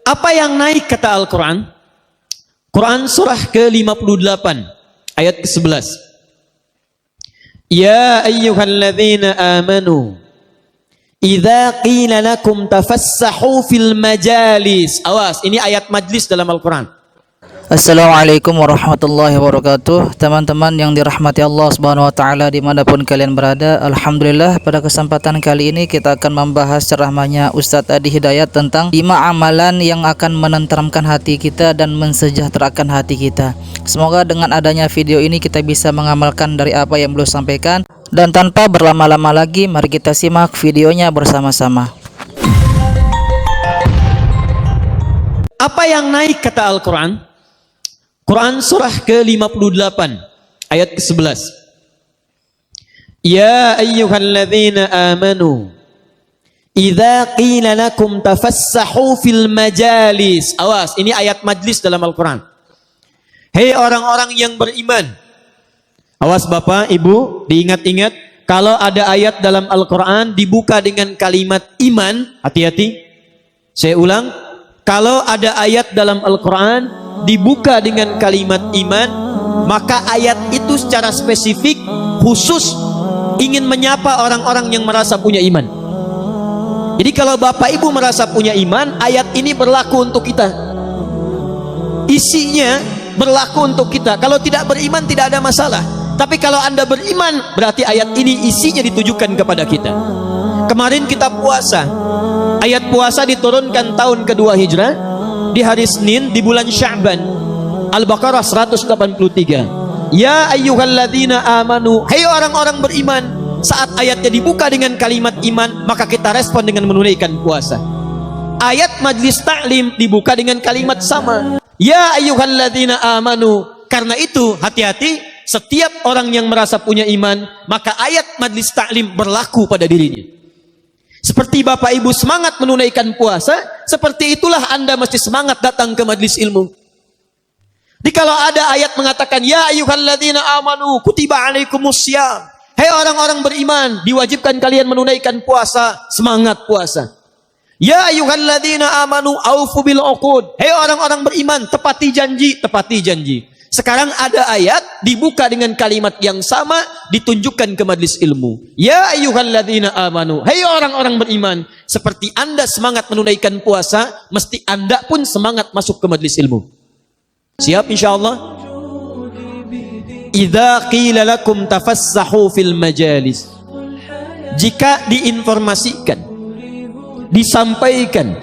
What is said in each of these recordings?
Apa yang naik kata Al-Quran? Quran surah ke-58 ayat ke-11. Ya ayyuhalladzina amanu idza qila lakum tafassahu fil majalis. Awas, ini ayat majlis dalam Al-Quran. Assalamualaikum warahmatullahi wabarakatuh. Teman-teman yang dirahmati Allah Subhanahu wa taala dimanapun kalian berada, alhamdulillah pada kesempatan kali ini kita akan membahas ceramahnya Ustadz Adi Hidayat tentang 5 amalan yang akan menenteramkan hati kita dan mensejahterakan hati kita. Semoga dengan adanya video ini kita bisa mengamalkan dari apa yang beliau sampaikan. Dan tanpa berlama-lama lagi, mari kita simak videonya bersama-sama. Apa yang naik kata Al-Quran? Quran surah ke-58 ayat ke-11. Ya ayyuhalladzina amanu idza qila lakum tafassahu fil majalis. Awas, ini ayat majlis dalam Al-Quran. Hei orang-orang yang beriman. Awas Bapak, Ibu, diingat-ingat kalau ada ayat dalam Al-Quran dibuka dengan kalimat iman, hati-hati. Saya ulang, kalau ada ayat dalam Al-Quran dibuka dengan kalimat iman, maka ayat itu secara spesifik khusus ingin menyapa orang-orang yang merasa punya iman. Jadi kalau Bapak Ibu merasa punya iman, ayat ini berlaku untuk kita. Isinya berlaku untuk kita. Kalau tidak beriman tidak ada masalah. Tapi kalau Anda beriman, berarti ayat ini isinya ditujukan kepada kita. Kemarin kita puasa. Ayat puasa diturunkan tahun kedua Hijrah di hari Senin di bulan Sya'ban. Al-Baqarah 183. Ya ayyuhalladzina amanu, hai orang-orang beriman. Saat ayatnya dibuka dengan kalimat iman, maka kita respon dengan menunaikan puasa. Ayat majlis ta'lim dibuka dengan kalimat sama. Ya ayyuhalladzina amanu. Karena itu hati-hati, setiap orang yang merasa punya iman, maka ayat majlis ta'lim berlaku pada dirinya. Seperti Bapak Ibu semangat menunaikan puasa, seperti itulah Anda mesti semangat datang ke majlis ilmu. Jadi kalau ada ayat mengatakan ya ayyuhalladzina amanu kutiba alaikumussyam, hai orang-orang beriman, diwajibkan kalian menunaikan puasa, semangat puasa. Ya ayyuhalladzina amanu aufu bil uqud, hai orang-orang beriman, tepati janji, tepati janji. Sekarang ada ayat dibuka dengan kalimat yang sama, ditunjukkan ke majlis ilmu. Ya ayyuhalladzina amanu, hai orang-orang beriman, seperti Anda semangat menunaikan puasa, mesti Anda pun semangat masuk ke majlis ilmu. Siap insyaallah? Idza qila lakum tafassahu fil majalis. Jika diinformasikan, disampaikan,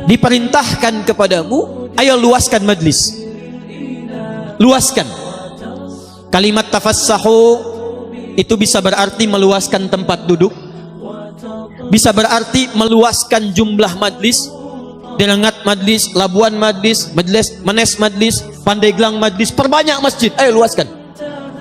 diperintahkan kepadamu, ayo luaskan majlis. Luaskan. Kalimat tafassahu itu bisa berarti meluaskan tempat duduk, bisa berarti meluaskan jumlah majlis. Delengat majlis, Labuan majlis, Menes majlis, Pandeglang majlis, perbanyak masjid, ayo luaskan.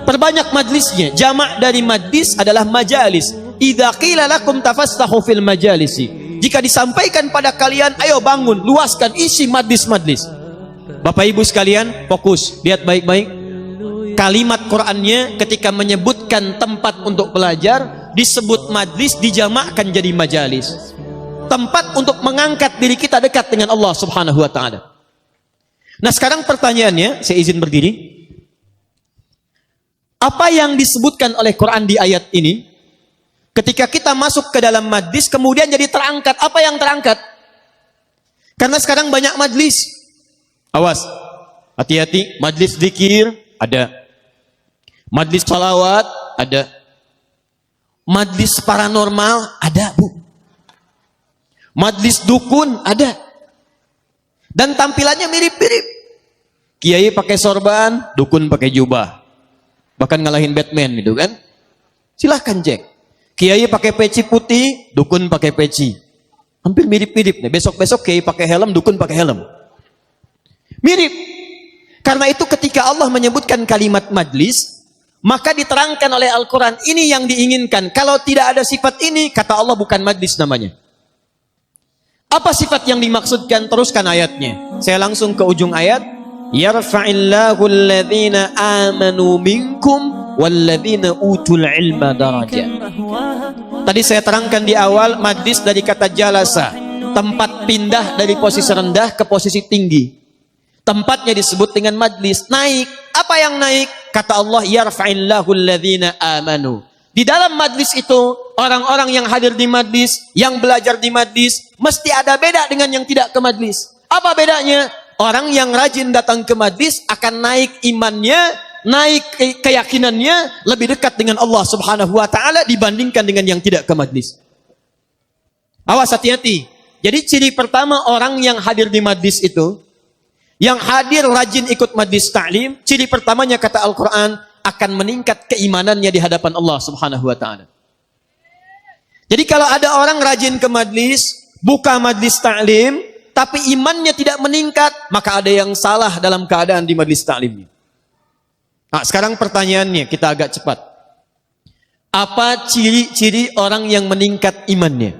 Perbanyak majlisnya. Jamak dari majlis adalah majalis. Idza qila lakum tafassahu fil majalisi. Jika disampaikan pada kalian, ayo bangun, luaskan, isi majlis-majlis. Bapak Ibu sekalian, fokus, lihat baik-baik. Kalimat Qur'annya ketika menyebutkan tempat untuk belajar, disebut majlis, dijamakkan jadi majalis. Tempat untuk mengangkat diri kita dekat dengan Allah Subhanahu wa ta'ala. Nah sekarang pertanyaannya, saya izin berdiri. Apa yang disebutkan oleh Quran di ayat ini, ketika kita masuk ke dalam majlis, kemudian jadi terangkat, apa yang terangkat? Karena sekarang banyak majlis. Awas, hati-hati, majlis zikir ada, majlis salawat ada, majlis paranormal ada Bu, majlis dukun ada, dan tampilannya mirip-mirip. Kiai pakai sorban, dukun pakai jubah, bahkan ngalahin Batman itu kan. Silahkan cek. Kiai pakai peci putih, dukun pakai peci, hampir mirip-mirip nih. Besok-besok kiai pakai helm, dukun pakai helm. Mirip. Karena itu ketika Allah menyebutkan kalimat majlis, maka diterangkan oleh Al-Quran, ini yang diinginkan. Kalau tidak ada sifat ini, kata Allah bukan majlis namanya. Apa sifat yang dimaksudkan? Teruskan ayatnya. Saya langsung ke ujung ayat. Yarfa'illahu alladhina amanu minkum walladzina utul ilma darajat. Tadi saya terangkan di awal, majlis dari kata jalasa. tempat pindah dari posisi rendah ke posisi tinggi. Tempatnya disebut dengan majlis. Naik. Apa yang naik? Kata Allah, yarfa'illahu alladhina amanu. Di dalam majlis itu, orang-orang yang hadir di majlis, yang belajar di majlis, mesti ada beda dengan yang tidak ke majlis. Apa bedanya? Orang yang rajin datang ke majlis akan naik imannya, naik keyakinannya, lebih dekat dengan Allah Subhanahu wa taala dibandingkan dengan yang tidak ke majlis. Awas, hati-hati. Jadi ciri pertama orang yang hadir di majlis itu, yang hadir rajin ikut majlis ta'lim, ciri pertamanya kata Al-Quran, akan meningkat keimanannya di hadapan Allah Subhanahu wa taala. Jadi kalau ada orang rajin ke majlis, buka majlis ta'lim, tapi imannya tidak meningkat, maka ada yang salah dalam keadaan di majlis ta'limnya. Nah, sekarang pertanyaannya, kita agak cepat. Apa ciri-ciri orang yang meningkat imannya?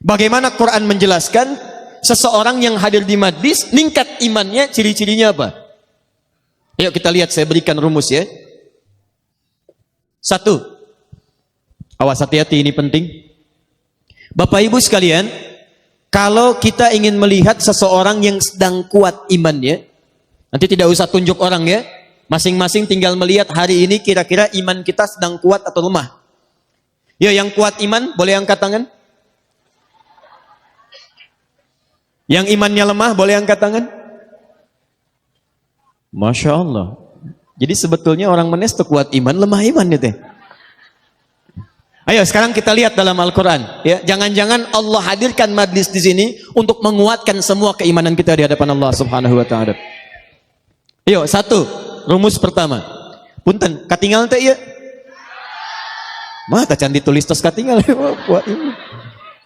Bagaimana Quran menjelaskan seseorang yang hadir di majlis meningkat imannya, ciri-cirinya apa? Yuk kita lihat, saya berikan rumus ya. 1. Awas, hati-hati, ini penting. Bapak Ibu sekalian, kalau kita ingin melihat seseorang yang sedang kuat imannya, nanti tidak usah tunjuk orang ya, masing-masing tinggal melihat hari ini kira-kira iman kita sedang kuat atau lemah. Ya, yang kuat iman boleh angkat tangan. Yang imannya lemah boleh angkat tangan. Masya Allah. Jadi sebetulnya orang menes itu kuat iman, lemah iman itu. Ayo sekarang kita lihat dalam Al-Quran. Ya, jangan-jangan Allah hadirkan majlis di sini untuk menguatkan semua keimanan kita di hadapan Allah Subhanahu Wa Taala. Ayo, 1, rumus pertama. Punten, katinggal teh ya. Mata can ditulis tos katinggal. Kuat iman.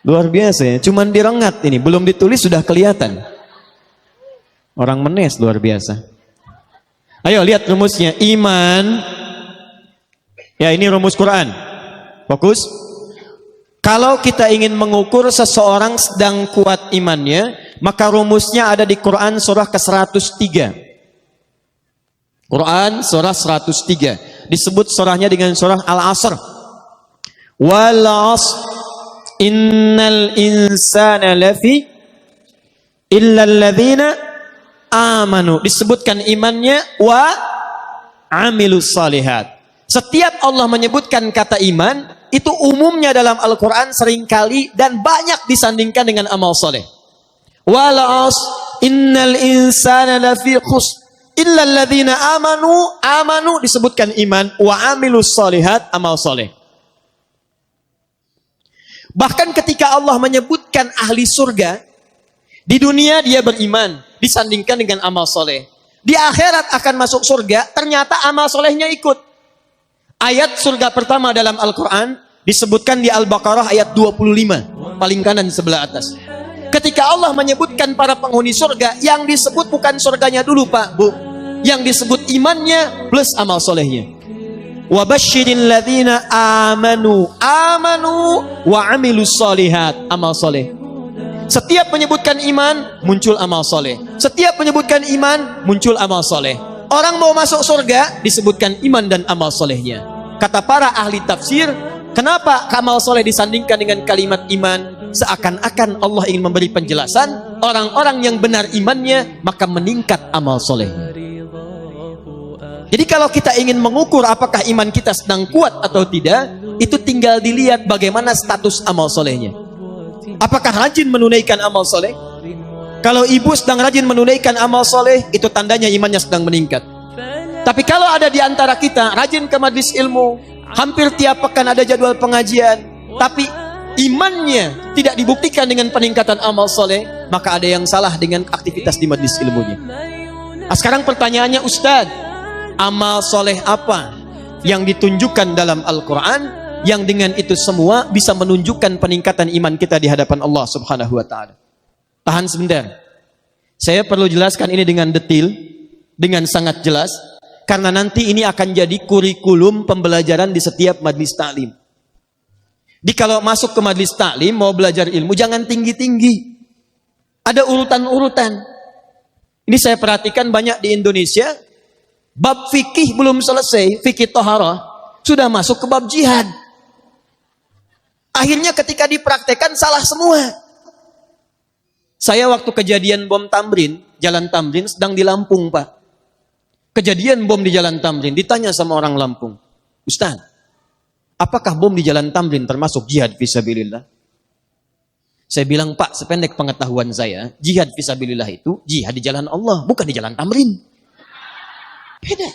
Luar biasa ya. Cuman direngat ini, belum ditulis sudah kelihatan. Orang menes luar biasa. Ayo lihat rumusnya. Iman. Ya, ini rumus Quran. Fokus. Kalau kita ingin mengukur seseorang sedang kuat imannya, maka rumusnya ada di Quran surah ke-103. Quran surah 103. Disebut surahnya dengan surah Al-Asr. Wal 'asr innal insana lafi illa alladzina amanu. Disebutkan imannya wa amilus salihat. Setiap Allah menyebutkan kata iman, itu umumnya dalam Al-Quran seringkali dan banyak disandingkan dengan amal soleh. Wal 'asr innal insana lafi khusr illa alladzina amanu disebutkan iman, wa amilus salihat amal soleh. Bahkan ketika Allah menyebutkan ahli surga, di dunia dia beriman, disandingkan dengan amal soleh. Di akhirat akan masuk surga, ternyata amal solehnya ikut. Ayat surga pertama dalam Al-Quran disebutkan di Al-Baqarah ayat 25, paling kanan sebelah atas. Ketika Allah menyebutkan para penghuni surga, yang disebut bukan surganya dulu Pak, Bu. Yang disebut imannya plus amal solehnya. Wa basyiril ladzina amanu wa amilus solihat, amal soleh. Setiap menyebutkan iman, muncul amal soleh. Setiap menyebutkan iman, muncul amal soleh. Orang mau masuk surga, disebutkan iman dan amal solehnya. Kata para ahli tafsir, kenapa amal soleh disandingkan dengan kalimat iman? Seakan-akan Allah ingin memberi penjelasan, orang-orang yang benar imannya, maka meningkat amal solehnya. Jadi kalau kita ingin mengukur apakah iman kita sedang kuat atau tidak, itu tinggal dilihat bagaimana status amal solehnya. Apakah rajin menunaikan amal soleh? Kalau ibu sedang rajin menunaikan amal soleh, itu tandanya imannya sedang meningkat. Tapi kalau ada di antara kita rajin ke majlis ilmu, hampir tiap pekan ada jadwal pengajian, tapi imannya tidak dibuktikan dengan peningkatan amal soleh, maka ada yang salah dengan aktivitas di majlis ilmunya. Nah, sekarang pertanyaannya, Ustaz, amal soleh apa yang ditunjukkan dalam Al-Quran yang dengan itu semua bisa menunjukkan peningkatan iman kita di hadapan Allah Subhanahu wa Ta'ala? Tahan sebentar, saya perlu jelaskan ini dengan detail, dengan sangat jelas, karena nanti ini akan jadi kurikulum pembelajaran di setiap majlis ta'lim. Jadi kalau masuk ke majlis ta'lim mau belajar ilmu, jangan tinggi-tinggi, ada urutan-urutan. Ini saya perhatikan banyak di Indonesia, bab fikih belum selesai, fikih toharah, sudah masuk ke bab jihad. Akhirnya ketika dipraktekkan salah semua. Saya waktu kejadian bom Tamrin, Jalan Tamrin, sedang di Lampung, Pak. Kejadian bom di Jalan Tamrin, ditanya sama orang Lampung, Ustaz, apakah bom di Jalan Tamrin termasuk jihad fisabilillah? Saya bilang, Pak, sependek pengetahuan saya, jihad fisabilillah itu jihad di jalan Allah, bukan di Jalan Tamrin. Beda.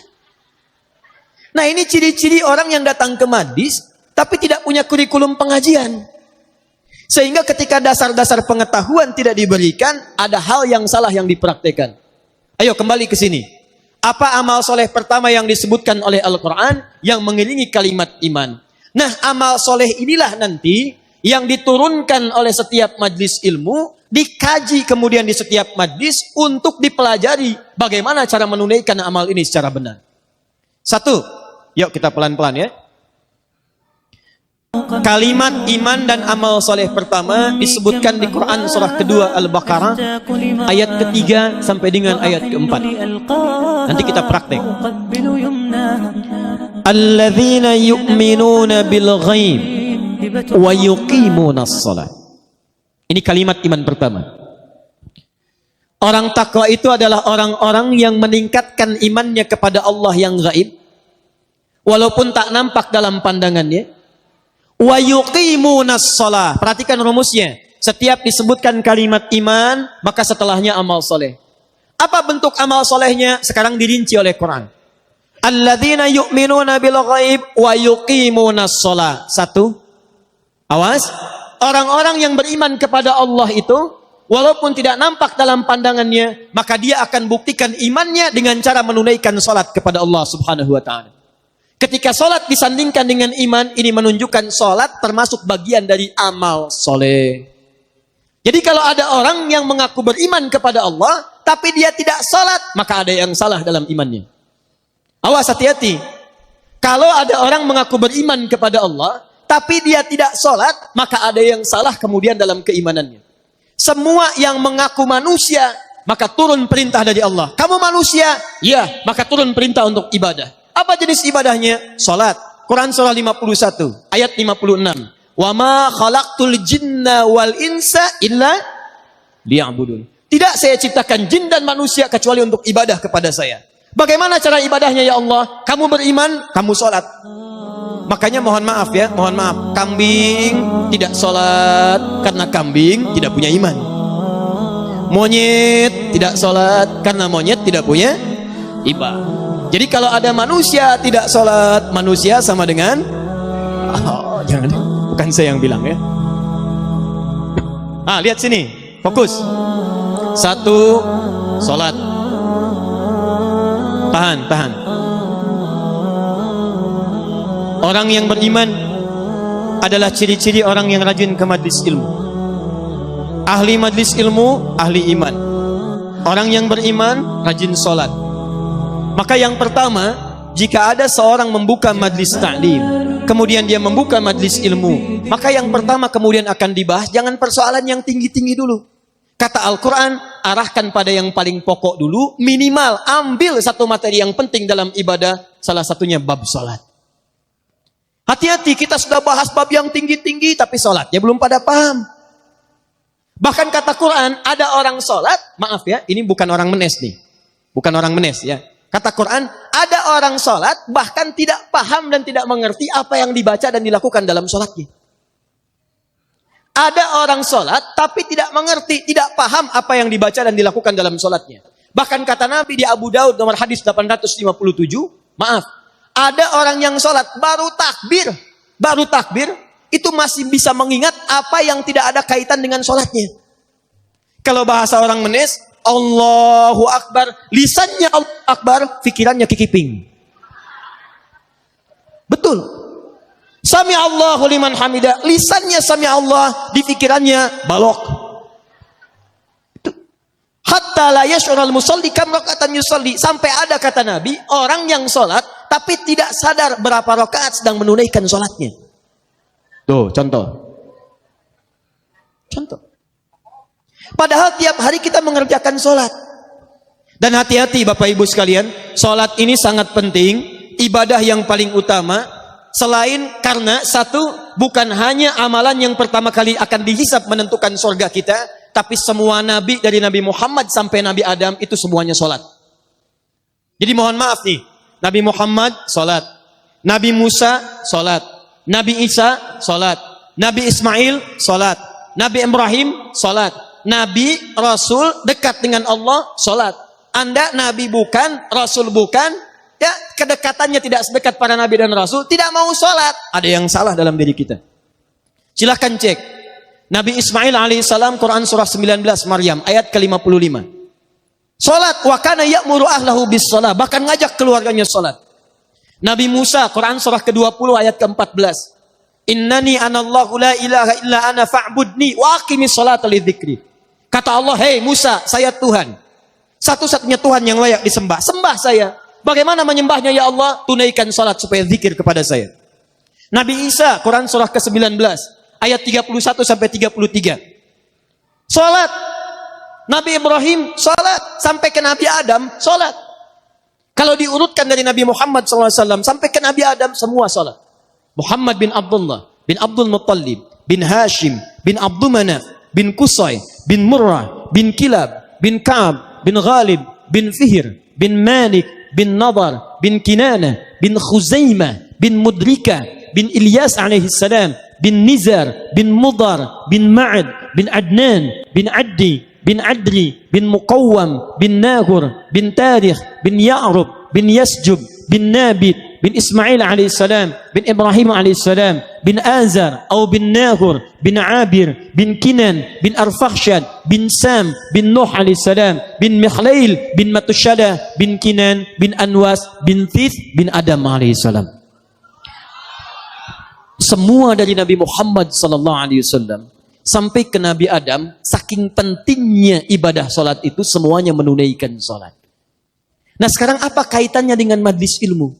Nah, ini ciri-ciri orang yang datang ke majlis, tapi tidak punya kurikulum pengajian. Sehingga ketika dasar-dasar pengetahuan tidak diberikan, ada hal yang salah yang dipraktekkan. Ayo kembali ke sini. Apa amal soleh pertama yang disebutkan oleh Al-Quran yang mengiringi kalimat iman? Nah, amal soleh inilah nanti yang diturunkan oleh setiap majlis ilmu, dikaji kemudian di setiap majlis untuk dipelajari bagaimana cara menunaikan amal ini secara benar. Satu, yuk kita pelan-pelan ya. Kalimat iman dan amal soleh pertama disebutkan di Quran surah kedua Al-Baqarah ayat ketiga sampai dengan ayat keempat. Nanti kita praktek. Alladzina yu'minuna bil ghaib wa yuqimunas shalah. Ini kalimat iman pertama. Orang takwa itu adalah orang-orang yang meningkatkan imannya kepada Allah yang gaib, walaupun tak nampak dalam pandangannya. Wa yuqimunas shalah. Perhatikan rumusnya. Setiap disebutkan kalimat iman, maka setelahnya amal soleh. Apa bentuk amal solehnya? Sekarang dirinci oleh Quran. Alladzina yu'minuna bil ghaib wa yuqimunas shalah. Satu. Awas. Orang-orang yang beriman kepada Allah itu, walaupun tidak nampak dalam pandangannya, maka dia akan buktikan imannya dengan cara menunaikan salat kepada Allah Subhanahu wa taala. Ketika solat disandingkan dengan iman, ini menunjukkan solat termasuk bagian dari amal soleh. Jadi kalau ada orang yang mengaku beriman kepada Allah, tapi dia tidak solat, maka ada yang salah dalam imannya. Awas, hati-hati. Kalau ada orang mengaku beriman kepada Allah, tapi dia tidak solat, maka ada yang salah kemudian dalam keimanannya. Semua yang mengaku manusia, maka turun perintah dari Allah. Kamu manusia? Ya, maka turun perintah untuk ibadah. Apa jenis ibadahnya? Salat. Quran surah 51 ayat 56. Wa ma khalaqtul jinna wal insa illa liya'budun. Tidak saya ciptakan jin dan manusia kecuali untuk ibadah kepada saya. Bagaimana cara ibadahnya ya Allah? Kamu beriman, kamu salat. Makanya mohon maaf ya, mohon maaf. Kambing tidak salat karena kambing tidak punya iman. Monyet tidak salat karena monyet tidak punya iman. Jadi kalau ada manusia tidak sholat, manusia sama dengan jangan, bukan saya yang bilang ya. Lihat sini, fokus. Satu, sholat. Tahan. Orang yang beriman adalah ciri-ciri orang yang rajin ke majlis ilmu. Ahli majlis ilmu, ahli iman. Orang yang beriman, rajin sholat. Maka yang pertama, jika ada seorang membuka majlis ta'lim, kemudian dia membuka majlis ilmu, maka yang pertama kemudian akan dibahas, jangan persoalan yang tinggi-tinggi dulu. Kata Al-Quran, arahkan pada yang paling pokok dulu, minimal ambil satu materi yang penting dalam ibadah, salah satunya bab sholat. Hati-hati, kita sudah bahas bab yang tinggi-tinggi, tapi sholatnya belum pada paham. Bahkan kata Quran, ada orang sholat, maaf ya, ini bukan orang menes nih, bukan orang menes ya. Kata Quran, ada orang sholat bahkan tidak paham dan tidak mengerti apa yang dibaca dan dilakukan dalam sholatnya. Ada orang sholat tapi tidak mengerti, tidak paham apa yang dibaca dan dilakukan dalam sholatnya. Bahkan kata Nabi di Abu Daud nomor hadis 857, maaf, ada orang yang sholat baru takbir, itu masih bisa mengingat apa yang tidak ada kaitan dengan sholatnya. Kalau bahasa orang menes, Allahu Akbar, lisannya Allahu Akbar, pikirannya kikiping. Betul. Sami Allahu liman hamidah, lisannya sami Allah, di pikirannya balok. Hatta la yash'urul musalli kam raka'atan yusalli, sampai ada kata Nabi, orang yang sholat tapi tidak sadar berapa rakaat sedang menunaikan sholatnya. Tuh, contoh. Padahal tiap hari kita mengerjakan sholat. Dan hati-hati Bapak Ibu sekalian, sholat ini sangat penting, ibadah yang paling utama. Selain karena satu, bukan hanya amalan yang pertama kali akan dihisab menentukan surga kita, Tapi semua nabi dari Nabi Muhammad sampai Nabi Adam itu semuanya sholat. Jadi mohon maaf nih, Nabi Muhammad sholat, Nabi Musa sholat, Nabi Isa sholat, Nabi Ismail sholat, Nabi Ibrahim sholat, Nabi Rasul dekat dengan Allah sholat. Anda Nabi bukan, Rasul bukan, ya kedekatannya tidak sedekat para Nabi dan Rasul, tidak mau sholat. Ada yang salah dalam diri kita. Silahkan cek. Nabi Ismail alaihissalam, Quran surah 19 Maryam ayat ke-55. Salat wa kana ya'muru ahlahu bis shalah, bahkan ngajak keluarganya salat. Nabi Musa, Quran surah ke-20 ayat ke-14. Innani anallahu la ilaha illa ana fa'budni wa aqimis salata lidzikri. Kata Allah, "Hei Musa, saya Tuhan. Satu-satunya Tuhan yang layak disembah. Sembah saya. Bagaimana menyembahnya ya Allah? Tunaikan salat supaya zikir kepada saya." Nabi Isa, Quran surah ke-19 ayat 31 sampai 33. Salat. Nabi Ibrahim salat sampai ke Nabi Adam salat. Kalau diurutkan dari Nabi Muhammad SAW sampai ke Nabi Adam semua salat. Muhammad bin Abdullah bin Abdul Muttalib bin Hashim bin Abdul Manaf bin Qusay bin Murrah bin Kilab bin Ka'ab bin Ghalib bin Fihr bin Malik bin Nadar bin Kinana bin Khuzaimah bin Mudrika bin Ilyas alaihi salam bin Nizar bin Mudar bin Ma'ad bin Adnan bin Addi bin Adri bin Muqawwam bin Nahur bin Tarikh bin Ya'rub bin Yasjub bin Nabit bin Ismail alaihissalam bin Ibrahim alaihissalam bin Azar atau bin Nahur bin Abir bin Kinan bin Arfakhshad bin Sam bin Nuh alaihissalam bin Mikhlail bin Matushada bin Kinan bin Anwas bin Thith bin Adam alaihissalam. Semua dari Nabi Muhammad sallallahu alaihi wasallam sampai ke Nabi Adam, saking pentingnya ibadah salat itu semuanya menunaikan salat. Nah, sekarang apa kaitannya dengan majlis ilmu?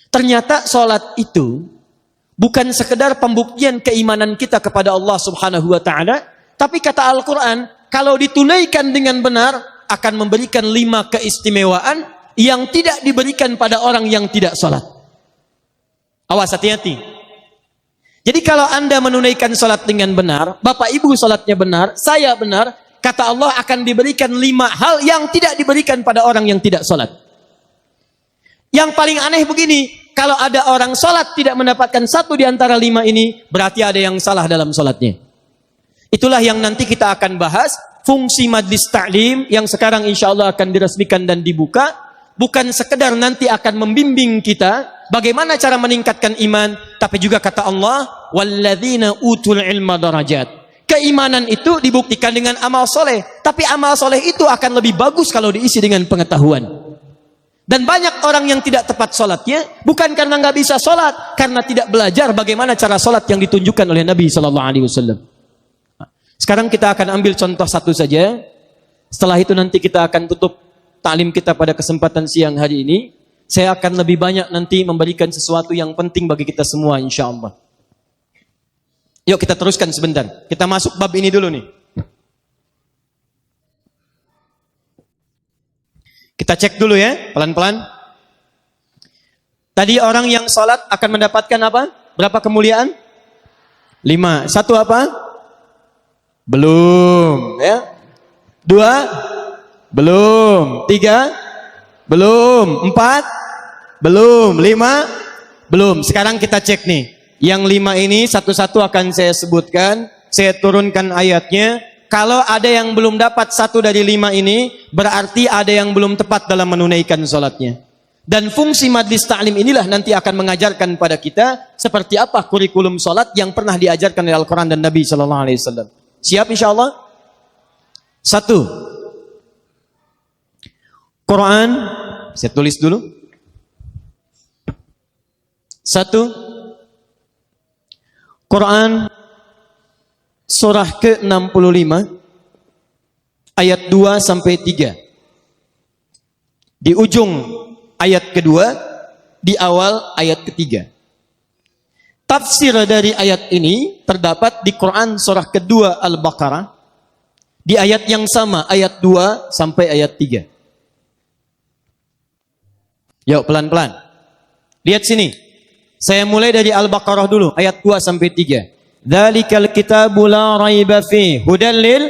Ternyata salat itu bukan sekedar pembuktian keimanan kita kepada Allah Subhanahu wa taala, tapi kata Al-Qur'an, kalau ditunaikan dengan benar akan memberikan 5 keistimewaan yang tidak diberikan pada orang yang tidak salat. Awas, hati-hati. Jadi kalau Anda menunaikan salat dengan benar, Bapak Ibu salatnya benar, saya benar, kata Allah akan diberikan 5 hal yang tidak diberikan pada orang yang tidak salat. Yang paling aneh begini, kalau ada orang salat tidak mendapatkan 1 di antara 5 ini, berarti ada yang salah dalam salatnya. Itulah yang nanti kita akan bahas, fungsi majlis ta'lim yang sekarang insya Allah akan diresmikan dan dibuka, bukan sekedar nanti akan membimbing kita bagaimana cara meningkatkan iman, tapi juga kata Allah, walladzina utul ilma darajat. Keimanan itu dibuktikan dengan amal soleh, tapi amal soleh itu akan lebih bagus kalau diisi dengan pengetahuan. Dan banyak orang yang tidak tepat sholatnya, bukan karena nggak bisa sholat, karena tidak belajar bagaimana cara sholat yang ditunjukkan oleh Nabi SAW. Sekarang kita akan ambil contoh satu saja. Setelah itu nanti kita akan tutup taklim kita pada kesempatan siang hari ini. Saya akan lebih banyak nanti memberikan sesuatu yang penting bagi kita semua insya Allah. Yuk kita teruskan sebentar. Kita masuk bab ini dulu nih. Kita cek dulu ya, pelan-pelan. Tadi orang yang sholat akan mendapatkan apa? Berapa kemuliaan? 5. 1 apa? Belum. Ya. 2? Belum. 3? Belum. 4? Belum. 5? Belum. Sekarang kita cek nih. Yang 5 ini satu-satu akan saya sebutkan. Saya turunkan ayatnya. Kalau ada yang belum dapat 1 dari 5 ini, berarti ada yang belum tepat dalam menunaikan sholatnya. Dan fungsi majlis ta'lim inilah nanti akan mengajarkan pada kita seperti apa kurikulum sholat yang pernah diajarkan oleh Al-Quran dan Nabi SAW. Siap insya Allah? 1. Quran, saya tulis dulu. 1. Quran surah ke-65 ayat 2 sampai 3. Di ujung ayat kedua, di awal ayat ketiga. Tafsir dari ayat ini terdapat di Quran surah kedua Al-Baqarah di ayat yang sama, ayat 2 sampai ayat 3. Yuk pelan-pelan. Lihat sini. Saya mulai dari Al-Baqarah dulu, ayat 2 sampai 3. Dzalikal kitabu la raiba fihi hudal lil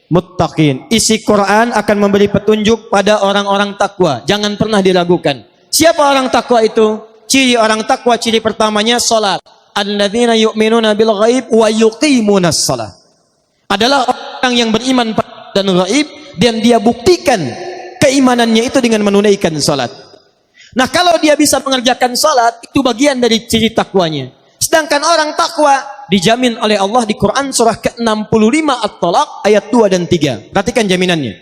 muttaqin. Isi Quran akan memberi petunjuk pada orang-orang takwa. Jangan pernah diragukan. Siapa orang takwa itu? Ciri orang takwa, ciri pertamanya salat. Alladzina yu'minuna bil ghaib wa yuqimunas shalah. Adalah orang yang beriman dan ghaib dan dia buktikan keimanannya itu dengan menunaikan salat. Nah, kalau dia bisa mengerjakan salat, itu bagian dari ciri takwanya. Sedangkan orang takwa dijamin oleh Allah di Quran surah ke-65 At-Talaq ayat 2 dan 3. Perhatikan jaminannya.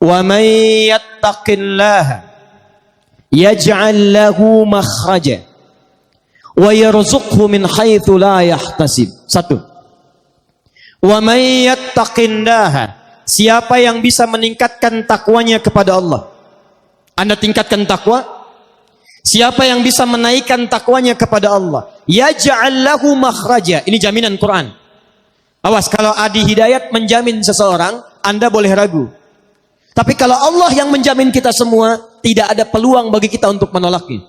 Wa may yattaqillaha yaj'al lahu makhraja wa yarzuqhu min haitsu la yahtasib. 1. Wa may yattaqillaha, siapa yang bisa meningkatkan takwanya kepada Allah. Anda tingkatkan takwa? Siapa yang bisa menaikkan takwanya kepada Allah? Yaj'al lahu makhraja. Ini jaminan Quran. Awas, kalau Adi Hidayat menjamin seseorang, Anda boleh ragu. Tapi kalau Allah yang menjamin kita semua, tidak ada peluang bagi kita untuk menolaknya.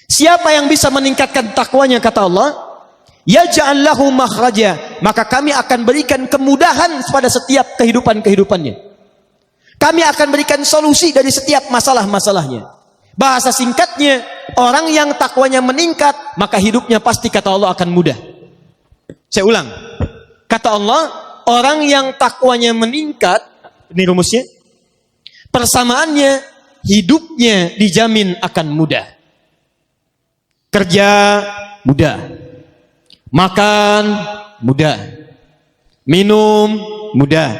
Siapa yang bisa meningkatkan takwanya, kata Allah, yaj'al lahu makhraja, maka kami akan berikan kemudahan pada setiap kehidupannya. Kami akan berikan solusi dari setiap masalah-masalahnya. Bahasa singkatnya, orang yang takwanya meningkat, maka hidupnya pasti, kata Allah, akan mudah. Saya ulang. Kata Allah, orang yang takwanya meningkat, ini rumusnya, persamaannya, hidupnya dijamin akan mudah. Kerja mudah, makan mudah, minum mudah,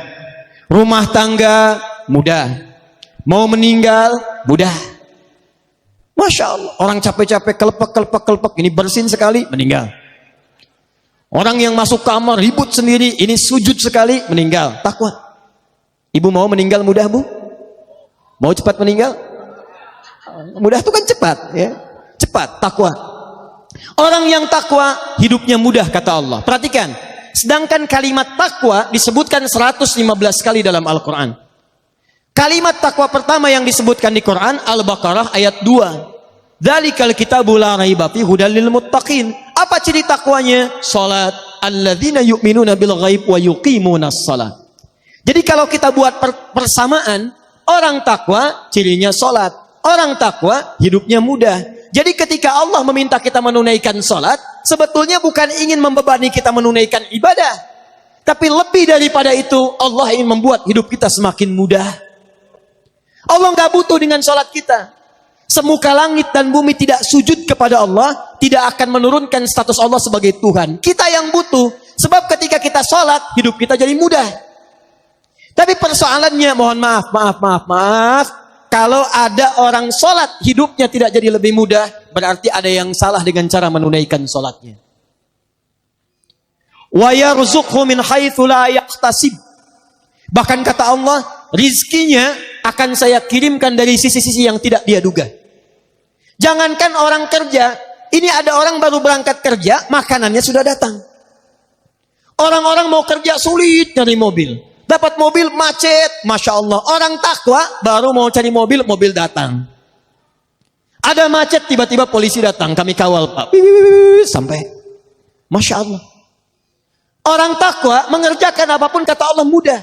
rumah tangga mudah, mau meninggal mudah. Masya Allah, orang capek-capek kelepek, ini bersin sekali meninggal. Orang yang masuk kamar ribut sendiri, ini sujud sekali meninggal. Takwa. Ibu mau meninggal mudah, Bu? Mau cepat meninggal? Mudah itu kan cepat, ya. Cepat, takwa. Orang yang takwa hidupnya mudah, kata Allah. Perhatikan, sedangkan kalimat takwa disebutkan 115 kali dalam Al-Quran. Kalimat takwa pertama yang disebutkan di Quran Al-Baqarah ayat 2. Dzalikal kitabu la raiba fihi hudal lil muttaqin. Apa ciri takwanya? Salat. Alladzina yu'minuna bil ghaib wa yuqimunas shalah. Jadi kalau kita buat persamaan, orang takwa cirinya salat, orang takwa hidupnya mudah. Jadi ketika Allah meminta kita menunaikan salat, sebetulnya bukan ingin membebani kita menunaikan ibadah, tapi lebih daripada itu, Allah ingin membuat hidup kita semakin mudah. Allah nggak butuh dengan salat kita. Semuka langit dan bumi tidak sujud kepada Allah, tidak akan menurunkan status Allah sebagai Tuhan. Kita yang butuh, sebab ketika kita salat, hidup kita jadi mudah. Tapi persoalannya, mohon maaf, kalau ada orang salat hidupnya tidak jadi lebih mudah, berarti ada yang salah dengan cara menunaikan salatnya. Wa yarzuqhu min haitsu la yahtasib. Bahkan kata Allah, rizkinya akan saya kirimkan dari sisi-sisi yang tidak dia duga. Jangankan orang kerja, ini ada orang baru berangkat kerja, makanannya sudah datang. Orang-orang mau kerja sulit nyari mobil. Dapat mobil macet, Masya Allah. Orang takwa baru mau cari mobil, mobil datang. Ada macet, tiba-tiba polisi datang, kami kawal Pak. Sampai. Masya Allah. Orang takwa mengerjakan apapun kata Allah mudah.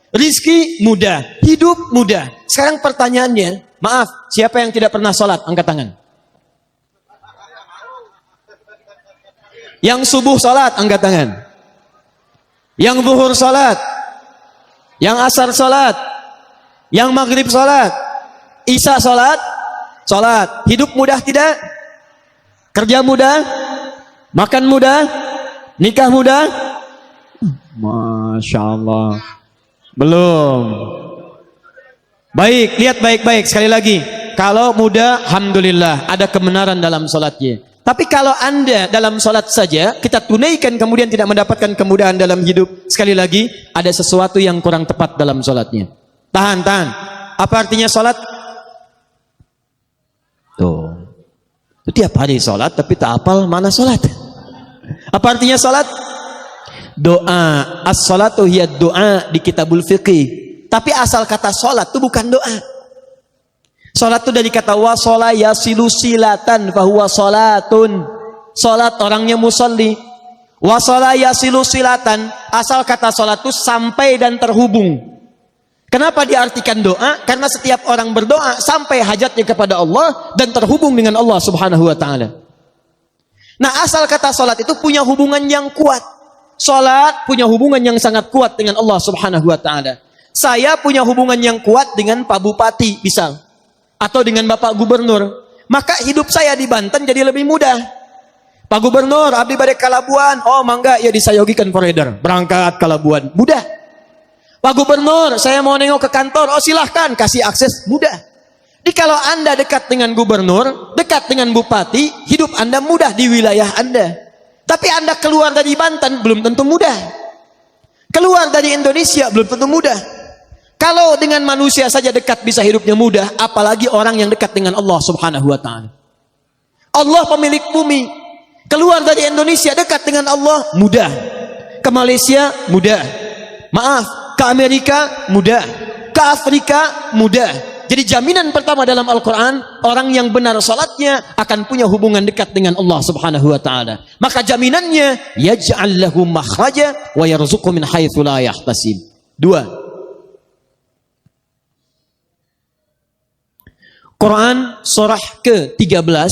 Rizki mudah, hidup mudah. Sekarang pertanyaannya, maaf, siapa yang tidak pernah sholat? Angkat tangan. Yang subuh sholat, angkat tangan. Yang zuhur sholat, yang asar sholat, yang maghrib sholat, isya sholat, sholat. Hidup mudah tidak? Kerja mudah? Makan mudah? Nikah mudah? Masya Allah. Belum. Baik, lihat baik-baik sekali lagi. Kalau mudah, alhamdulillah, ada kebenaran dalam sholatnya. Tapi kalau Anda dalam sholat saja, kita tunaikan kemudian tidak mendapatkan kemudahan dalam hidup, sekali lagi, ada sesuatu yang kurang tepat dalam sholatnya. Tahan. Apa artinya sholat? Tuh. Itu tiap hari sholat, tapi tak hafal mana sholat. Apa artinya sholat? Doa. As-sholatu hiya doa di kitabul fiqih. Tapi asal kata sholat itu bukan doa. Sholat itu dari kata wasola yasilu silatan fahuwa sholatun. Sholat orangnya musalli. Wasala yasilu silatan, asal kata salat itu sampai dan terhubung. Kenapa diartikan doa? Karena setiap orang berdoa sampai hajatnya kepada Allah dan terhubung dengan Allah Subhanahu wa taala. Nah, asal kata salat itu punya hubungan yang kuat. Salat punya hubungan yang sangat kuat dengan Allah Subhanahu wa taala. Saya punya hubungan yang kuat dengan Pak Bupati misal, atau dengan Bapak Gubernur. Maka hidup saya di Banten jadi lebih mudah. Pak Gubernur, abdi bade ka Labuan. Oh, mangga ya disayogikan foreigner. Berangkat ke Labuan. Mudah. Pak Gubernur, saya mau nengok ke kantor. Oh, silahkan, kasih akses. Mudah. Jadi kalau Anda dekat dengan gubernur, dekat dengan bupati, hidup Anda mudah di wilayah Anda. Tapi Anda keluar dari Banten, belum tentu mudah. Keluar dari Indonesia, belum tentu mudah. Kalau dengan manusia saja dekat bisa hidupnya mudah, apalagi orang yang dekat dengan Allah Subhanahu wa ta'ala. Allah pemilik bumi. Keluar dari Indonesia dekat dengan Allah, mudah. Ke Malaysia, mudah. Maaf, ke Amerika, mudah. Ke Afrika, mudah. Jadi jaminan pertama dalam Al-Quran, orang yang benar salatnya akan punya hubungan dekat dengan Allah Subhanahu wa ta'ala. Maka jaminannya, yaj'al lahu makhraja wa yarzuqhu min haitsu la yahtasib. 2. Quran surah ke-13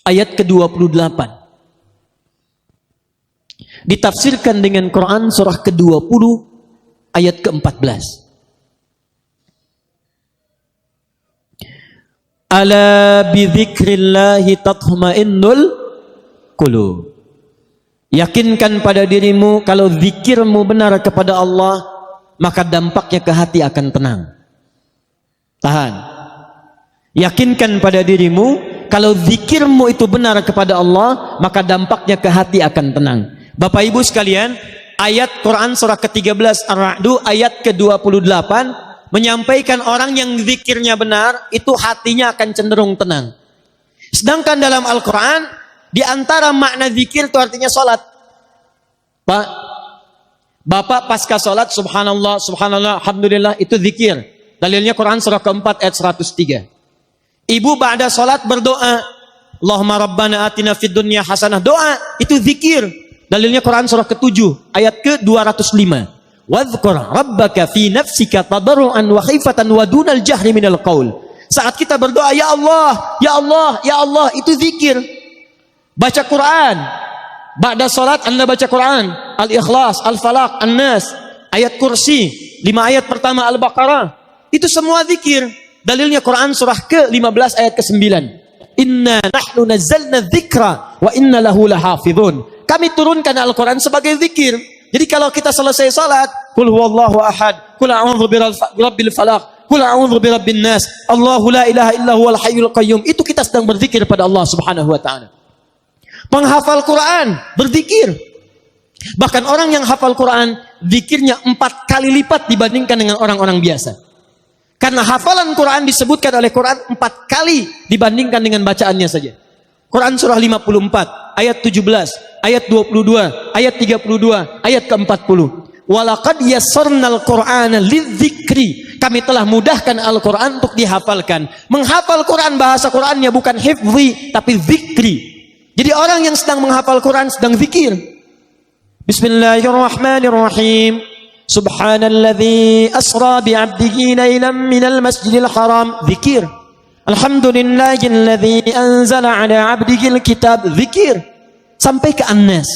ayat ke-28 ditafsirkan dengan Quran surah ke-20 ayat ke-14. Ala bidzikrillahi tatma'innul qulub. Yakinkan pada dirimu kalau zikirmu benar kepada Allah, maka dampaknya ke hati akan tenang. Tahan. Yakinkan pada dirimu kalau zikirmu itu benar kepada Allah, maka dampaknya ke hati akan tenang. Bapak Ibu sekalian, ayat Quran surah ke-13 Ar-Ra'd ayat ke-28 menyampaikan orang yang zikirnya benar, itu hatinya akan cenderung tenang. Sedangkan dalam Al-Quran, di antara makna zikir itu artinya sholat. Pak, Bapak pasca sholat, subhanallah, subhanallah, alhamdulillah, itu zikir. Dalilnya Quran surah ke-4 ayat 103. Ibu ba'da salat berdoa, Allahumma rabbana atina fid dunya hasanah, doa, itu zikir. Dalilnya Quran surah ke-7 ayat ke-205. Wadhkur rabbaka fi nafsika tadarruan wa khifatan wa dunal jahri minal qaul. Saat kita berdoa, ya Allah, ya Allah, ya Allah, itu zikir. Baca Quran. Ba'da salat Anda baca Quran, Al-Ikhlas, Al-Falaq, An-Nas, ayat kursi, 5 ayat pertama Al-Baqarah. Itu semua zikir. Dalilnya Quran surah ke-15 ayat ke-9. Inna nahnu nazzalna dzikra wa inna lahu lahafizun. Kami turunkan Al-Quran sebagai zikir. Jadi kalau kita selesai salat, qul huwallahu ahad, qul a'udzu birabbil falaq, qul a'udzu birabbin nas, Allahu la ilaha illa huwal hayyul qayyum. Itu kita sedang berzikir pada Allah Subhanahu wa taala. Penghafal Quran berzikir. Bahkan orang yang hafal Quran, zikirnya 4 kali lipat dibandingkan dengan orang-orang biasa. Karena hafalan Quran disebutkan oleh Quran 4 kali dibandingkan dengan bacaannya saja. Quran surah 54, ayat 17, ayat 22, ayat 32, ayat ke-40. Walaqad yassarnal Qur'ana lidzikri. Kami telah mudahkan Al-Quran untuk dihafalkan. Menghafal Quran, bahasa Qurannya bukan hifzi, tapi zikri. Jadi orang yang sedang menghafal Quran sedang zikir. Bismillahirrahmanirrahim. Subhanalladzi asra bi'abdihi lailan minal masjidil haram, zikir. Alhamdulillahilladzi anzala ala 'abdihil kitab, zikir. Sampai ke An-Nas.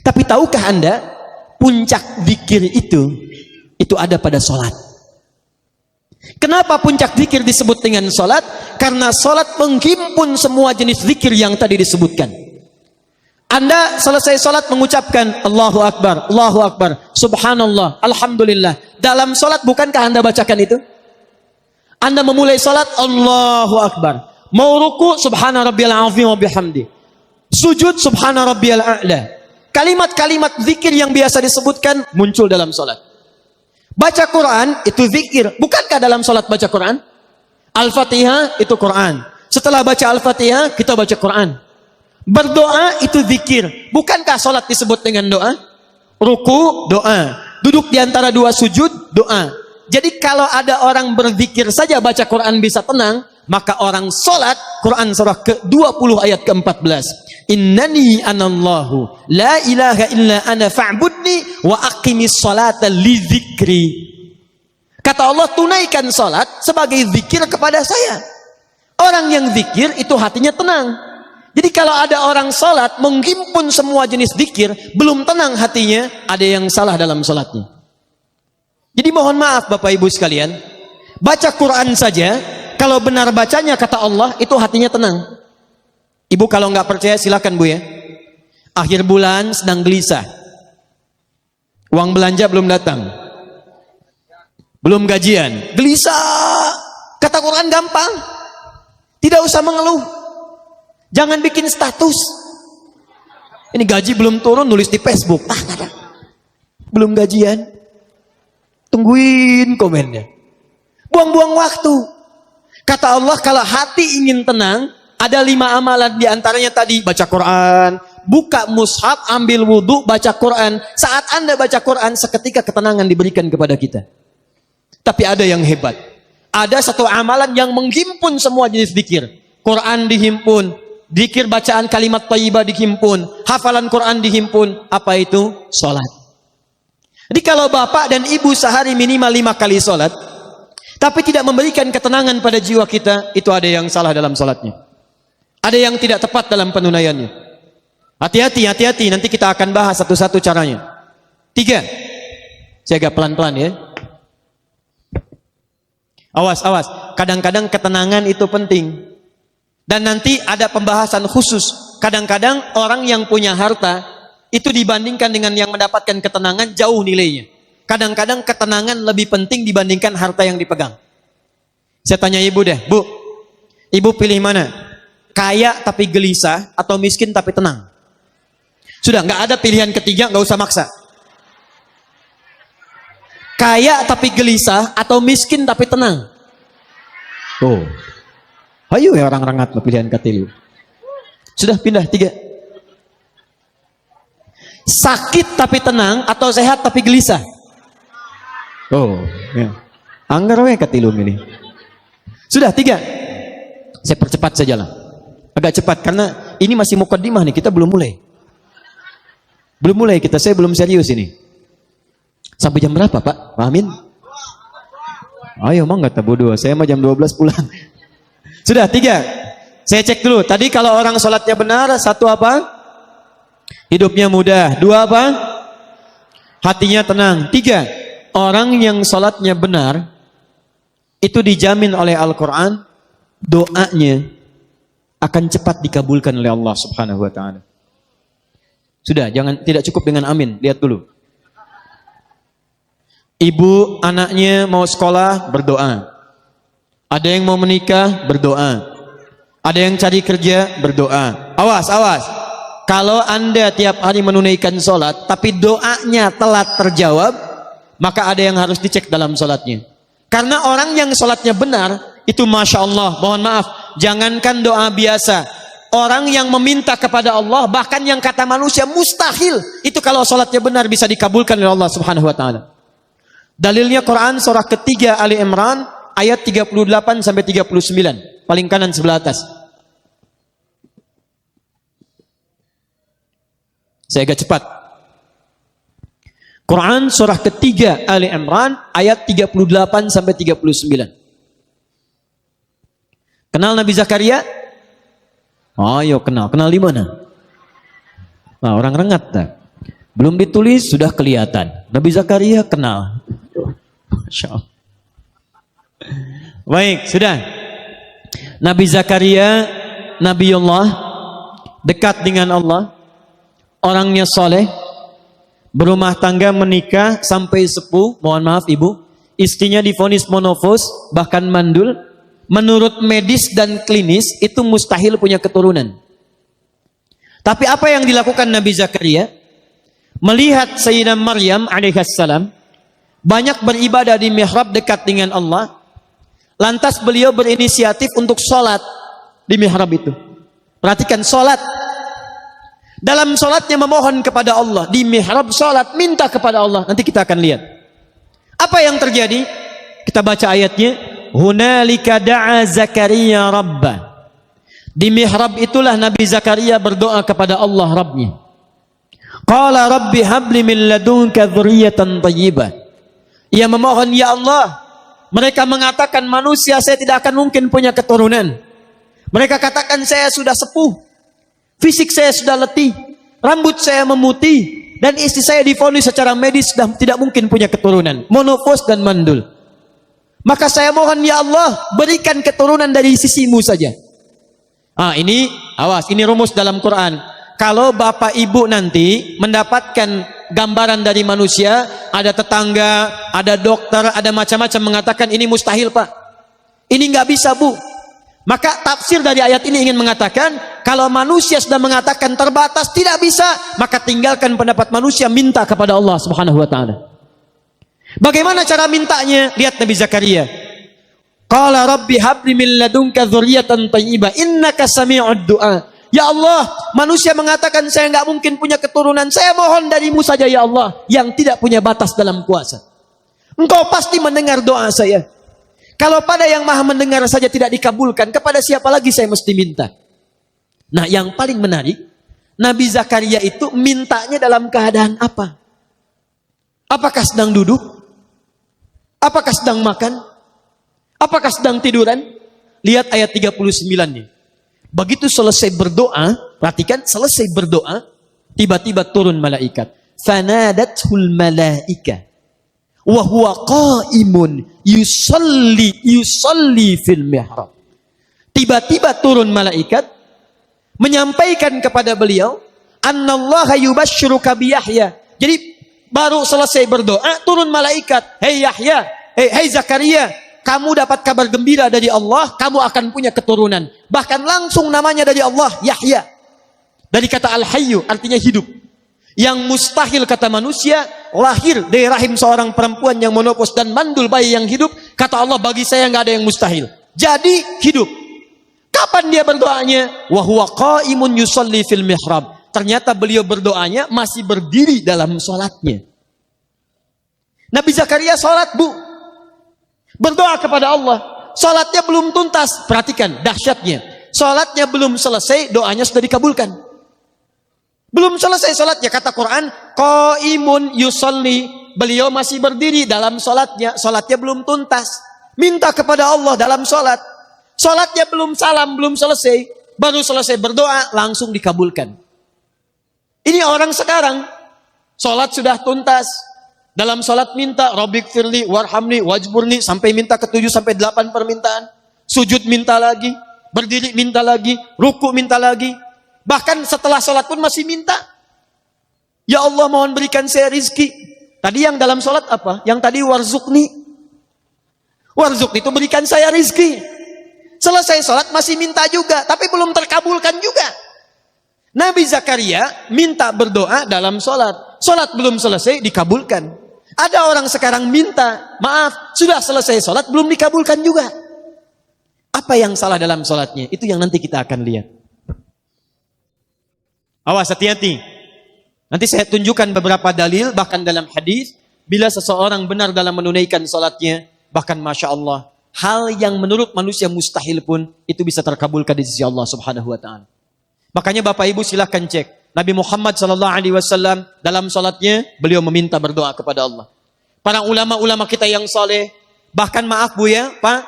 Tapi tahukah Anda, puncak zikir itu ada pada salat. Kenapa puncak zikir disebut dengan salat? Karena salat menghimpun semua jenis zikir yang tadi disebutkan. Anda selesai salat mengucapkan Allahu Akbar, Allahu Akbar, Subhanallah, Alhamdulillah. Dalam salat bukankah Anda bacakan itu? Anda memulai salat Allahu Akbar. Mau ruku Subhana rabbiyal azim wa bihamdi. Sujud Subhana rabbiyal a'la. Kalimat-kalimat zikir yang biasa disebutkan muncul dalam salat. Baca Quran itu zikir. Bukankah dalam salat baca Quran? Al-Fatihah itu Quran. Setelah baca Al-Fatihah kita baca Quran. Berdoa itu zikir. Bukankah salat disebut dengan doa? Ruku, doa. Duduk di antara 2 sujud, doa. Jadi kalau ada orang berzikir saja baca Quran bisa tenang, Maka orang salat, Quran surah ke-20 ayat ke-14. Innani anallahu la ilaha illa ana fa'budni wa aqimis salata li dzikri. Kata Allah, tunaikan salat sebagai zikir kepada saya. Orang yang zikir itu hatinya tenang. Jadi kalau ada orang salat menghimpun semua jenis zikir, belum tenang hatinya, ada yang salah dalam salatnya. Jadi mohon maaf Bapak Ibu sekalian, baca Quran saja, kalau benar bacanya kata Allah, itu hatinya tenang. Ibu kalau nggak percaya silakan Bu ya. Akhir bulan sedang gelisah. Uang belanja belum datang. Belum gajian. Gelisah. Kata Quran gampang. Tidak usah mengeluh. Jangan bikin status. Ini gaji belum turun nulis di Facebook. Belum gajian. Tungguin komennya. Buang-buang waktu. Kata Allah, kalau hati ingin tenang, ada 5 amalan, diantaranya tadi baca Quran, buka mushaf, ambil wudhu, baca Quran. Saat Anda baca Quran, seketika ketenangan diberikan kepada kita. Tapi ada yang hebat. Ada satu amalan yang menghimpun semua jenis zikir. Quran dihimpun, zikir bacaan kalimat thayyibah dihimpun, hafalan Quran dihimpun. Apa itu? Salat. Jadi kalau bapak dan ibu sehari minimal 5 kali salat, tapi tidak memberikan ketenangan pada jiwa kita, itu ada yang salah dalam salatnya. Ada yang tidak tepat dalam penunaiannya. Hati-hati, hati-hati. Nanti kita akan bahas satu-satu caranya. 3. Saya agak pelan-pelan ya. Awas, awas. Kadang-kadang ketenangan itu penting. Dan nanti ada pembahasan khusus. Kadang-kadang orang yang punya harta, itu dibandingkan dengan yang mendapatkan ketenangan, jauh nilainya. Kadang-kadang ketenangan lebih penting dibandingkan harta yang dipegang. Saya tanya ibu deh, Bu, ibu pilih mana? Kaya tapi gelisah atau miskin tapi tenang? Sudah, nggak ada pilihan ketiga, nggak usah maksa. Kaya tapi gelisah atau miskin tapi tenang? Oh, ayo ya orang rangat pilihan ketiga. Sudah, pindah 3. Sakit tapi tenang atau sehat tapi gelisah? Oh, ya. Anggar we katilu ini. Sudah 3. Saya percepat saja lah. Agak cepat karena ini masih mukaddimah nih, kita belum mulai. Belum mulai kita, saya belum serius ini. Sampai jam berapa Pak? Pak Amin? Ayo mang kata bodoh, saya mah jam 12 pulang. Sudah 3. Saya cek dulu. Tadi kalau orang sholatnya benar, 1 apa? Hidupnya mudah. 2 apa? Hatinya tenang. 3. Orang yang sholatnya benar, itu dijamin oleh Al-Quran, doanya akan cepat dikabulkan oleh Allah Subhanahu wa ta'ala. Sudah, jangan, tidak cukup dengan amin. Lihat dulu. Ibu anaknya mau sekolah, berdoa. Ada yang mau menikah, berdoa. Ada yang cari kerja, berdoa. Awas, awas. Kalau Anda tiap hari menunaikan sholat, tapi doanya telat terjawab, maka ada yang harus dicek dalam sholatnya. Karena orang yang sholatnya benar, itu Masya Allah, mohon maaf, jangankan doa biasa. Orang yang meminta kepada Allah, bahkan yang kata manusia mustahil, itu kalau sholatnya benar bisa dikabulkan oleh Allah Subhanahu wa ta'ala. Dalilnya Quran surah ketiga Ali Imran ayat 38 sampai 39, paling kanan sebelah atas. Saya agak cepat. Quran surah ketiga Ali Imran ayat 38 sampai 39. Kenal Nabi Zakaria? Oh, ayo kenal. Kenal di mana? Nah, orang rengat tak? Belum ditulis sudah kelihatan. Nabi Zakaria kenal. Masya Allah. Baik, sudah. Nabi Zakaria, Nabiullah, dekat dengan Allah, orangnya soleh, berumah tangga, menikah sampai sepuh. Mohon maaf ibu, istrinya divonis monofos, bahkan mandul. Menurut medis dan klinis itu mustahil punya keturunan. Tapi apa yang dilakukan Nabi Zakaria? Melihat Sayyidah Maryam alaihissalam banyak beribadah di mihrab dekat dengan Allah, lantas beliau berinisiatif untuk sholat di mihrab itu. Perhatikan, sholat. Dalam sholatnya memohon kepada Allah, di mihrab sholat, minta kepada Allah. Nanti kita akan lihat apa yang terjadi. Kita baca ayatnya. hunalika da'a Zakaria rabbah. Di mihrab itulah Nabi Zakaria berdoa kepada Allah Rabbnya. Qala rabbi habli min ladunka dzurriyyatan thayyibah. Ia memohon, ya Allah, mereka mengatakan manusia saya tidak akan mungkin punya keturunan. Mereka katakan saya sudah sepuh, fisik saya sudah letih, rambut saya memutih, dan istri saya divonis secara medis sudah tidak mungkin punya keturunan, monofos dan mandul. Maka saya mohon, ya Allah, berikan keturunan dari sisimu saja. Ini awas, ini rumus dalam Quran. Kalau bapak ibu nanti mendapatkan gambaran dari manusia, ada tetangga, ada dokter, ada macam-macam mengatakan ini mustahil pak, ini nggak bisa bu, maka tafsir dari ayat ini ingin mengatakan kalau manusia sudah mengatakan terbatas, tidak bisa, maka tinggalkan pendapat manusia, minta kepada Allah Subhanahu wa taala. Bagaimana cara mintanya? Lihat Nabi Zakaria. Qala rabbi habli min ladunka dzurriyyatan thayyibah innaka sami'ud du'a. Ya Allah, manusia mengatakan saya enggak mungkin punya keturunan. Saya mohon darimu saja ya Allah yang tidak punya batas dalam kuasa. Engkau pasti mendengar doa saya. Kalau pada yang Maha mendengar saja tidak dikabulkan, kepada siapa lagi saya mesti minta? Nah, yang paling menarik, Nabi Zakaria itu mintanya dalam keadaan apa? Apakah sedang duduk? Apakah sedang makan? Apakah sedang tiduran? Lihat ayat 39-nya. Begitu selesai berdoa, perhatikan, selesai berdoa, tiba-tiba turun malaikat. Fanadathul malaika wa huwa qa'imun yusalli fil mihrab. Tiba-tiba turun malaikat menyampaikan kepada beliau, annallaha yubashshiruka bi Yahya. Jadi baru selesai berdoa, turun malaikat, "Hei Yahya, hei Zakaria, kamu dapat kabar gembira dari Allah, kamu akan punya keturunan." Bahkan langsung namanya dari Allah, Yahya. Dari kata Al-Hayyu, artinya hidup. Yang mustahil kata manusia, lahir dari rahim seorang perempuan yang monopos dan mandul bayi yang hidup. Kata Allah, bagi saya nggak ada yang mustahil. Jadi hidup. Kapan dia berdoanya? Wa huwa qa'imun yusalli fil mihrab. Ternyata beliau berdoanya masih berdiri dalam sholatnya. Nabi Zakaria sholat bu, berdoa kepada Allah, salatnya belum tuntas. Perhatikan dahsyatnya, salatnya belum selesai, doanya sudah dikabulkan. Belum selesai salatnya, kata Quran, qaimun yusalli, beliau masih berdiri dalam salatnya, salatnya belum tuntas. Minta kepada Allah dalam salat, salatnya belum salam, belum selesai, baru selesai berdoa langsung dikabulkan. Ini orang sekarang, salat sudah tuntas. Dalam salat minta, Rabbik firli, warhamni, wajburni, sampai minta ke 7 sampai 8 permintaan. Sujud minta lagi, berdiri minta lagi, ruku minta lagi. Bahkan setelah salat pun masih minta. Ya Allah, mohon berikan saya rizki. Tadi yang dalam salat apa? Yang tadi warzukni. Warzukni itu berikan saya rizki. Selesai salat masih minta juga, tapi belum terkabulkan juga. Nabi Zakaria minta berdoa dalam salat. Salat belum selesai, dikabulkan. Ada orang sekarang minta, maaf, sudah selesai sholat, belum dikabulkan juga. Apa yang salah dalam sholatnya? Itu yang nanti kita akan lihat. Awas, hati-hati. Nanti saya tunjukkan beberapa dalil, bahkan dalam hadis, bila seseorang benar dalam menunaikan sholatnya, bahkan Masya Allah, hal yang menurut manusia mustahil pun, itu bisa terkabulkan di sisi Allah Subhanahu wa ta'ala. Makanya Bapak Ibu silahkan cek. Nabi Muhammad SAW dalam salatnya beliau meminta berdoa kepada Allah. Para ulama-ulama kita yang soleh, bahkan maaf bu ya Pak,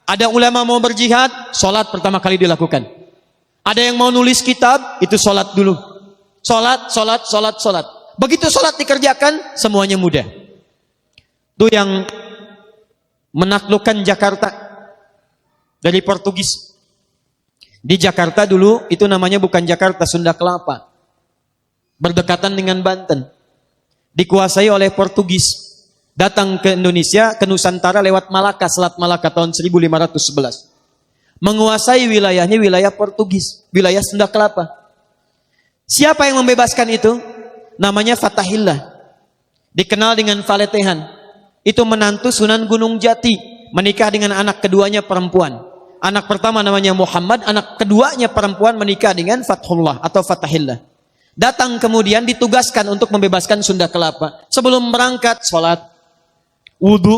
ada ulama mau berjihad, salat pertama kali dilakukan. Ada yang mau nulis kitab, itu salat dulu. Salat. Begitu salat dikerjakan, semuanya mudah. Itu yang menaklukkan Jakarta dari Portugis. Di Jakarta dulu itu namanya bukan Jakarta, Sunda Kelapa. Berdekatan dengan Banten, dikuasai oleh Portugis, datang ke Indonesia, ke Nusantara lewat Malaka, Selat Malaka tahun 1511. Menguasai wilayahnya wilayah Portugis, wilayah Sunda Kelapa. Siapa yang membebaskan itu? Namanya Fatahillah, dikenal dengan Faletehan. Itu menantu Sunan Gunung Jati, menikah dengan anak keduanya perempuan. Anak pertama namanya Muhammad, anak keduanya perempuan menikah dengan Fathullah atau Fatahillah. Datang kemudian ditugaskan untuk membebaskan Sunda Kelapa. Sebelum berangkat, sholat, wudu,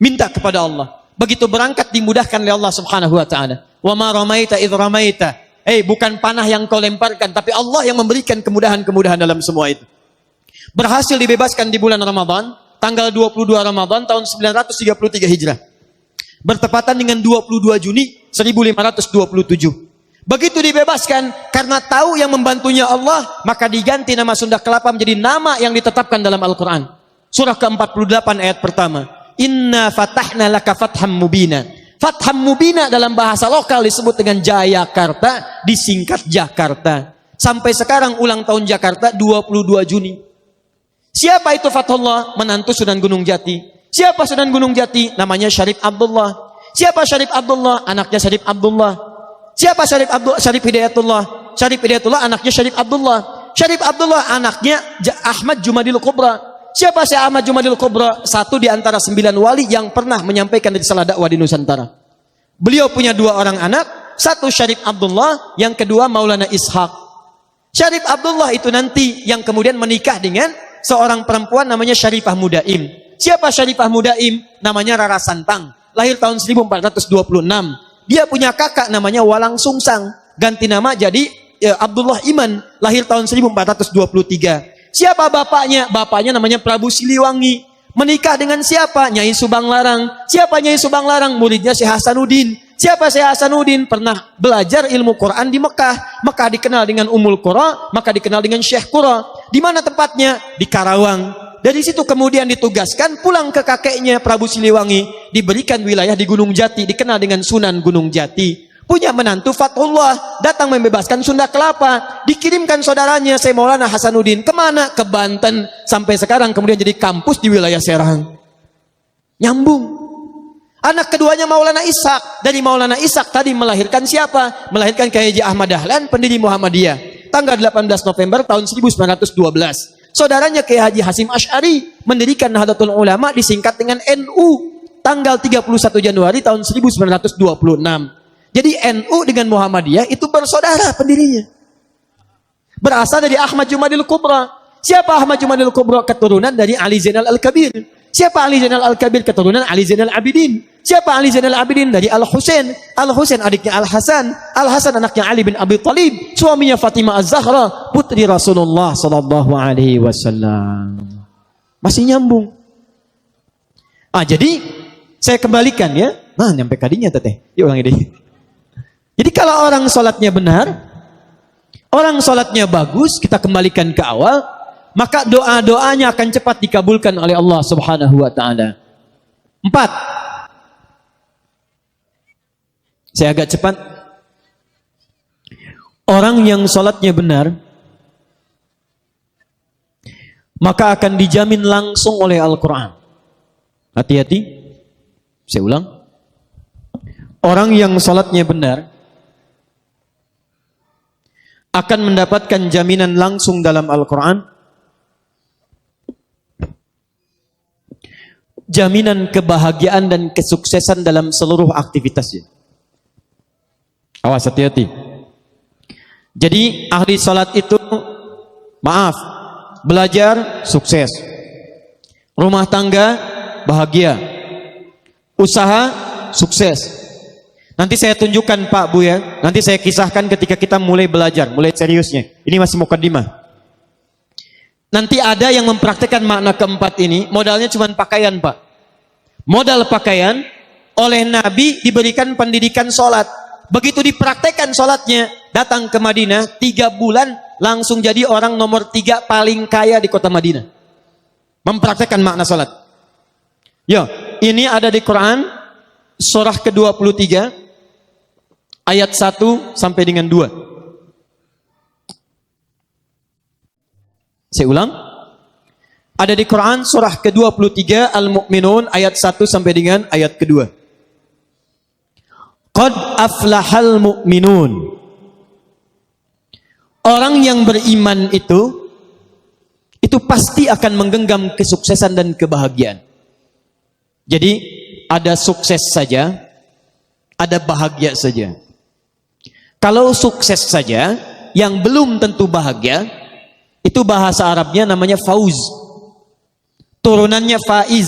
minta kepada Allah. Begitu berangkat dimudahkan oleh Allah Subhanahu wa taala. Wa ma ramaita idz ramaita. Bukan panah yang kau lemparkan, tapi Allah yang memberikan kemudahan-kemudahan dalam semua itu. Berhasil dibebaskan di bulan Ramadan, tanggal 22 Ramadan tahun 933 Hijrah. Bertepatan dengan 22 Juni 1527. Begitu dibebaskan, karena tahu yang membantunya Allah, maka diganti nama Sunda Kelapa menjadi nama yang ditetapkan dalam Al-Quran. Surah ke-48 ayat pertama. Inna fatahna laka fatham mubina. Fatham mubina dalam bahasa lokal disebut dengan Jayakarta, disingkat Jakarta. Sampai sekarang ulang tahun Jakarta 22 Juni. Siapa itu Fathullah? Menantu Sunan Gunung Jati. Siapa Sunan Gunung Jati? Namanya Syarif Abdullah. Siapa Syarif Abdullah? Anaknya Syarif Abdullah. Siapa Syarif Hidayatullah? Syarif Hidayatullah anaknya Syarif Abdullah. Syarif Abdullah anaknya Ahmad Jumadil Kubra. Siapa si Ahmad Jumadil Kubra? Satu di antara 9 wali yang pernah menyampaikan risalah dakwah di Nusantara. Beliau punya 2 orang anak, satu Syarif Abdullah, yang kedua Maulana Ishaq. Syarif Abdullah itu nanti yang kemudian menikah dengan seorang perempuan namanya Syarifah Mudaim. Siapa Syarifah Mudaim? Namanya Rara Santang, lahir tahun 1426. Dia punya kakak namanya Walang Sungsang, ganti nama jadi Abdullah Iman, lahir tahun 1423. Siapa bapaknya? Bapaknya namanya Prabu Siliwangi. Menikah dengan siapa? Nyai Subang Larang. Siapa Nyai Subang Larang? Muridnya Syekh Hasanuddin. Siapa Syekh Hasanuddin? Pernah belajar ilmu Quran di Mekah. Mekah dikenal dengan Ummul Qura, maka dikenal dengan Syekh Qura. Di mana tempatnya? Di Karawang. Dari situ kemudian ditugaskan pulang ke kakeknya Prabu Siliwangi, diberikan wilayah di Gunung Jati, dikenal dengan Sunan Gunung Jati. Punya menantu Fathullah, datang membebaskan Sunda Kelapa, dikirimkan saudaranya Syekh Maulana Hasanuddin kemana? Ke Banten, sampai sekarang kemudian jadi kampus di wilayah Serang. Nyambung. Anak keduanya Maulana Ishaq, dari Maulana Ishaq tadi melahirkan siapa? Melahirkan Kiai Haji Ahmad Dahlan, pendiri Muhammadiyah, tanggal 18 November tahun 1912. Saudaranya Kiai Haji Hasim Asy'ari mendirikan Nahdlatul Ulama, disingkat dengan NU, tanggal 31 Januari tahun 1926. Jadi NU dengan Muhammadiyah itu bersaudara pendirinya. Berasal dari Ahmad Jumadil Kubra. Siapa Ahmad Jumadil Kubra? Keturunan dari Ali Zainal Al-Kabir. Siapa Ali Zainal Al-Kabir? Keturunan Ali Zainal Abidin. Siapa Ali Zainal Abidin? Dari Al-Husain. Al-Husain adiknya Al-Hasan. Al-Hasan anaknya Ali bin Abi Thalib. Suaminya Fatimah Az-Zahra, putri Rasulullah sallallahu alaihi wasallam. Masih nyambung. Jadi saya kembalikan ya. Nah, nyampe kadinya teteh. Yuk ulang ini. Jadi kalau orang sholatnya benar, orang sholatnya bagus, kita kembalikan ke awal, maka doa-doanya akan cepat dikabulkan oleh Allah Subhanahu wa taala. 4. Saya agak cepat. Orang yang sholatnya benar, maka akan dijamin langsung oleh Al-Quran. Hati-hati. Saya ulang. Orang yang sholatnya benar akan mendapatkan jaminan langsung dalam Al-Quran, jaminan kebahagiaan dan kesuksesan dalam seluruh aktivitasnya. Awas, hati-hati. Jadi ahli salat itu, maaf, belajar sukses, rumah tangga bahagia, usaha sukses. Nanti saya tunjukkan Pak Bu ya. Nanti saya kisahkan ketika kita mulai belajar, mulai seriusnya. Ini masih mukaddimah. Nanti ada yang mempraktikkan makna keempat ini. Modalnya cuma pakaian Pak. Modal pakaian, oleh Nabi diberikan pendidikan sholat. Begitu dipraktekkan sholatnya, datang ke Madinah, 3 bulan langsung jadi orang nomor 3 paling kaya di kota Madinah. Mempraktekkan makna sholat. Yo, ini ada di Quran, surah ke-23. Ayat 1 sampai dengan 2. Saya ulang. Ada di Quran surah ke-23 Al-Mu'minun ayat 1 sampai dengan ayat kedua. Qad aflahal mu'minun. Orang yang beriman itu pasti akan menggenggam kesuksesan dan kebahagiaan. Jadi ada sukses saja, ada bahagia saja. Kalau sukses saja, yang belum tentu bahagia, itu bahasa Arabnya namanya fauz. Turunannya faiz.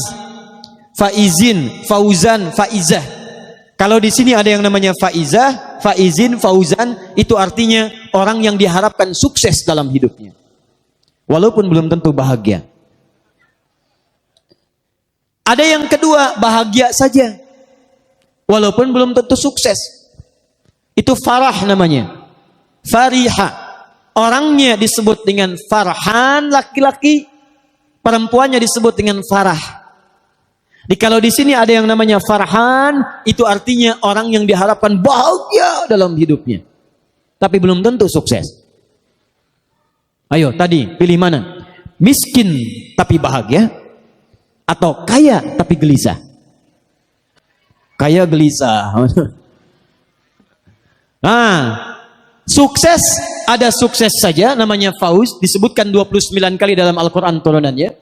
faizin, fauzan, faizah. Kalau di sini ada yang namanya faizah, faizin, fauzan, itu artinya orang yang diharapkan sukses dalam hidupnya. Walaupun belum tentu bahagia. Ada yang kedua, bahagia saja. Walaupun belum tentu sukses. Itu farah namanya. Fariha. Orangnya disebut dengan farhan laki-laki, perempuannya disebut dengan farah. Kalau di sini ada yang namanya farhan, itu artinya orang yang diharapkan bahagia dalam hidupnya. Tapi belum tentu sukses. Ayo tadi pilih mana? Miskin tapi bahagia, atau kaya tapi gelisah? Kaya gelisah. Nah, sukses ada sukses saja namanya fauz, disebutkan 29 kali dalam Al-Quran turunannya.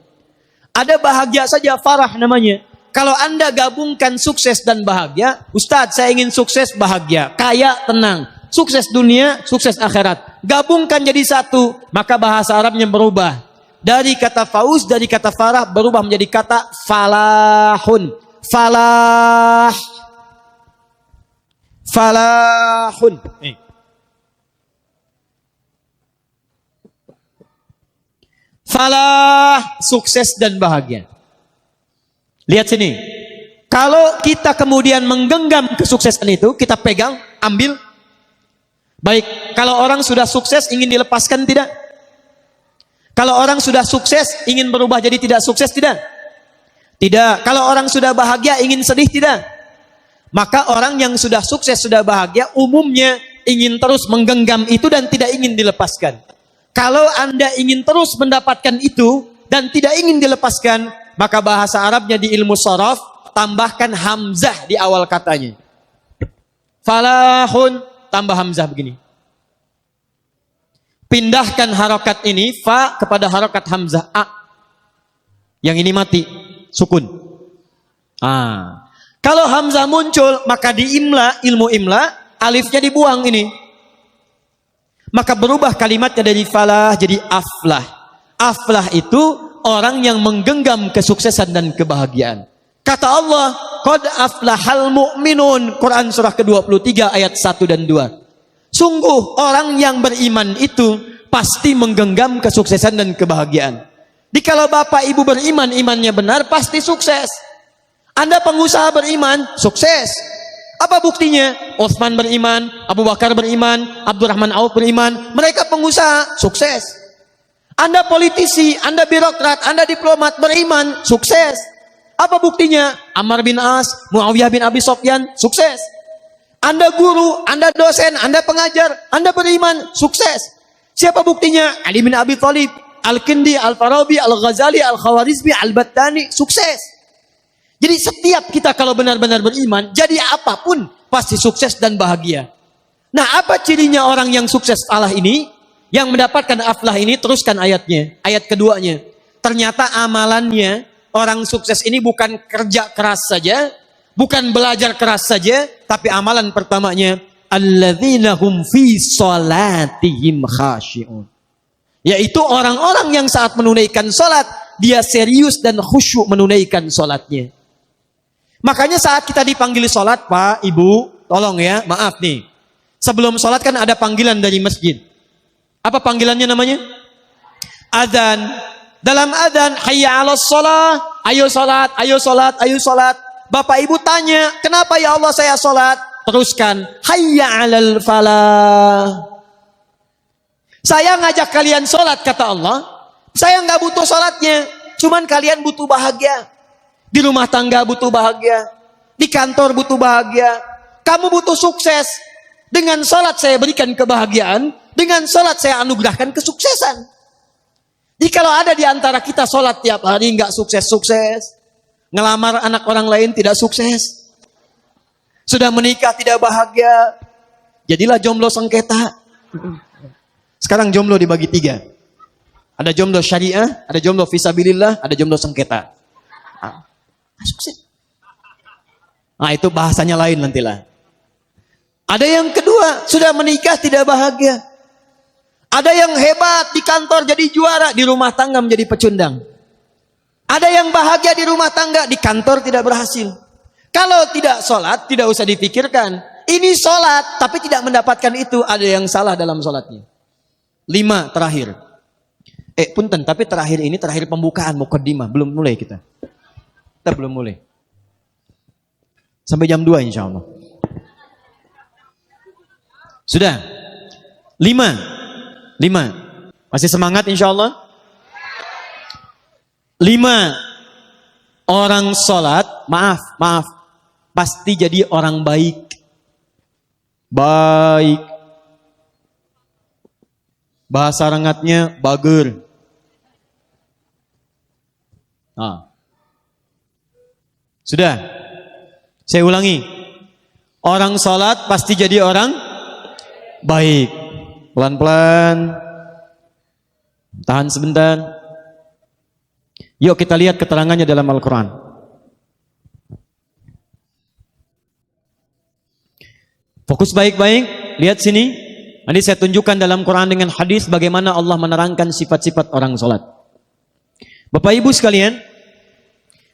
Ada bahagia saja, farah namanya. Kalau Anda gabungkan sukses dan bahagia, Ustadz saya ingin sukses bahagia, kaya tenang, sukses dunia, sukses akhirat. Gabungkan jadi satu, maka bahasa Arabnya berubah. Dari kata fauz, dari kata farah berubah menjadi kata falahun. Falah. Falahun. Falah, sukses dan bahagia. Lihat sini. Kalau kita kemudian menggenggam kesuksesan itu, kita pegang, ambil. Baik, kalau orang sudah sukses ingin dilepaskan tidak? Kalau orang sudah sukses ingin berubah jadi tidak sukses tidak? Tidak. Kalau orang sudah bahagia ingin sedih tidak? Maka orang yang sudah sukses, sudah bahagia, umumnya ingin terus menggenggam itu dan tidak ingin dilepaskan. Kalau Anda ingin terus mendapatkan itu dan tidak ingin dilepaskan, maka bahasa Arabnya di ilmu sharaf tambahkan hamzah di awal katanya. Falahun tambah hamzah begini. Pindahkan harokat ini fa kepada harokat hamzah a. Yang ini mati, sukun. Kalau hamzah muncul, maka di imla, ilmu imla, alifnya dibuang ini. Maka berubah kalimatnya dari falah jadi aflah. Aflah itu orang yang menggenggam kesuksesan dan kebahagiaan. Kata Allah, qad aflahal mu'minun. Quran surah ke-23 ayat 1 dan 2. Sungguh orang yang beriman itu pasti menggenggam kesuksesan dan kebahagiaan. Kalau bapak ibu beriman, imannya benar, pasti sukses. Anda pengusaha beriman, sukses. Apa buktinya? Utsman beriman, Abu Bakar beriman, Abdurrahman Auf beriman. Mereka pengusaha, sukses. Anda politisi, Anda birokrat, Anda diplomat beriman, sukses. Apa buktinya? Ammar bin As, Muawiyah bin Abi Sufyan, sukses. Anda guru, Anda dosen, Anda pengajar, Anda beriman, sukses. Siapa buktinya? Ali bin Abi Thalib, Al-Kindi, Al-Farabi, Al-Ghazali, Al-Khawarizmi, Al-Battani, sukses. Jadi setiap kita kalau benar-benar beriman, jadi apapun pasti sukses dan bahagia. Nah, apa cirinya orang yang sukses Allah ini? Yang mendapatkan aflah ini, teruskan ayatnya. Ayat keduanya. Ternyata amalannya, orang sukses ini bukan kerja keras saja, bukan belajar keras saja, tapi amalan pertamanya, alladzina hum fi salatihim khashi'un. Yaitu orang-orang yang saat menunaikan salat, dia serius dan khusyuk menunaikan salatnya. Makanya saat kita dipanggil salat, Pak, Ibu, tolong ya, maaf nih. Sebelum salat kan ada panggilan dari masjid. Apa panggilannya namanya? Adzan. Dalam adzan, hayya 'alas shalah, ayo salat, ayo salat, ayo salat. Bapak Ibu tanya, kenapa ya Allah saya salat? Teruskan, hayya 'alal falah. Saya ngajak kalian salat, kata Allah. Saya nggak butuh salatnya, cuman kalian butuh bahagia. Di rumah tangga butuh bahagia, di kantor butuh bahagia, kamu butuh sukses. Dengan salat saya berikan kebahagiaan, dengan salat saya anugerahkan kesuksesan. Jadi kalau ada di antara kita salat tiap hari nggak sukses-sukses, ngelamar anak orang lain tidak sukses, sudah menikah tidak bahagia, jadilah jomblo sengketa. Sekarang jomblo dibagi 3. Ada jomblo syariah, ada jomblo fisabilillah, ada jomblo sengketa. Sukses. Nah, itu bahasanya lain nantilah. Ada yang kedua, sudah menikah tidak bahagia. Ada yang hebat di kantor jadi juara, di rumah tangga menjadi pecundang. Ada yang bahagia di rumah tangga, di kantor tidak berhasil. Kalau tidak sholat, tidak usah dipikirkan. Ini sholat, tapi tidak mendapatkan itu. Ada yang salah dalam sholatnya. 5 terakhir. Punten, tapi terakhir ini terakhir pembukaan, mukaddimah. Belum mulai kita. Kita belum mulai. Sampai jam 2 insya Allah. Sudah. 5. Masih semangat insya Allah? 5 orang sholat, maaf, pasti jadi orang baik. Bahasa rengatnya bager. Sudah. Saya ulangi. Orang sholat pasti jadi orang baik. Pelan-pelan. Tahan sebentar. Yuk kita lihat keterangannya dalam Al-Quran. Fokus baik-baik. Lihat sini. Nanti saya tunjukkan dalam Quran dengan hadis bagaimana Allah menerangkan sifat-sifat orang sholat. Bapak Ibu sekalian,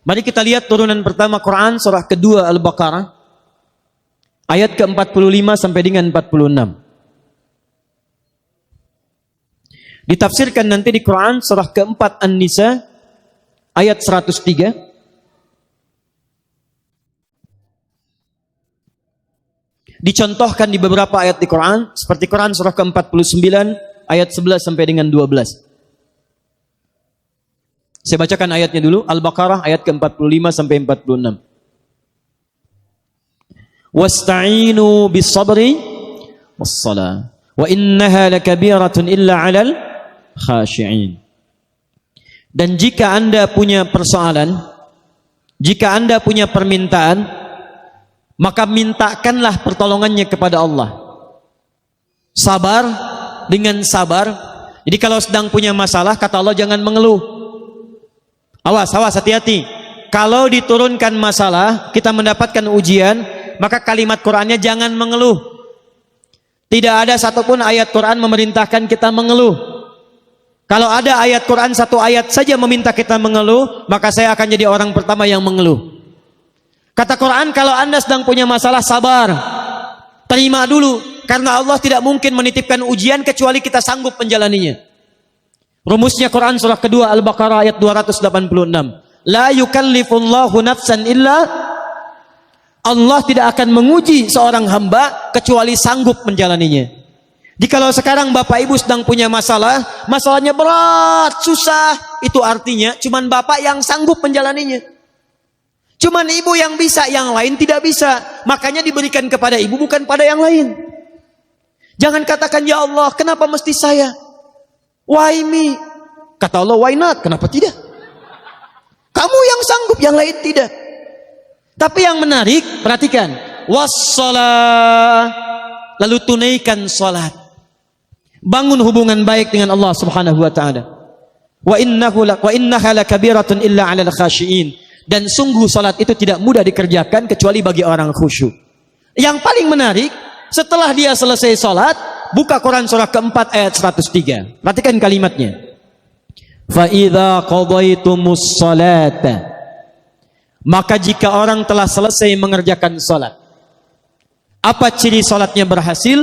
mari kita lihat turunan pertama Quran surah kedua Al-Baqarah ayat ke-45 sampai dengan 46. Ditafsirkan nanti di Quran surah keempat An-Nisa ayat 103. Dicontohkan di beberapa ayat di Quran, seperti Quran surah ke-49 ayat 11 sampai dengan 12. Saya bacakan ayatnya dulu, Al-Baqarah ayat ke-45 sampai 46. Wasta'inu bis-sabri was-salah wa innaha lakabiratun illa 'alal khashi'in. Dan jika Anda punya persoalan, jika Anda punya permintaan, maka mintakanlah pertolongannya kepada Allah. Sabar dengan sabar. Jadi kalau sedang punya masalah, kata Allah jangan mengeluh. Awas, hati-hati. Kalau diturunkan masalah, kita mendapatkan ujian, maka kalimat Qur'annya jangan mengeluh. Tidak ada satupun ayat Qur'an memerintahkan kita mengeluh. Kalau ada ayat Qur'an satu ayat saja meminta kita mengeluh, maka saya akan jadi orang pertama yang mengeluh. Kata Quran, kalau Anda sedang punya masalah, sabar. Terima dulu. Karena Allah tidak mungkin menitipkan ujian kecuali kita sanggup menjalaninya. Rumusnya Quran surah kedua Al-Baqarah ayat 286. La yukallifullahu nafsan illa. Allah tidak akan menguji seorang hamba kecuali sanggup menjalaninya. Jikalau sekarang Bapak Ibu sedang punya masalah, masalahnya berat, susah, itu artinya cuman Bapak yang sanggup menjalaninya. Cuman ibu yang bisa, yang lain tidak bisa. Makanya diberikan kepada ibu, bukan pada yang lain. Jangan katakan, ya Allah, kenapa mesti saya? Why me? Kata Allah, why not? Kenapa tidak? Kamu yang sanggup, yang lain tidak. Tapi yang menarik, perhatikan. Wassalah. Lalu tunaikan salat. Bangun hubungan baik dengan Allah subhanahu wa ta'ala. Wa innaha lakabiratun illa 'alal khashi'in. Dan sungguh salat itu tidak mudah dikerjakan kecuali bagi orang khusyuk. Yang paling menarik, setelah dia selesai salat, buka Quran surah keempat ayat 103. Perhatikan kalimatnya. Fa idza qadaitumus salata. Maka jika orang telah selesai mengerjakan salat. Apa ciri salatnya berhasil?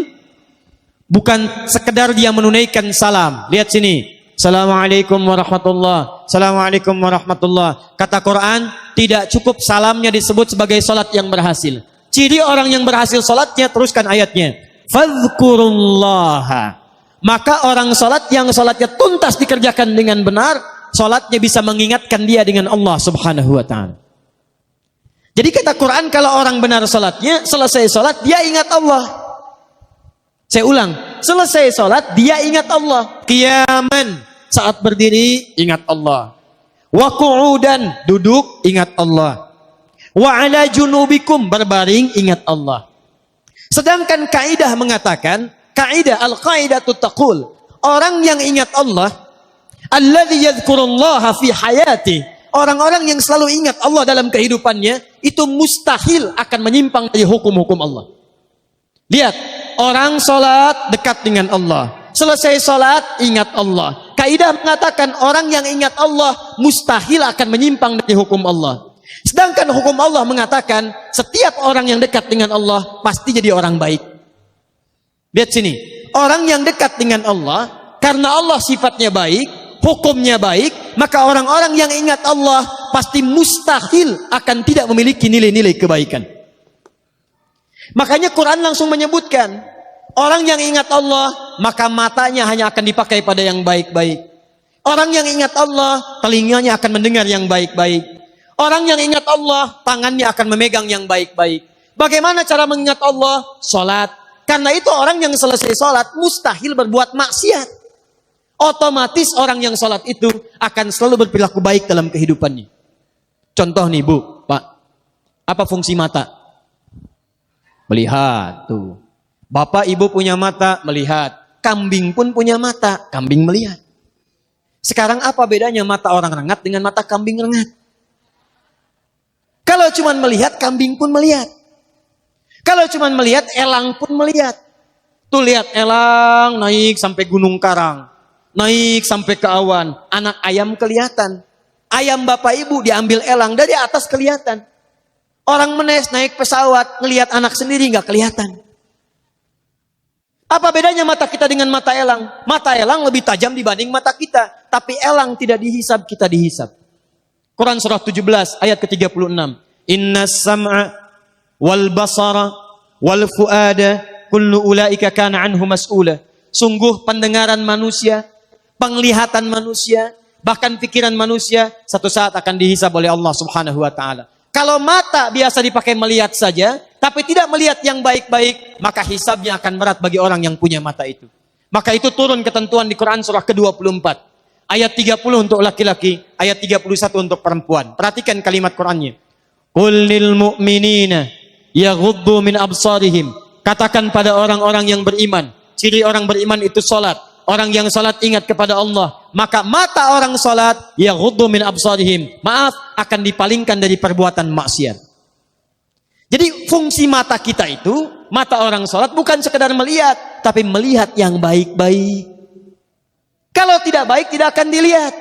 Bukan sekedar dia menunaikan salam. Lihat sini. Assalamualaikum warahmatullah. Assalamualaikum warahmatullah. Kata Quran, tidak cukup salamnya disebut sebagai salat yang berhasil. Ciri orang yang berhasil salatnya, teruskan ayatnya. Fadhkurullaha. Maka orang salat yang salatnya tuntas dikerjakan dengan benar, salatnya bisa mengingatkan dia dengan Allah subhanahu wa ta'ala. Jadi kata Quran, kalau orang benar salatnya, selesai salat dia ingat Allah. Saya ulang, selesai salat dia ingat Allah. Qiyaman, saat berdiri ingat Allah. Wa qu'udan, duduk ingat Allah. Wa ala junubikum, berbaring ingat Allah. Sedangkan kaidah mengatakan, kaidah al-qaidatu taqul, orang yang ingat Allah, alladzi yadhkurullaha fi hayati, orang-orang yang selalu ingat Allah dalam kehidupannya, itu mustahil akan menyimpang dari hukum-hukum Allah. Lihat, orang sholat dekat dengan Allah. Selesai sholat ingat Allah. Kaidah mengatakan orang yang ingat Allah mustahil akan menyimpang dari hukum Allah. Sedangkan hukum Allah mengatakan setiap orang yang dekat dengan Allah pasti jadi orang baik. Lihat sini, orang yang dekat dengan Allah karena Allah sifatnya baik, hukumnya baik, maka orang-orang yang ingat Allah pasti mustahil akan tidak memiliki nilai-nilai kebaikan. Makanya Quran langsung menyebutkan, orang yang ingat Allah, maka matanya hanya akan dipakai pada yang baik-baik. Orang yang ingat Allah, telinganya akan mendengar yang baik-baik. Orang yang ingat Allah, tangannya akan memegang yang baik-baik. Bagaimana cara mengingat Allah? Salat. Karena itu orang yang selesai salat, mustahil berbuat maksiat. Otomatis orang yang salat itu akan selalu berperilaku baik dalam kehidupannya. Contoh nih Bu, Pak. Apa fungsi mata? Melihat tuh. Bapak ibu punya mata, melihat. Kambing pun punya mata, kambing melihat. Sekarang apa bedanya mata orang rengat dengan mata kambing rengat? Kalau cuma melihat, kambing pun melihat. Kalau cuma melihat, elang pun melihat. Tuh lihat elang naik sampai Gunung Karang. Naik sampai ke awan. Anak ayam kelihatan. Ayam bapak ibu diambil elang, dari atas kelihatan. Orang menes naik pesawat, ngelihat anak sendiri nggak kelihatan. Apa bedanya mata kita dengan mata elang? Mata elang lebih tajam dibanding mata kita. Tapi elang tidak dihisab, kita dihisab. Quran surah 17 ayat ke-36. Inna sam'a wal basara wal fuada kullu ulaika kana anhu mas'ula. Sungguh pendengaran manusia, penglihatan manusia, bahkan pikiran manusia satu saat akan dihisab oleh Allah Subhanahu wa taala. Kalau mata biasa dipakai melihat saja, tapi tidak melihat yang baik-baik, maka hisabnya akan berat bagi orang yang punya mata itu. Maka itu turun ketentuan di Quran surah ke-24. Ayat 30 untuk laki-laki, ayat 31 untuk perempuan. Perhatikan kalimat Qurannya. Qul lil mu'minina yaghuddu min absarihim. Katakan pada orang-orang yang beriman, ciri orang beriman itu salat. Orang yang salat ingat kepada Allah, maka mata orang salat yaghuddu min absarihim. Maaf, akan dipalingkan dari perbuatan maksiat. Jadi fungsi mata kita itu, mata orang salat bukan sekedar melihat, tapi melihat yang baik-baik. Kalau tidak baik tidak akan dilihat.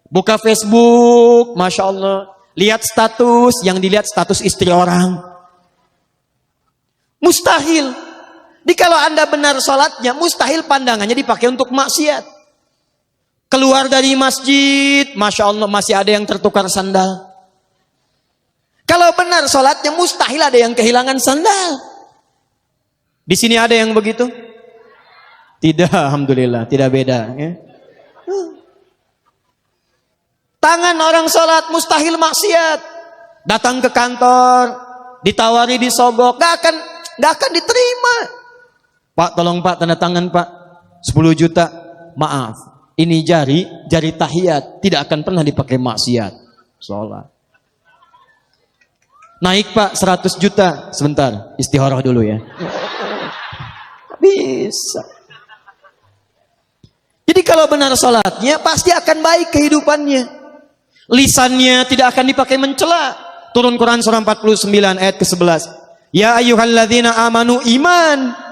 Buka Facebook, Masya Allah, lihat status, yang dilihat status istri orang. Mustahil. Jadi kalau Anda benar sholatnya, mustahil pandangannya dipakai untuk maksiat. Keluar dari masjid, Masya Allah masih ada yang tertukar sandal. Kalau benar sholatnya, mustahil ada yang kehilangan sandal. Di sini ada yang begitu? Tidak, Alhamdulillah, tidak beda. Ya. Tangan orang sholat, mustahil maksiat. Datang ke kantor, ditawari disogok, gak akan diterima. Pak, tolong Pak, tanda tangan Pak, 10 juta, maaf, ini jari tahiyat, tidak akan pernah dipakai maksiat, sholat. Naik Pak, 100 juta, sebentar, istikharah dulu ya. Bisa. Jadi kalau benar sholatnya, pasti akan baik kehidupannya. Lisannya tidak akan dipakai mencela. Turun Quran surah 49 ayat ke-11. Ya ayyuhalladzina amanu iman.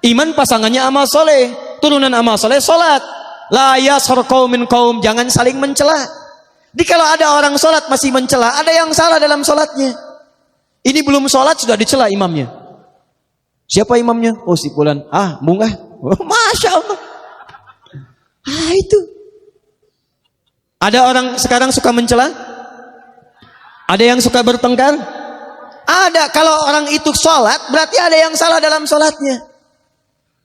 Iman pasangannya amal soleh, turunan amal soleh solat. La yashar qaumin qaum, jangan saling mencela. Jadi kalau ada orang solat masih mencela, ada yang salah dalam solatnya. Ini belum solat sudah dicela imamnya. Siapa imamnya? Oh si fulan. Ah, bunga. Oh, Masya Allah. Ah itu. Ada orang sekarang suka mencela? Ada yang suka bertengkar? Ada. Kalau orang itu solat, berarti ada yang salah dalam solatnya.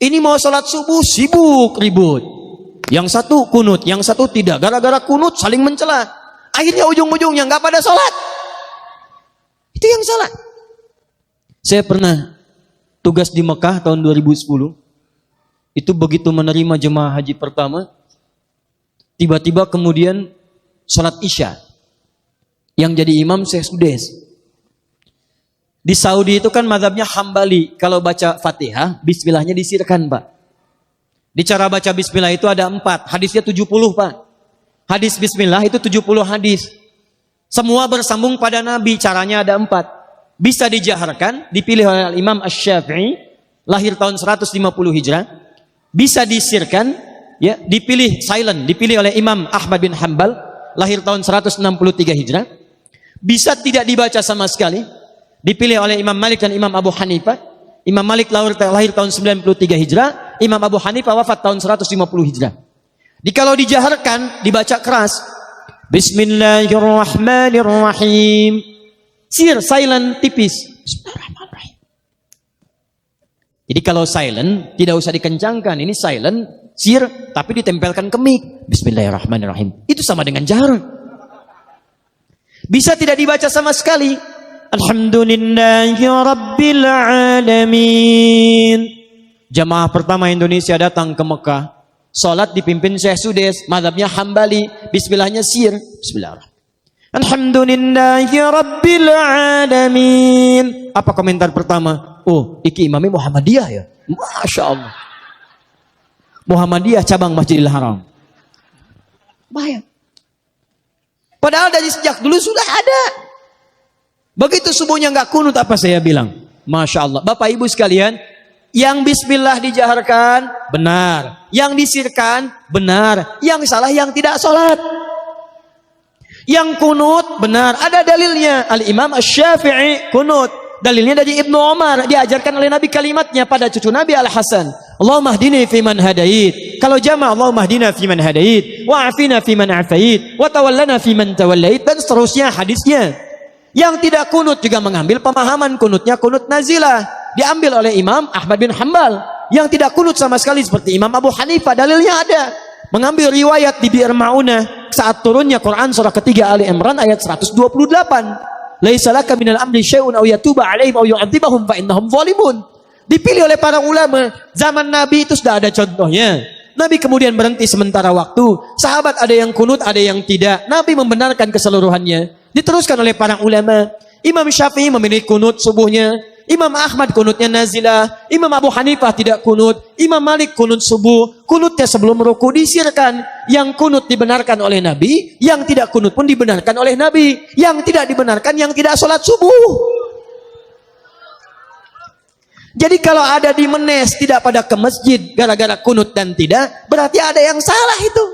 Ini mau sholat subuh, sibuk, ribut. Yang satu kunut, yang satu tidak. Gara-gara kunut, saling mencela. Akhirnya ujung-ujungnya nggak pada sholat. Itu yang salah. Saya pernah tugas di Mekah tahun 2010. Itu begitu menerima jemaah haji pertama, tiba-tiba kemudian sholat isya. Yang jadi imam Syekh Sudes. Di Saudi itu kan mazhabnya Hambali. Kalau baca Fatihah, bismillahnya disirkan, Pak. Di cara baca bismillah itu ada 4. Hadisnya 70, Pak. Hadis bismillah itu 70 hadis. Semua bersambung pada Nabi. Caranya ada 4. Bisa dijaharkan, dipilih oleh Imam Asy-Syafi'i, lahir tahun 150 Hijrah. Bisa disirkan, ya, dipilih silent, dipilih oleh Imam Ahmad bin Hanbal, lahir tahun 163 Hijrah. Bisa tidak dibaca sama sekali, dipilih oleh Imam Malik dan Imam Abu Hanifah. Imam Malik lahir tahun 93 Hijrah, Imam Abu Hanifah wafat tahun 150 Hijrah. Kalau dijaharkan, dibaca keras. Bismillahirrahmanirrahim. Sir, silent, tipis. Bismillahirrahmanirrahim. Jadi kalau silent, tidak usah dikencangkan. Ini silent, sir, tapi ditempelkan ke mic. Bismillahirrahmanirrahim. Itu sama dengan jahar. Bisa tidak dibaca sama sekali. Alhamdulillahi Rabbil Alamin. Jamaah pertama Indonesia datang ke Mekah. Salat dipimpin Syekh Sudes, mazhabnya Hambali. Bismillahnya sir. Bismillahirrahmanirrahim. Alhamdulillahi Rabbil Alamin. Apa komentar pertama? Oh, iki imamnya Muhammadiyah ya. Masya Allah. Muhammadiyah cabang Masjidil Haram. Bahaya. Padahal dari sejak dulu sudah ada. Begitu subuhnya nggak kunut, apa saya bilang? Masya Allah. Bapak Ibu sekalian, yang bismillah dijaharkan, benar. Yang disirkan, benar. Yang salah, yang tidak sholat. Yang kunut, benar. Ada dalilnya. Al-Imam Asy-Syafi'i kunut. Dalilnya dari Ibnu Umar. Diajarkan oleh Nabi kalimatnya pada cucu Nabi Al-Hasan. Allahumma hdini fiman hadait. Kalau jama' Allahumma hdina fiman hadait. Wa'afina fiman afait. Wa tawallana fiman tawallait. Dan seterusnya hadisnya. Yang tidak kunut juga mengambil pemahaman kunutnya kunut nazilah. Diambil oleh Imam Ahmad bin Hanbal. Yang tidak kunut sama sekali seperti Imam Abu Hanifah. Dalilnya ada. Mengambil riwayat di Bi'r Ma'unah saat turunnya Quran surah ketiga Ali Imran ayat 128. Laisa laka minal amri syai'un aw yatuba 'alaihim aw yu'adzibahum fa innahum zalimun. Dipilih oleh para ulama. Zaman Nabi itu sudah ada contohnya. Nabi kemudian berhenti sementara waktu. Sahabat ada yang kunut, ada yang tidak. Nabi membenarkan keseluruhannya. Diteruskan oleh para ulama. Imam Syafi'i memilih kunut subuhnya. Imam Ahmad kunutnya nazilah. Imam Abu Hanifah tidak kunut. Imam Malik kunut subuh. Kunutnya sebelum ruku disirkan. Yang kunut dibenarkan oleh Nabi. Yang tidak kunut pun dibenarkan oleh Nabi. Yang tidak dibenarkan yang tidak sholat subuh. Jadi kalau ada di Menes tidak pada ke masjid gara-gara kunut dan tidak, berarti ada yang salah itu.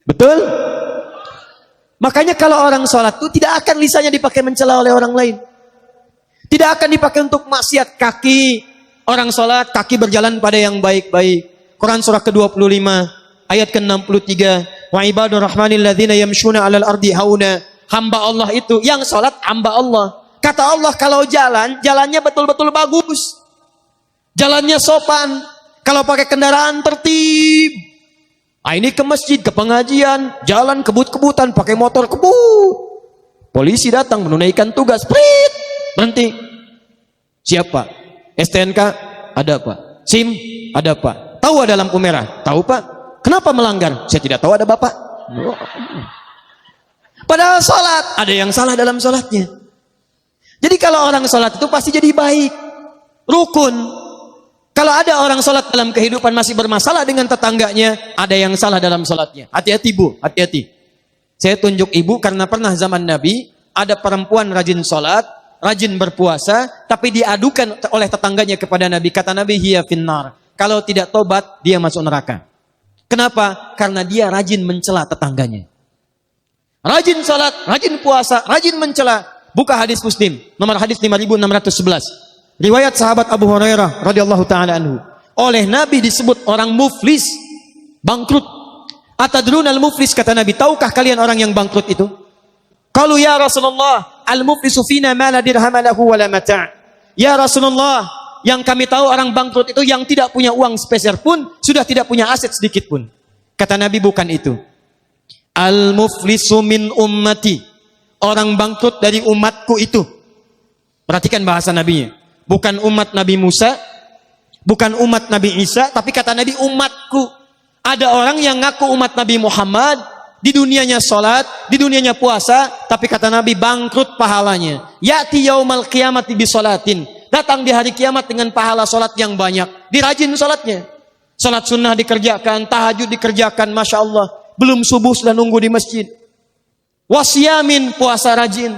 Betul? Makanya kalau orang sholat itu tidak akan lisannya dipakai mencela oleh orang lain. Tidak akan dipakai untuk maksiat kaki. Orang sholat, kaki berjalan pada yang baik-baik. Quran surah ke-25, ayat ke-63. Wa ibadur rahmanil ladzina yamshuna 'alal ardi hauna. Hamba Allah itu, yang sholat hamba Allah. Kata Allah kalau jalan, jalannya betul-betul bagus. Jalannya sopan. Kalau pakai kendaraan tertib. Ini ke masjid, ke pengajian, jalan kebut-kebutan, pakai motor kebut. Polisi datang menunaikan tugas, prit, berhenti. Siapa? STNK? Ada Pak. SIM? Ada Pak. Tahu ada lampu merah? Tahu Pak. Kenapa melanggar? Saya tidak tahu, ada Bapak. Padahal sholat, ada yang salah dalam sholatnya. Jadi kalau orang sholat itu pasti jadi baik. Rukun. Kalau ada orang sholat dalam kehidupan masih bermasalah dengan tetangganya, ada yang salah dalam sholatnya. Hati-hati Bu, hati-hati. Saya tunjuk ibu karena pernah zaman Nabi, ada perempuan rajin sholat, rajin berpuasa, tapi diadukan oleh tetangganya kepada Nabi. Kata Nabi, hiya finnar. Kalau tidak tobat, dia masuk neraka. Kenapa? Karena dia rajin mencela tetangganya. Rajin salat, rajin puasa, rajin mencela. Buka hadis Muslim, nomor hadis 5611. Riwayat sahabat Abu Hurairah radhiyallahu taala anhu. Oleh Nabi disebut orang muflis, bangkrut. Atadrunal muflis, kata Nabi, tahukah kalian orang yang bangkrut itu? Qalu ya Rasulullah, al-muflisu fina ma la dirham lahu wa la mata'. Ya Rasulullah, yang kami tahu orang bangkrut itu yang tidak punya uang sepeser pun, sudah tidak punya aset sedikit pun. Kata Nabi, bukan itu. Al-muflisu min ummati. Orang bangkrut dari umatku itu. Perhatikan bahasa Nabinya. Bukan umat Nabi Musa, bukan umat Nabi Isa, tapi kata Nabi umatku. Ada orang yang ngaku umat Nabi Muhammad, di dunianya sholat, di dunianya puasa, tapi kata Nabi bangkrut pahalanya. Ya'ti yaumal qiyamati bi sholatin. Datang di hari kiamat dengan pahala sholat yang banyak. Dirajin sholatnya. Sholat sunnah dikerjakan, tahajud dikerjakan, Masya Allah. Belum subuh sudah nunggu di masjid. Wasyamin, puasa rajin.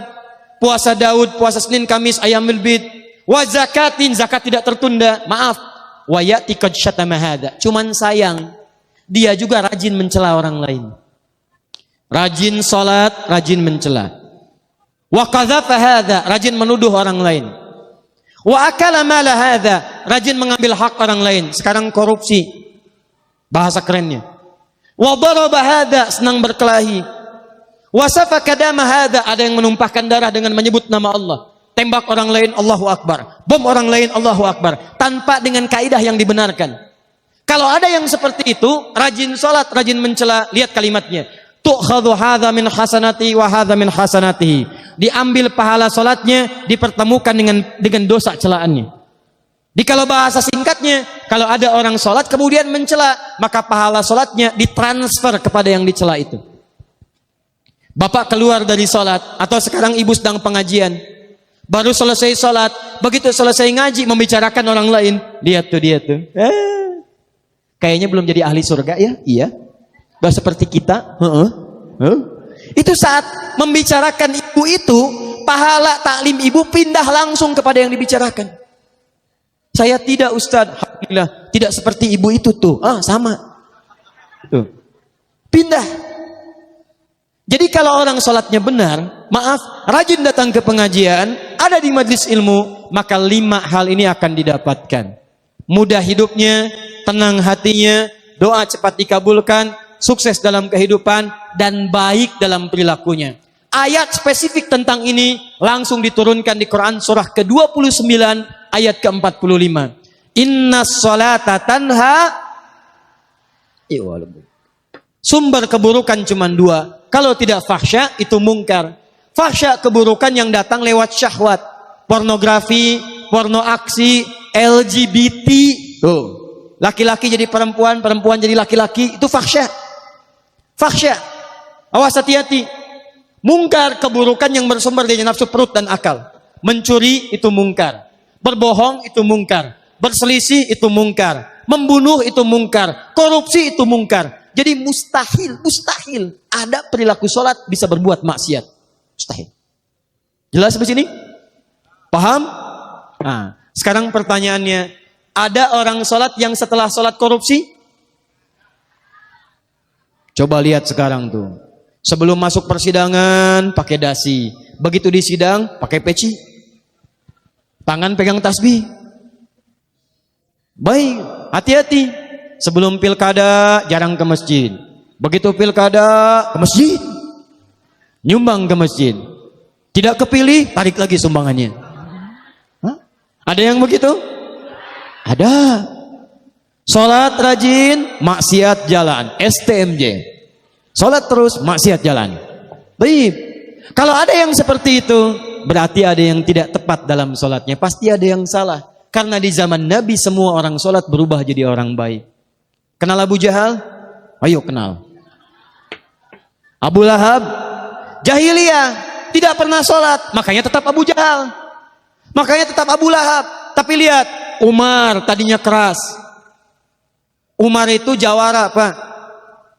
Puasa Daud, puasa Senin, Kamis, Ayyamul Bid. Wa zakatin, zakat tidak tertunda. Maaf. Wa ya'ti qad syatama hadza. Cuman sayang, dia juga rajin mencela orang lain. Rajin salat, rajin mencela. Wa qadzafa hadza, rajin menuduh orang lain. Wa akala mala hadza, rajin mengambil hak orang lain. Sekarang korupsi. Bahasa kerennya. Wa daraba hadza, senang berkelahi. Wa safaka dama hadza, ada yang menumpahkan darah dengan menyebut nama Allah. Tembak orang lain, Allahu Akbar. Bom orang lain, Allahu Akbar. Tanpa dengan kaidah yang dibenarkan. Kalau ada yang seperti itu, rajin salat, rajin mencela, lihat kalimatnya. Tu'khadhu hadza min hasanati wa hadza min hasanatihi. Diambil pahala salatnya, dipertemukan dengan dosa celaannya. Di kalau bahasa singkatnya, kalau ada orang salat kemudian mencela, maka pahala salatnya ditransfer kepada yang dicela itu. Bapak keluar dari salat, atau sekarang ibu sedang pengajian. Baru selesai salat, begitu selesai ngaji membicarakan orang lain, lihat tuh dia tuh. Kayaknya belum jadi ahli surga ya? Iya. Gak seperti kita. Itu saat membicarakan ibu itu, pahala taklim ibu pindah langsung kepada yang dibicarakan. Saya tidak, Ustaz. Alhamdulillah, tidak seperti ibu itu tuh. Sama. Tuh. Pindah. Jadi kalau orang sholatnya benar, maaf, rajin datang ke pengajian, ada di majlis ilmu, maka 5 hal ini akan didapatkan. Mudah hidupnya, tenang hatinya, doa cepat dikabulkan, sukses dalam kehidupan, dan baik dalam perilakunya. Ayat spesifik tentang ini langsung diturunkan di Quran surah ke-29 ayat ke-45. Innas sholata tanha. Sumber keburukan cuma 2. Kalau tidak fahsya, itu mungkar. Fahsya keburukan yang datang lewat syahwat. Pornografi, porno aksi, LGBT. Tuh. Laki-laki jadi perempuan, perempuan jadi laki-laki. Itu fahsya. Fahsya. Awas hati-hati. Mungkar keburukan yang bersumber dari nafsu perut dan akal. Mencuri itu mungkar. Berbohong itu mungkar. Berselisih itu mungkar. Membunuh itu mungkar. Korupsi itu mungkar. Jadi mustahil ada perilaku sholat bisa berbuat maksiat. Mustahil. Jelas di sini? Paham? Nah, sekarang pertanyaannya, ada orang sholat yang setelah sholat korupsi? Coba lihat sekarang tuh. Sebelum masuk persidangan pakai dasi. Begitu di sidang pakai peci. Tangan pegang tasbih. Baik, hati-hati. Sebelum pilkada jarang ke masjid. Begitu pilkada ke masjid. Nyumbang ke masjid. Tidak kepilih, tarik lagi sumbangannya. Hah? Ada yang begitu? Ada. Sholat rajin, maksiat jalan. STMJ. Sholat terus, maksiat jalan. Baik. Kalau ada yang seperti itu, berarti ada yang tidak tepat dalam sholatnya. Pasti ada yang salah. Karena di zaman Nabi semua orang sholat berubah jadi orang baik. Kenal Abu Jahal? Ayo kenal. Abu Lahab? Jahiliyah. Tidak pernah sholat. Makanya tetap Abu Jahal. Makanya tetap Abu Lahab. Tapi lihat. Umar tadinya keras. Umar itu jawara Pak.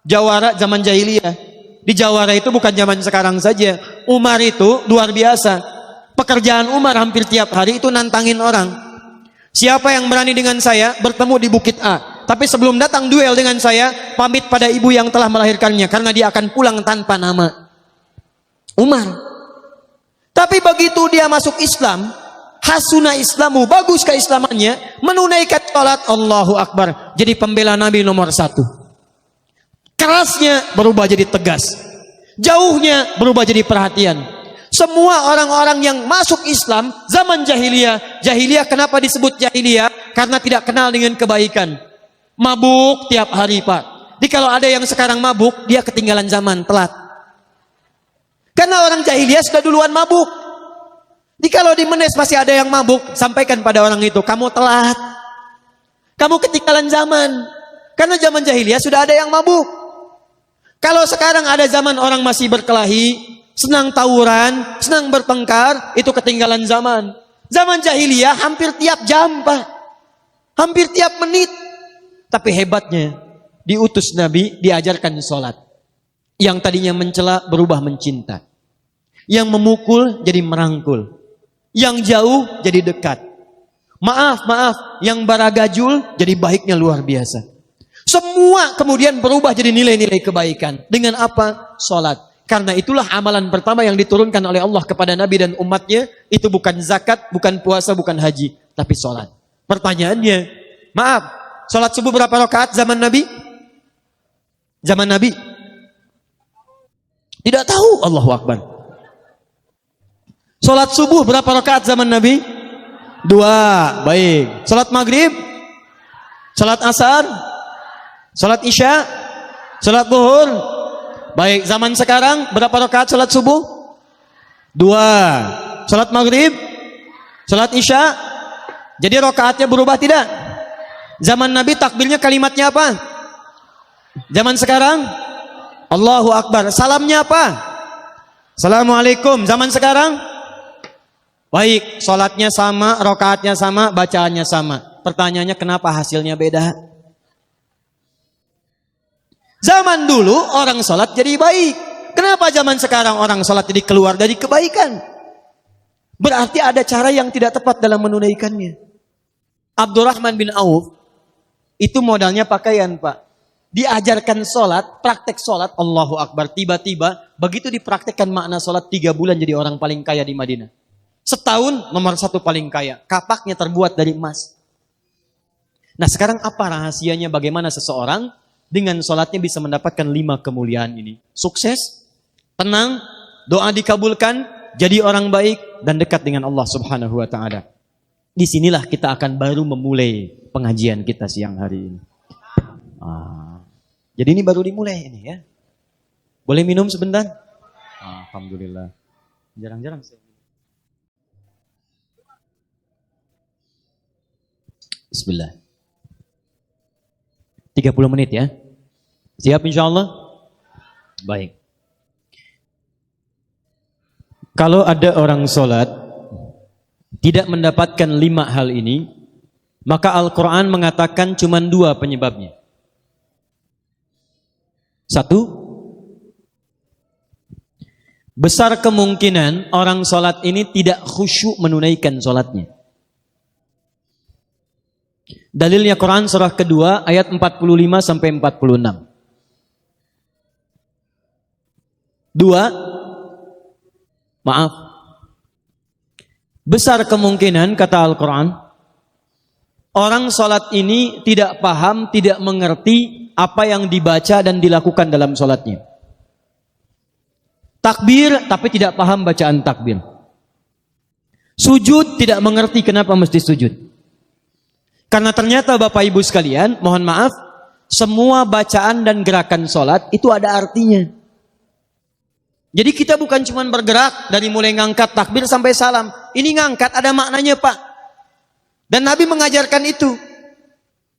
Jawara zaman jahiliyah. Di jawara itu bukan zaman sekarang saja. Umar itu luar biasa. Pekerjaan Umar hampir tiap hari itu nantangin orang. Siapa yang berani dengan saya bertemu di Bukit A. Tapi sebelum datang duel dengan saya, pamit pada ibu yang telah melahirkannya. Karena dia akan pulang tanpa nama. Umar. Tapi begitu dia masuk Islam, hasuna Islamu, bagus keislamannya, menunaikan sholat, Allahu Akbar. Jadi pembela Nabi nomor 1. Kerasnya berubah jadi tegas. Jauhnya berubah jadi perhatian. Semua orang-orang yang masuk Islam, zaman jahiliyah. Jahiliyah kenapa disebut jahiliyah? Karena tidak kenal dengan kebaikan. Mabuk tiap hari Pak. Jadi kalau ada yang sekarang mabuk, dia ketinggalan zaman, telat. Karena orang jahiliyah sudah duluan mabuk. Jadi kalau di Menes masih ada yang mabuk, sampaikan pada orang itu, kamu telat. Kamu ketinggalan zaman. Karena zaman jahiliyah sudah ada yang mabuk. Kalau sekarang ada zaman orang masih berkelahi, senang tawuran, senang bertengkar, itu ketinggalan zaman. Zaman jahiliyah hampir tiap jam Pak. Hampir tiap menit. Tapi hebatnya, diutus Nabi, diajarkan sholat. Yang tadinya mencela berubah mencinta. Yang memukul jadi merangkul. Yang jauh jadi dekat. Maaf, yang baragajul jadi baiknya luar biasa. Semua kemudian berubah jadi nilai-nilai kebaikan. Dengan apa? Salat. Karena itulah amalan pertama yang diturunkan oleh Allah kepada Nabi dan umatnya. Itu bukan zakat, bukan puasa, bukan haji. Tapi salat. Pertanyaannya, maaf, salat subuh berapa rakaat zaman Nabi? Zaman Nabi? Tidak tahu. Allahu Akbar. Salat subuh berapa rakaat zaman Nabi? 2. Baik. Salat maghrib? Salat asar? Salat isya? Salat zuhur? Baik. Zaman sekarang berapa rakaat salat subuh? 2. Salat maghrib? Salat isya? Jadi rakaatnya berubah tidak? Zaman Nabi takbirnya kalimatnya apa? Zaman sekarang? Allahu Akbar. Salamnya apa? Assalamualaikum. Zaman sekarang? Baik, sholatnya sama, rakaatnya sama, bacaannya sama. Pertanyaannya kenapa hasilnya beda? Zaman dulu orang sholat jadi baik. Kenapa zaman sekarang orang sholat jadi keluar dari kebaikan? Berarti ada cara yang tidak tepat dalam menunaikannya. Abdurrahman bin Auf, itu modalnya pakaian Pak. Diajarkan sholat, praktek sholat, Allahu Akbar. Tiba-tiba, begitu dipraktekkan makna sholat 3 bulan jadi orang paling kaya di Madinah. Setahun nomor 1 paling kaya. Kapaknya terbuat dari emas. Nah sekarang apa rahasianya bagaimana seseorang dengan sholatnya bisa mendapatkan 5 kemuliaan ini? Sukses, tenang, doa dikabulkan, jadi orang baik, dan dekat dengan Allah subhanahu wa ta'ala. Disinilah kita akan baru memulai pengajian kita siang hari ini. Jadi ini baru dimulai ini ya. Boleh minum sebentar? Alhamdulillah. Jarang-jarang saya. Bismillah. 30 menit ya. Siap insya Allah? Baik. Kalau ada orang sholat tidak mendapatkan 5 hal ini, maka Al-Quran mengatakan cuma 2 penyebabnya. 1, besar kemungkinan orang sholat ini tidak khusyuk menunaikan sholatnya. Dalilnya Quran surah kedua ayat 45 sampai 46. 2, maaf. Besar kemungkinan kata Al-Quran, orang sholat ini tidak paham, tidak mengerti apa yang dibaca dan dilakukan dalam sholatnya. Takbir tapi tidak paham bacaan takbir. Sujud tidak mengerti kenapa mesti sujud. Karena ternyata Bapak Ibu sekalian, mohon maaf, semua bacaan dan gerakan sholat itu ada artinya. Jadi kita bukan cuma bergerak dari mulai ngangkat takbir sampai salam. Ini ngangkat ada maknanya Pak. Dan Nabi mengajarkan itu.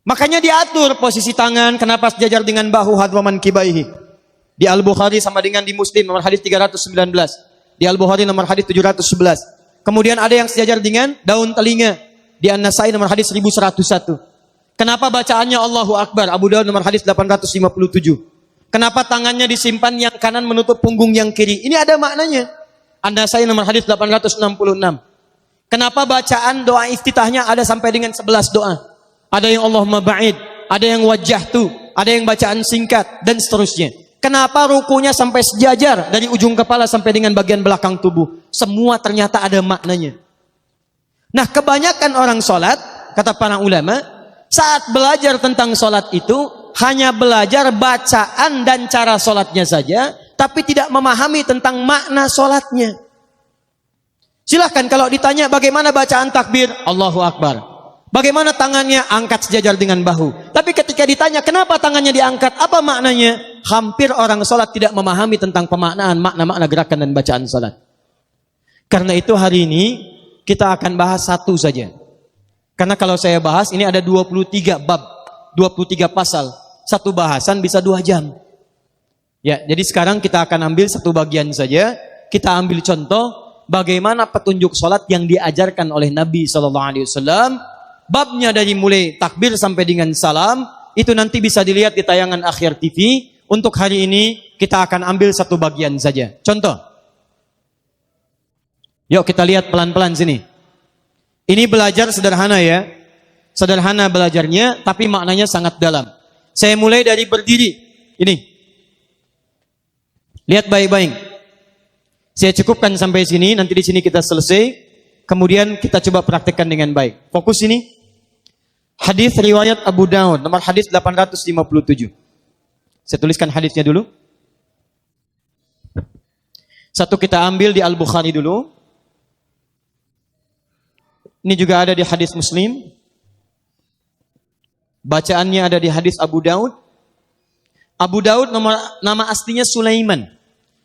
Makanya diatur posisi tangan, kenapa sejajar dengan bahu hadwaman kibaihi. Di Al-Bukhari sama dengan di Muslim nomor hadis 319. Di Al-Bukhari nomor hadis 711. Kemudian ada yang sejajar dengan daun telinga. Di An-Nasai nomor hadis 1101. Kenapa bacaannya Allahu Akbar? Abu Dawud nomor hadis 857. Kenapa tangannya disimpan yang kanan menutup punggung yang kiri? Ini ada maknanya. An-Nasai nomor hadis 866. Kenapa bacaan doa iftitahnya ada sampai dengan 11 doa? Ada yang Allahumma ba'id, ada yang wajjahtu, ada yang bacaan singkat, dan seterusnya. Kenapa rukunya sampai sejajar dari ujung kepala sampai dengan bagian belakang tubuh? Semua ternyata ada maknanya. Nah, kebanyakan orang sholat, kata para ulama, saat belajar tentang sholat itu, hanya belajar bacaan dan cara sholatnya saja, tapi tidak memahami tentang makna sholatnya. Silahkan kalau ditanya bagaimana bacaan takbir, Allahu Akbar. Bagaimana tangannya? Angkat sejajar dengan bahu. Tapi ketika ditanya kenapa tangannya diangkat, apa maknanya? Hampir orang sholat tidak memahami tentang pemaknaan makna-makna gerakan dan bacaan sholat. Karena itu hari ini kita akan bahas 1 saja. Karena kalau saya bahas ini ada 23 bab, 23 pasal. 1 bahasan bisa 2 jam. Ya, jadi sekarang kita akan ambil 1 bagian saja. Kita ambil contoh bagaimana petunjuk sholat yang diajarkan oleh Nabi SAW. Babnya dari mulai takbir sampai dengan salam. Itu nanti bisa dilihat di tayangan Akhir TV. Untuk hari ini kita akan ambil 1 bagian saja. Contoh. Yuk kita lihat pelan-pelan sini. Ini belajar sederhana ya. Sederhana belajarnya, tapi maknanya sangat dalam. Saya mulai dari berdiri. Ini. Lihat baik-baik. Saya cukupkan sampai sini, nanti di sini kita selesai. Kemudian kita coba praktekkan dengan baik. Fokus ini. Hadis riwayat Abu Daud, nomor hadis 857. Saya tuliskan hadisnya dulu. Satu kita ambil di Al-Bukhari dulu. Ini juga ada di hadis Muslim. Bacaannya ada di hadis Abu Daud. Abu Daud nama aslinya Sulaiman.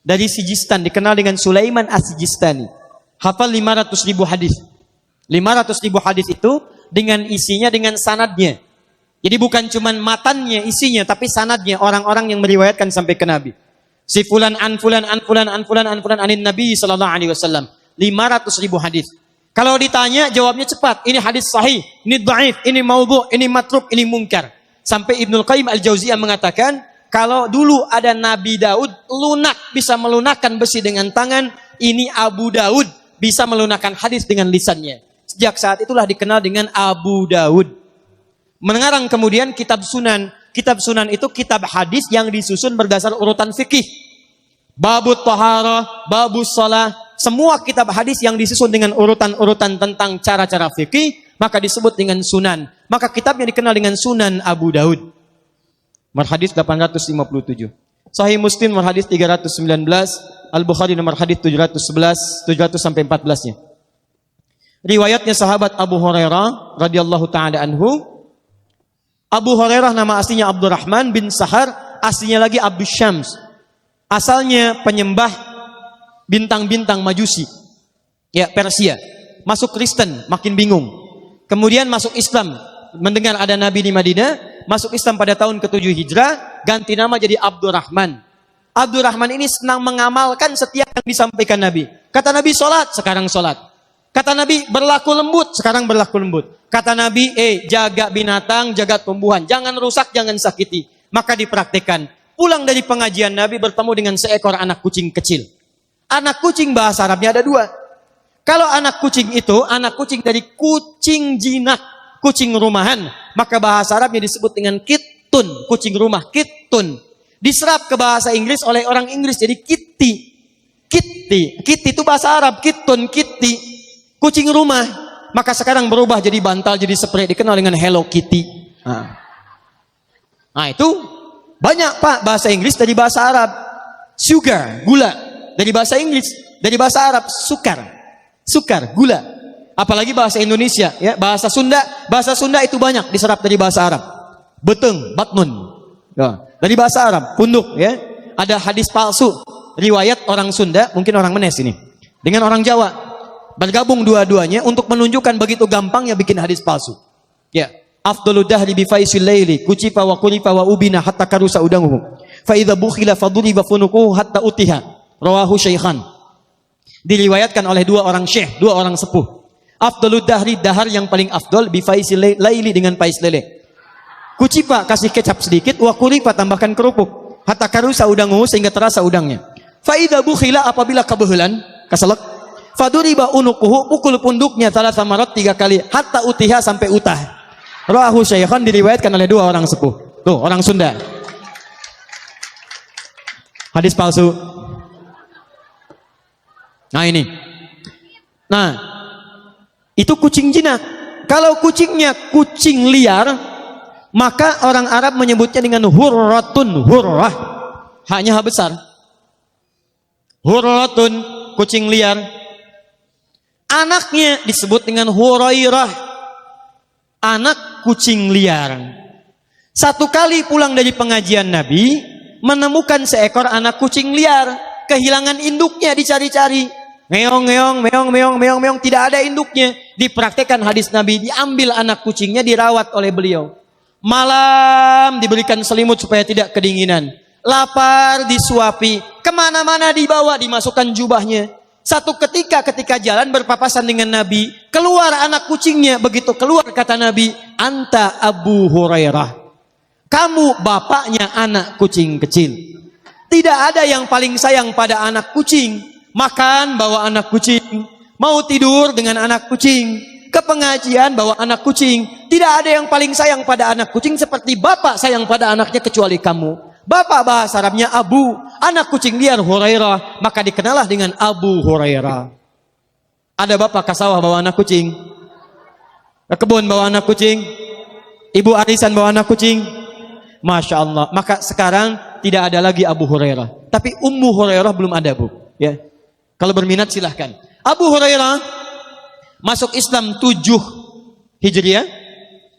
Dari Sijistan, dikenal dengan Sulaiman As-Sijistani. Hafal 500.000 hadis. 500.000 hadis itu dengan isinya, dengan sanadnya. Jadi bukan cuma matannya, isinya, tapi sanadnya, orang-orang yang meriwayatkan sampai ke Nabi. Si fulan an fulan an fulan an fulan an fulan anin Nabi sallallahu alaihi wasallam. 500.000 hadis. Kalau ditanya jawabnya cepat. Ini hadis sahih, ini dhaif, ini maudhu', ini matruk, ini munkar. Sampai Ibnul Qayyim Al-Jauziyah mengatakan, kalau dulu ada Nabi Daud bisa melunakkan besi dengan tangan, ini Abu Daud bisa melunakkan hadis dengan lisannya. Sejak saat itulah dikenal dengan Abu Daud. Mengarang kemudian kitab Sunan. Kitab Sunan itu kitab hadis yang disusun berdasar urutan fikih. Babut Taharah, Babus Shalah, semua kitab hadis yang disusun dengan urutan-urutan tentang cara-cara fikih, maka disebut dengan Sunan. Maka kitabnya dikenal dengan Sunan Abu Daud. Nomor hadis 857. Sahih Muslim nomor hadis 319, Al-Bukhari nomor hadis 711, 700 sampai 14-nya. Riwayatnya sahabat Abu Hurairah radhiyallahu taala anhu. Abu Hurairah nama aslinya Abdurrahman bin Sahar, aslinya lagi Abdus Syams. Asalnya penyembah bintang-bintang Majusi. Ya, Persia. Masuk Kristen, makin bingung. Kemudian masuk Islam, mendengar ada Nabi di Madinah, masuk Islam pada tahun ke-7 Hijrah, ganti nama jadi Abdurrahman. Abdurrahman ini senang mengamalkan setiap yang disampaikan Nabi. Kata Nabi sholat, sekarang sholat. Kata Nabi berlaku lembut, sekarang berlaku lembut. Kata Nabi, jaga binatang, jaga tumbuhan. Jangan rusak, jangan sakiti. Maka dipraktikkan. Pulang dari pengajian Nabi bertemu dengan seekor anak kucing kecil. Anak kucing bahasa Arabnya ada 2. Kalau anak kucing itu, anak kucing dari kucing jinak, kucing rumahan. Maka bahasa Arabnya disebut dengan kittun, kucing rumah, kittun. Diserap ke bahasa Inggris oleh orang Inggris jadi kitty. Kitty. Kitty itu bahasa Arab, kittun, kitty. Kucing rumah. Maka sekarang berubah jadi bantal, jadi spray, dikenal dengan Hello Kitty. Nah itu banyak Pak, bahasa Inggris dari bahasa Arab. Sugar, gula, dari bahasa Inggris. Dari bahasa Arab, sukar. Sukar, gula. Apalagi bahasa Indonesia, ya, bahasa Sunda. Bahasa Sunda itu banyak diserap dari bahasa Arab. Beteng, batnun. Ya, dari bahasa Arab, punduk, ya. Ada hadis palsu, riwayat orang Sunda, mungkin orang Menes ini, dengan orang Jawa. Bergabung dua-duanya untuk menunjukkan begitu gampangnya bikin hadis palsu. Ya, afdalu dahri bi faisil laili, kucifa wa kulifa wa ubina hatta karusa udanguhu. Fa idza bukhila faduriba funuquhu hatta utiha. Rawahu Syaikhan. Diriwayatkan oleh 2 orang syekh, 2 orang sepuh. Afdalu dahri, dahar yang paling afdal, bi faisil laili, dengan pais lele. Kucifa, kasih kecap sedikit, wa kulifa, tambahkan kerupuk. Hatta karusa udanguhu, sehingga terasa udangnya. Fa idza bukhila, apabila kebehelan, kaselek, faduriba unuquhu, pukul punduknya 3 kali, hatta utiha, sampai utah. Rawahu Syaikhan, diriwayatkan oleh 2 orang sepuh. Tuh, orang Sunda. Hadis palsu. Nah ini. Nah, itu kucing jinak. Kalau kucingnya kucing liar, maka orang Arab menyebutnya dengan hurratun, hurrah. Haknya H besar. Hurratun, kucing liar. Anaknya disebut dengan Hurairah, anak kucing liar. Satu kali pulang dari pengajian Nabi, menemukan seekor anak kucing liar, kehilangan induknya, dicari-cari. Meong, meong, meong, meong, meong, meong, tidak ada induknya. Dipraktekkan hadis Nabi, diambil anak kucingnya, dirawat oleh beliau. Malam diberikan selimut supaya tidak kedinginan. Lapar disuapi, kemana-mana dibawa, dimasukkan jubahnya. Satu ketika jalan berpapasan dengan Nabi, keluar anak kucingnya. Begitu keluar kata Nabi, anta Abu Hurairah, kamu bapaknya anak kucing kecil. Tidak ada yang paling sayang pada anak kucing. Makan bawa anak kucing, mau tidur dengan anak kucing, ke pengajian bawa anak kucing. Tidak ada yang paling sayang pada anak kucing seperti bapak sayang pada anaknya kecuali kamu. Bapak bahasa Arabnya Abu, anak kucing liar Hurairah, maka dikenalah dengan Abu Hurairah. Ada bapak ke sawah bawa anak kucing, ke kebun bawa anak kucing, ibu arisan bawa anak kucing. Masya Allah. Maka sekarang tidak ada lagi Abu Hurairah, tapi Ummu Hurairah belum ada, Bu. Ya, kalau berminat silahkan. Abu Hurairah masuk Islam 7 Hijriah,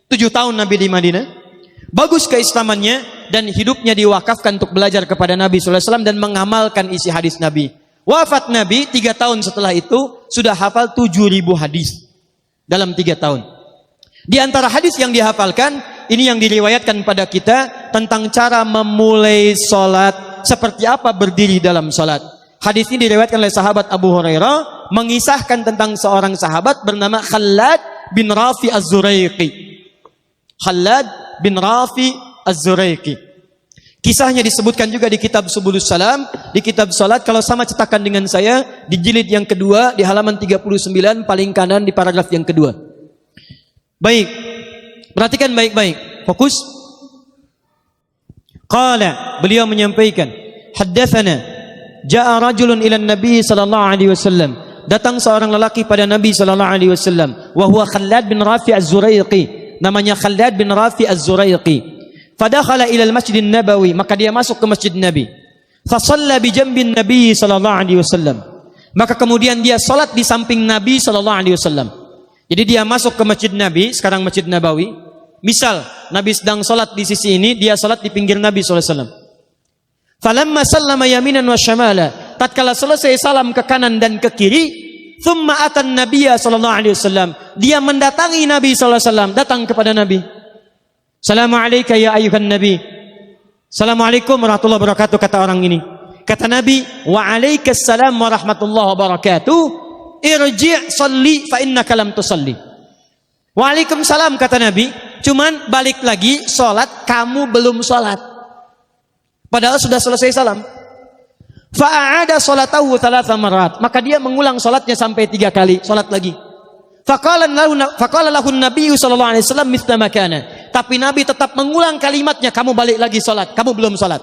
7 tahun Nabi di Madinah. Bagus keislamannya dan hidupnya diwakafkan untuk belajar kepada Nabi SAW dan mengamalkan isi hadis Nabi. Wafat Nabi 3 tahun setelah itu sudah hafal 7.000 hadis dalam 3 tahun. Di antara hadis yang dihafalkan, ini yang diriwayatkan pada kita tentang cara memulai sholat, seperti apa berdiri dalam sholat. Hadis ini diriwayatkan oleh sahabat Abu Hurairah, mengisahkan tentang seorang sahabat bernama Khalad bin Rafi Az-Zuraiqi. Khalad bin Rafi Az-Zuraiqi. Kisahnya disebutkan juga di kitab Subulus Salam, di kitab salat, kalau sama cetakan dengan saya, di jilid yang kedua, di halaman 39, paling kanan di paragraf yang kedua. Baik, perhatikan baik-baik, fokus. Qala, beliau menyampaikan, haddatsana, ja'a rajulun ila Nabi sallallahu alaihi wasallam. Datang seorang lelaki pada Nabi sallallahu alaihi wasallam, wa huwa Khalad bin Rafi Az-Zuraiqi. Namanya Khalad bin Rafi Az-Zuraiqi. Fadakhala ila al-Masjid Nabawi, maka dia masuk ke Masjid Nabi. Fa shalla bi jambin Nabi sallallahu alaihi wasallam. Maka kemudian dia salat di samping Nabi sallallahu alaihi wasallam. Jadi dia masuk ke Masjid Nabi, sekarang Masjid Nabawi. Misal Nabi sedang salat di sisi ini, dia salat di pinggir Nabi sallallahu alaihi wasallam. Falamma sallama yaminan wa syamala, tatkala selesai salam ke kanan dan ke kiri, thumma atan nabiyya sallallahu alaihi wasallam, dia mendatangi Nabi sallallahu alaihi wasallam, datang kepada Nabi. Assalamu alayka ya ayyuhan nabi. Assalamualaikum warahmatullahi wabarakatuh, kata orang ini. Kata Nabi, wa alaikassalam warahmatullahi wabarakatuh. Irji' salli fa innaka lam tusalli. Waalaikumsalam, kata Nabi, cuman balik lagi salat, kamu belum salat. Padahal sudah selesai salam. Fa'ada salatahu 3 marat. Maka dia mengulang salatnya sampai 3 kali. Salat lagi. Faqala lahu Nabi sallallahu alaihi wasallam mithla makana. Tapi Nabi tetap mengulang kalimatnya, kamu balik lagi salat, kamu belum salat.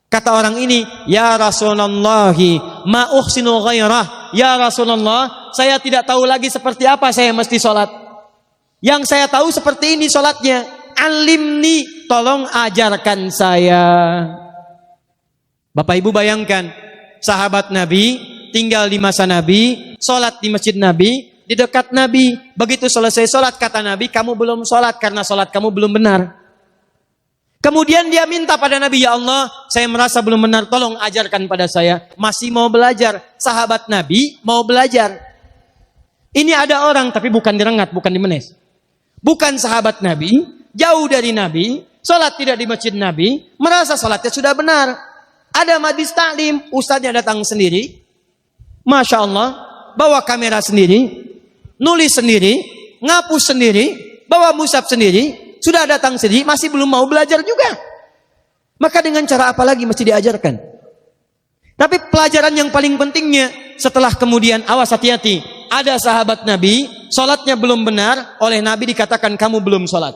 Kata orang ini, ya Rasulullah, ma uhsinu ghairah. Ya Rasulullah, saya tidak tahu lagi seperti apa saya mesti salat. Yang saya tahu seperti ini salatnya. Alimni, tolong ajarkan saya. Bapak Ibu bayangkan, sahabat Nabi tinggal di masa Nabi, sholat di masjid Nabi, di dekat Nabi. Begitu selesai sholat, kata Nabi, kamu belum sholat karena sholat kamu belum benar. Kemudian dia minta pada Nabi, ya Allah, saya merasa belum benar, tolong ajarkan pada saya. Masih mau belajar, sahabat Nabi mau belajar. Ini ada orang, tapi bukan di Rengat, bukan di Menes. Bukan sahabat Nabi, jauh dari Nabi, sholat tidak di masjid Nabi, merasa sholatnya sudah benar. Ada majlis taklim, ustadznya datang sendiri, Masya Allah, bawa kamera sendiri, nulis sendiri, ngapus sendiri, bawa mushaf sendiri, sudah datang sendiri, masih belum mau belajar juga. Maka dengan cara apa lagi mesti diajarkan? Tapi pelajaran yang paling pentingnya, setelah kemudian, awas hati-hati, ada sahabat Nabi, sholatnya belum benar, oleh Nabi dikatakan kamu belum sholat.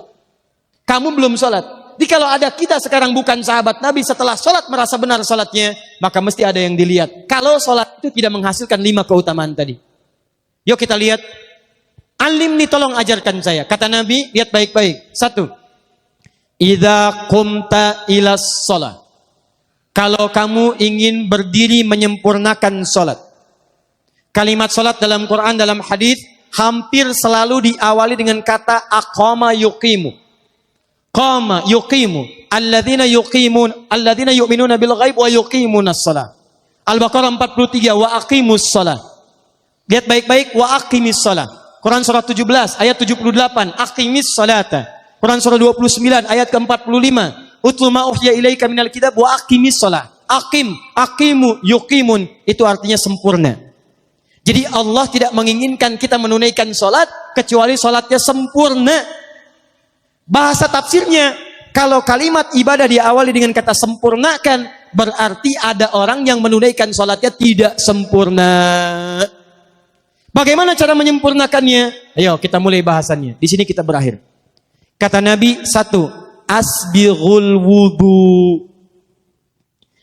Kamu belum sholat. Jadi kalau ada kita sekarang bukan sahabat Nabi, setelah sholat merasa benar sholatnya, maka mesti ada yang dilihat. Kalau sholat itu tidak menghasilkan 5 keutamaan tadi. Yuk kita lihat. Alimni, tolong ajarkan saya. Kata Nabi, lihat baik-baik. 1. Idza qumta ilas sholat. Kalau kamu ingin berdiri menyempurnakan sholat. Kalimat sholat dalam Quran, dalam hadis hampir selalu diawali dengan kata aqama yuqimu. Qama yuqimu, alladzina yu'minuna bil ghaib wa yuqimunas shalah. Al-Baqarah 43, wa aqimus shalah. Lihat baik-baik, wa aqimis shalah. Quran surah 17 ayat 78, aqimis salata. Quran surah 29 ayat ke-45, utlu ma uhiya ilaika minal kitab wa aqimis shalah. Aqim, aqimu, yuqimun, itu artinya sempurna. Jadi Allah tidak menginginkan kita menunaikan salat kecuali salatnya sempurna. Bahasa tafsirnya, kalau kalimat ibadah diawali dengan kata sempurnakan, berarti ada orang yang menunaikan sholatnya tidak sempurna. Bagaimana cara menyempurnakannya? Ayo kita mulai bahasannya. Di sini kita berakhir. Kata Nabi, 1, asbighul wudu.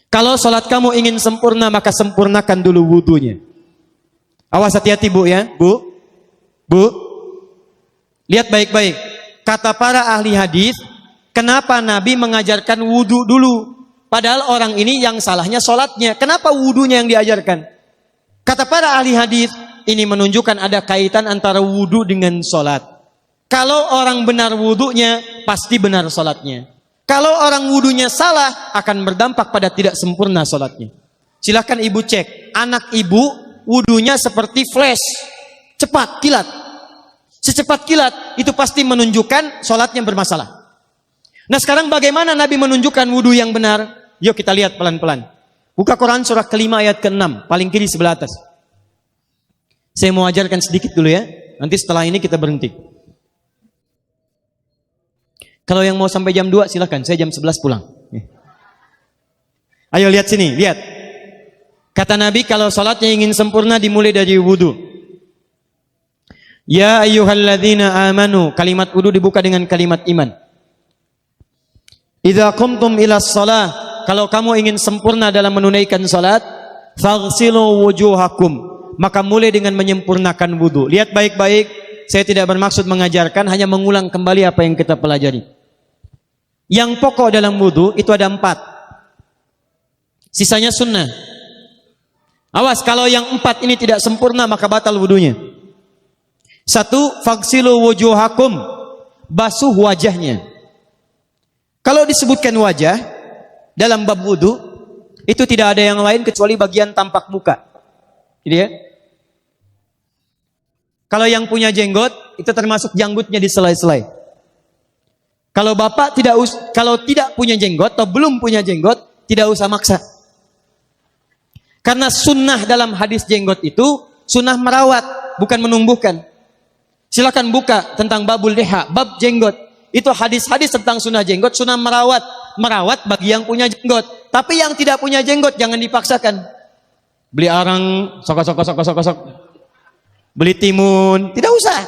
Kalau salat kamu ingin sempurna, maka sempurnakan dulu wudunya. Awas, hati-hati Bu ya. Bu, lihat baik-baik. Kata para ahli hadis, kenapa Nabi mengajarkan wudu dulu? Padahal orang ini yang salahnya salatnya. Kenapa wudunya yang diajarkan? Kata para ahli hadis, ini menunjukkan ada kaitan antara wudu dengan salat. Kalau orang benar wudunya, pasti benar salatnya. Kalau orang wudunya salah, akan berdampak pada tidak sempurna salatnya. Silahkan ibu cek, anak ibu wudunya seperti flash, cepat, kilat. Secepat kilat, itu pasti menunjukkan salatnya bermasalah. Nah sekarang bagaimana Nabi menunjukkan wudu yang benar? Yuk kita lihat pelan-pelan. Buka Quran surah kelima ayat ke-6, paling kiri sebelah atas. Saya mau ajarkan sedikit dulu ya, nanti setelah ini kita berhenti. Kalau yang mau sampai jam 2 silakan, saya jam 11 pulang. Ayo lihat sini, lihat. Kata Nabi kalau salatnya ingin sempurna dimulai dari wudu. Ya ayyuhalladzina amanu, kalimat wudu dibuka dengan kalimat iman. Idza qumtum ilas shalah, kalau kamu ingin sempurna dalam menunaikan salat, faghsilu wujuhakum, maka mulai dengan menyempurnakan wudu. Lihat baik-baik, saya tidak bermaksud mengajarkan, hanya mengulang kembali apa yang kita pelajari. Yang pokok dalam wudu itu ada 4. Sisanya sunnah. Awas, kalau yang 4 ini tidak sempurna maka batal wudunya. 1, faghsilu wujuhakum, basuh wajahnya. Kalau disebutkan wajah dalam bab wudu, itu tidak ada yang lain kecuali bagian tampak muka. Gitu ya. Kalau yang punya jenggot, itu termasuk janggutnya di selai-selai. Kalau bapak kalau tidak punya jenggot atau belum punya jenggot, tidak usah maksa. Karena sunnah dalam hadis jenggot itu sunnah merawat, bukan menumbuhkan. Silakan buka tentang babul liha, bab jenggot. Itu hadis-hadis tentang sunnah jenggot, sunnah merawat bagi yang punya jenggot. Tapi yang tidak punya jenggot jangan dipaksakan. Beli arang, sok. Beli timun, tidak usah.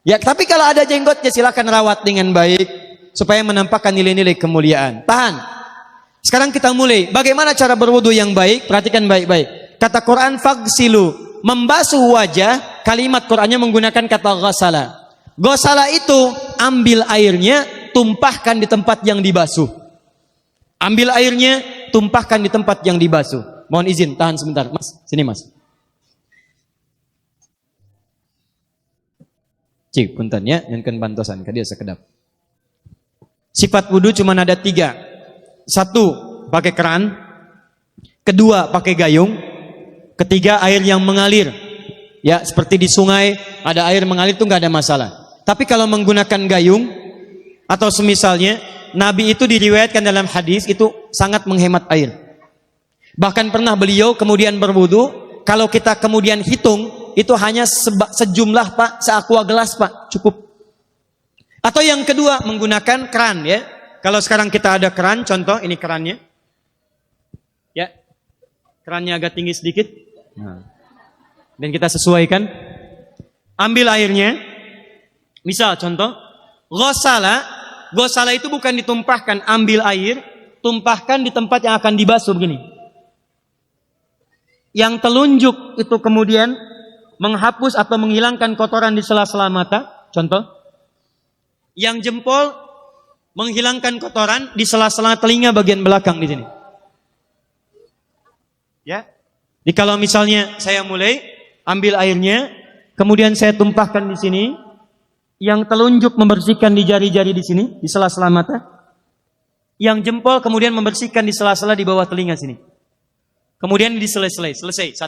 Ya, tapi kalau ada jenggotnya silakan rawat dengan baik supaya menampakkan nilai-nilai kemuliaan. Tahan. Sekarang kita mulai. Bagaimana cara berwudu yang baik? Perhatikan baik-baik. Kata Quran faghsilu, membasuh wajah, kalimat Qurannya menggunakan kata ghasala. Ghasala itu ambil airnya, tumpahkan di tempat yang dibasuh. Ambil airnya, tumpahkan di tempat yang dibasuh. Mohon izin, tahan sebentar. Mas, sini Mas. Cik, punten ya, yang kan bantosan, kadia sekedap. Sifat wudu cuma ada 3. 1, pakai keran. 2, pakai gayung. 3, air yang mengalir. Ya, seperti di sungai, ada air mengalir itu nggak ada masalah. Tapi kalau menggunakan gayung, atau semisalnya, Nabi itu diriwayatkan dalam hadis, itu sangat menghemat air. Bahkan pernah beliau kemudian berwudu, kalau kita kemudian hitung, itu hanya sejumlah Pak, seaqua gelas Pak, cukup. Atau yang kedua menggunakan keran ya. Kalau sekarang kita ada keran, contoh ini kerannya. Ya. Kerannya agak tinggi sedikit. Nah. Dan kita sesuaikan. Ambil airnya. Misal contoh, ghasala itu bukan ditumpahkan, ambil air, tumpahkan di tempat yang akan dibasuh begini. Yang telunjuk itu kemudian menghapus atau menghilangkan kotoran di sela-sela mata, contoh. Yang jempol menghilangkan kotoran di sela-sela telinga bagian belakang di sini. Ya. Jadi kalau misalnya saya mulai ambil airnya, kemudian saya tumpahkan di sini, yang telunjuk membersihkan di jari-jari di sini, di sela-sela mata. Yang jempol kemudian membersihkan di sela-sela di bawah telinga sini. Kemudian di selesai. 1.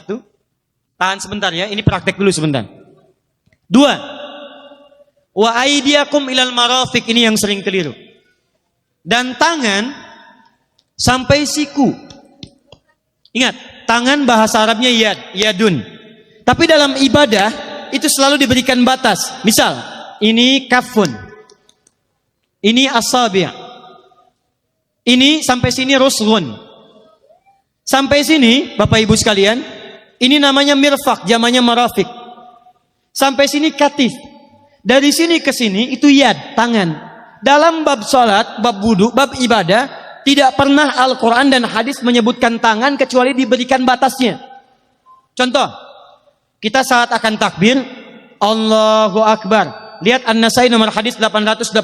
Tahan sebentar ya, ini praktek dulu sebentar. 2. Wa aidiakum ilal marafiq, ini yang sering keliru. Dan tangan sampai siku. Ingat, tangan bahasa Arabnya yadun. Tapi dalam ibadah itu selalu diberikan batas. Misal, ini kafun. Ini asabi'. Ini sampai sini rusghun. Sampai sini, Bapak Ibu sekalian, ini namanya mirfaq, jamannya marafiq. Sampai sini katif. Dari sini ke sini itu yad, tangan. Dalam bab salat, bab wudu, bab ibadah, tidak pernah Al-Quran dan hadis menyebutkan tangan kecuali diberikan batasnya. Contoh, kita saat akan takbir, Allahu Akbar. Lihat An-Nasai nomor hadis 886.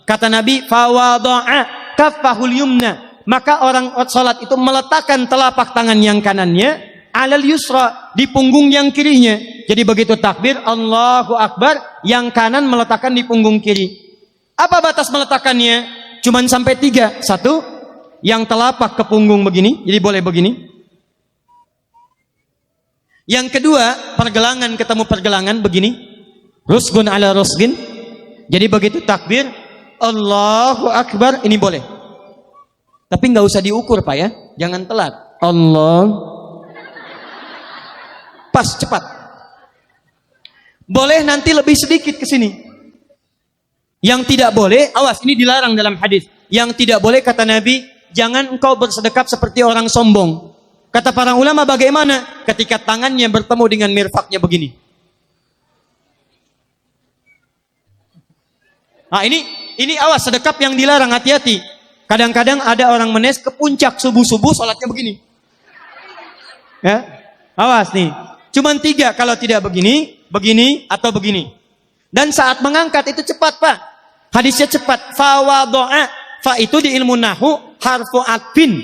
Kata Nabi, fawada'a kaffahul yumna. Maka orang salat itu meletakkan telapak tangan yang kanannya alal yusra, di punggung yang kirinya. Jadi begitu takbir, Allahu Akbar, yang kanan meletakkan di punggung kiri. Apa batas meletakkannya? Cuman sampai 3. 1, yang telapak ke punggung begini, jadi boleh begini. Yang kedua, pergelangan ketemu pergelangan begini. Rusgun ala rusgin. Jadi begitu takbir, Allahu Akbar, ini boleh. Tapi nggak usah diukur Pak ya, jangan telat. Allah. Pas, cepat. Boleh nanti lebih sedikit ke sini. Yang tidak boleh, awas, ini dilarang dalam hadis. Yang tidak boleh kata Nabi, jangan engkau bersedekap seperti orang sombong. Kata para ulama bagaimana? Ketika tangannya bertemu dengan mirfaknya begini. Nah ini awas, sedekap yang dilarang, hati-hati. Kadang-kadang ada orang menes ke puncak subuh-subuh sholatnya begini. Ya, awas nih. Cuman 3, kalau tidak begini, begini, atau begini. Dan saat mengangkat itu cepat Pak. Hadisnya cepat. Fawado'a. Fa itu di ilmu nahu harfu atfin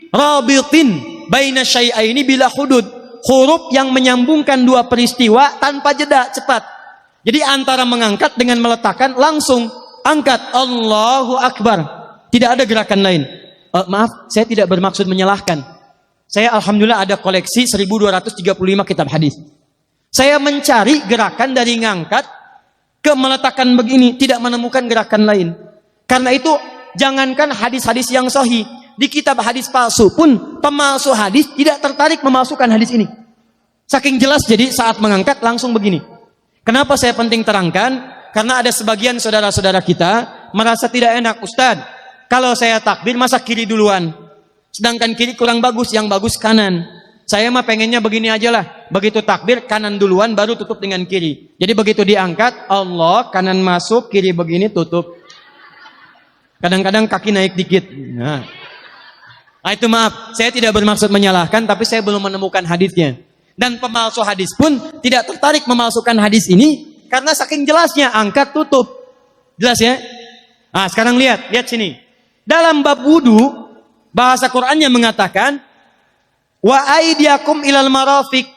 rabitin baina syai'aini bila hudud. Huruf yang menyambungkan dua peristiwa tanpa jeda, cepat. Jadi antara mengangkat dengan meletakkan langsung angkat Allahu Akbar. Tidak ada gerakan lain. Maaf, saya tidak bermaksud menyalahkan. Saya alhamdulillah ada koleksi 1235 kitab hadis. Saya mencari gerakan dari ngangkat ke meletakkan begini, tidak menemukan gerakan lain. Karena itu jangankan hadis-hadis yang sahih, di kitab hadis palsu pun pemalsu hadis tidak tertarik memalsukan hadis ini. Saking jelas, jadi saat mengangkat langsung begini. Kenapa saya penting terangkan? Karena ada sebagian saudara-saudara kita merasa tidak enak, Ustadz, kalau saya takbir masa kiri duluan, sedangkan kiri kurang bagus, yang bagus kanan. Saya mah pengennya begini aja lah. Begitu takbir, kanan duluan, baru tutup dengan kiri. Jadi begitu diangkat, Allah, kanan masuk, kiri begini, tutup. Kadang-kadang kaki naik dikit. Nah itu maaf, saya tidak bermaksud menyalahkan, tapi saya belum menemukan hadisnya. Dan pemalsu hadis pun tidak tertarik memalsukan hadis ini, karena saking jelasnya, angkat, tutup. Jelas ya? Nah sekarang lihat sini. Dalam bab wudu, bahasa Qur'annya mengatakan, wa aidiakum ilal marafiq,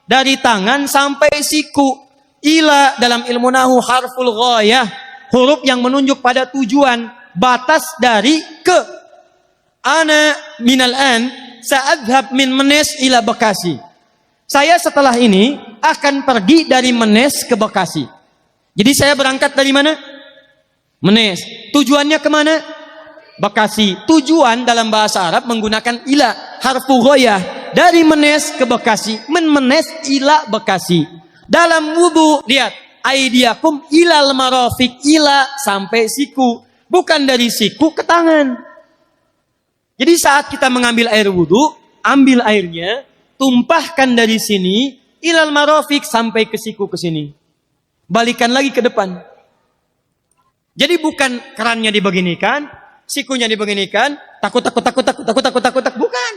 dari tangan sampai siku. Ila dalam ilmu nahu harful ghayah, huruf yang menunjuk pada tujuan, batas dari ke. Ana minal an sa'adhab min Menes ila Bekasi. Saya setelah ini akan pergi dari Menes ke Bekasi. Jadi saya berangkat dari mana? Menes. Tujuannya kemana? Bekasi. Tujuan dalam bahasa Arab menggunakan ila, harfu ghoyah, dari Menes ke Bekasi. Menes ila Bekasi. Dalam wudu, lihat, aidiakum ilal marafiq, ila sampai siku, bukan dari siku ke tangan. Jadi saat kita mengambil air wudu, ambil airnya, tumpahkan dari sini ilal marafiq sampai ke siku ke sini. Balikan lagi ke depan. Jadi bukan kerannya dibeginikan, sikunya dibeginikan, takut, bukan.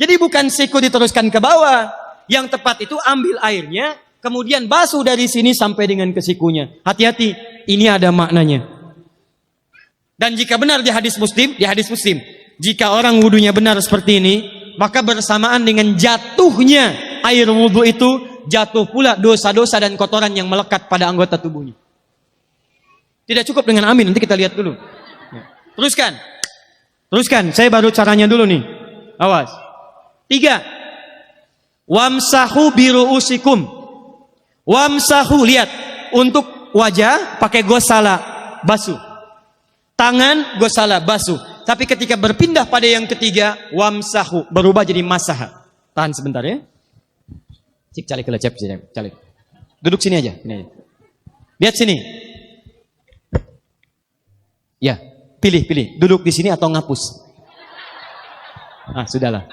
Jadi bukan siku diteruskan ke bawah. Yang tepat itu ambil airnya, kemudian basuh dari sini sampai dengan ke sikunya. Hati-hati, ini ada maknanya. Dan jika benar di hadis Muslim, jika orang wudunya benar seperti ini, maka bersamaan dengan jatuhnya air wudu itu, jatuh pula dosa-dosa dan kotoran yang melekat pada anggota tubuhnya. Tidak cukup dengan amin, nanti kita lihat dulu. Teruskan, saya baru caranya dulu nih. Awas. 3. Wamsahu biru'usikum. Wamsahu, lihat. Untuk wajah pakai gosala, basuh. Tangan gosala, basuh. Tapi ketika berpindah pada yang ketiga, wamsahu, berubah jadi masaha. Tahan sebentar ya. Cik calik. Duduk sini aja. Lihat sini. Ya, pilih. Duduk di sini atau ngapus. Sudahlah.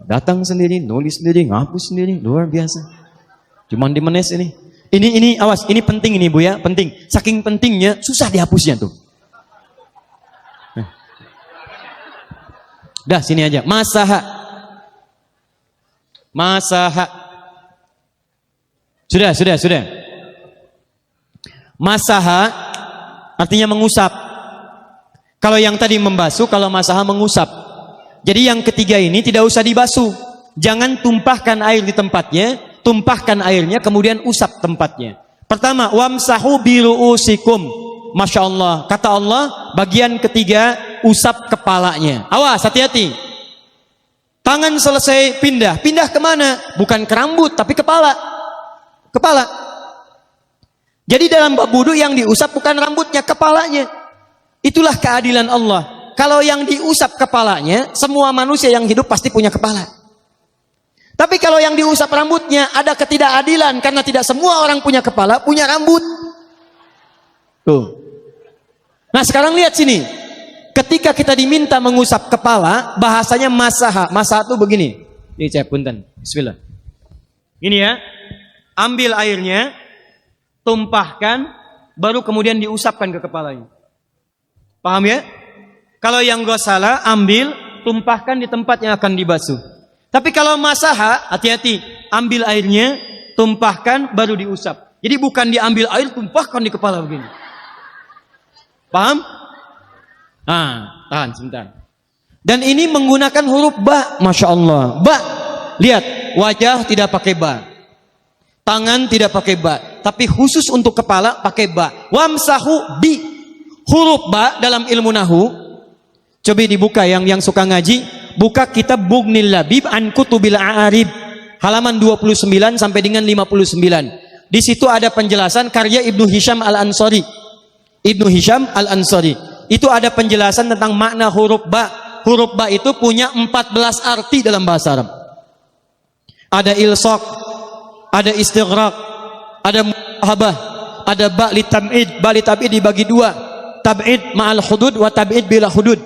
Datang sendiri, nulis sendiri, ngapus sendiri, luar biasa. Cuman di menes ini. Ini awas, ini penting ini Bu ya, penting. Saking pentingnya susah dihapusnya tuh. Dah sini aja. Masaha. Sudah. Masaha artinya mengusap. Kalau yang tadi membasuh, kalau masaha mengusap. Jadi yang ketiga ini tidak usah dibasuh. Jangan tumpahkan air di tempatnya, tumpahkan airnya kemudian usap tempatnya. Pertama, wamsahu biru'usikum. Masya Allah, kata Allah, bagian ketiga usap kepalanya. Awas, hati-hati. Tangan selesai pindah kemana? Bukan ke rambut, tapi kepala. Jadi dalam bab wudu yang diusap bukan rambutnya, kepalanya. Itulah keadilan Allah. Kalau yang diusap kepalanya, semua manusia yang hidup pasti punya kepala. Tapi kalau yang diusap rambutnya, ada ketidakadilan karena tidak semua orang punya kepala, punya rambut. Tuh. Nah sekarang lihat sini. Ketika kita diminta mengusap kepala, bahasanya masaha. Masaha itu begini. Ini saya punten. Bismillah. Ini ya. Ambil airnya, tumpahkan, baru kemudian diusapkan ke kepalanya. Paham ya? Kalau yang gosala, ambil, tumpahkan di tempat yang akan dibasuh. Tapi kalau masaha, hati-hati. Ambil airnya, tumpahkan, baru diusap. Jadi bukan diambil air, tumpahkan di kepala begini. Paham? Nah, tahan sebentar. Dan ini menggunakan huruf ba, Masya Allah. Ba, lihat, wajah tidak pakai ba. Tangan tidak pakai ba. Tapi khusus untuk kepala pakai ba. Wamsahu bi. Huruf ba dalam ilmu nahu. Coba dibuka yang suka ngaji. Buka kitab Bughnil Labib an Kutubil A'arib. Halaman 29 sampai dengan 59. Di situ ada penjelasan karya Ibnu Hisham Al-Ansari. Ibnu Hisham Al-Ansari. Itu ada penjelasan tentang makna huruf ba. Huruf ba itu punya 14 arti dalam bahasa Arab. Ada ilsaq, ada istighraq, ada muhabah, ada ba li tab'id. Ba li tab'id dibagi dua. Tab'id ma'al hudud wa tab'id bila hudud.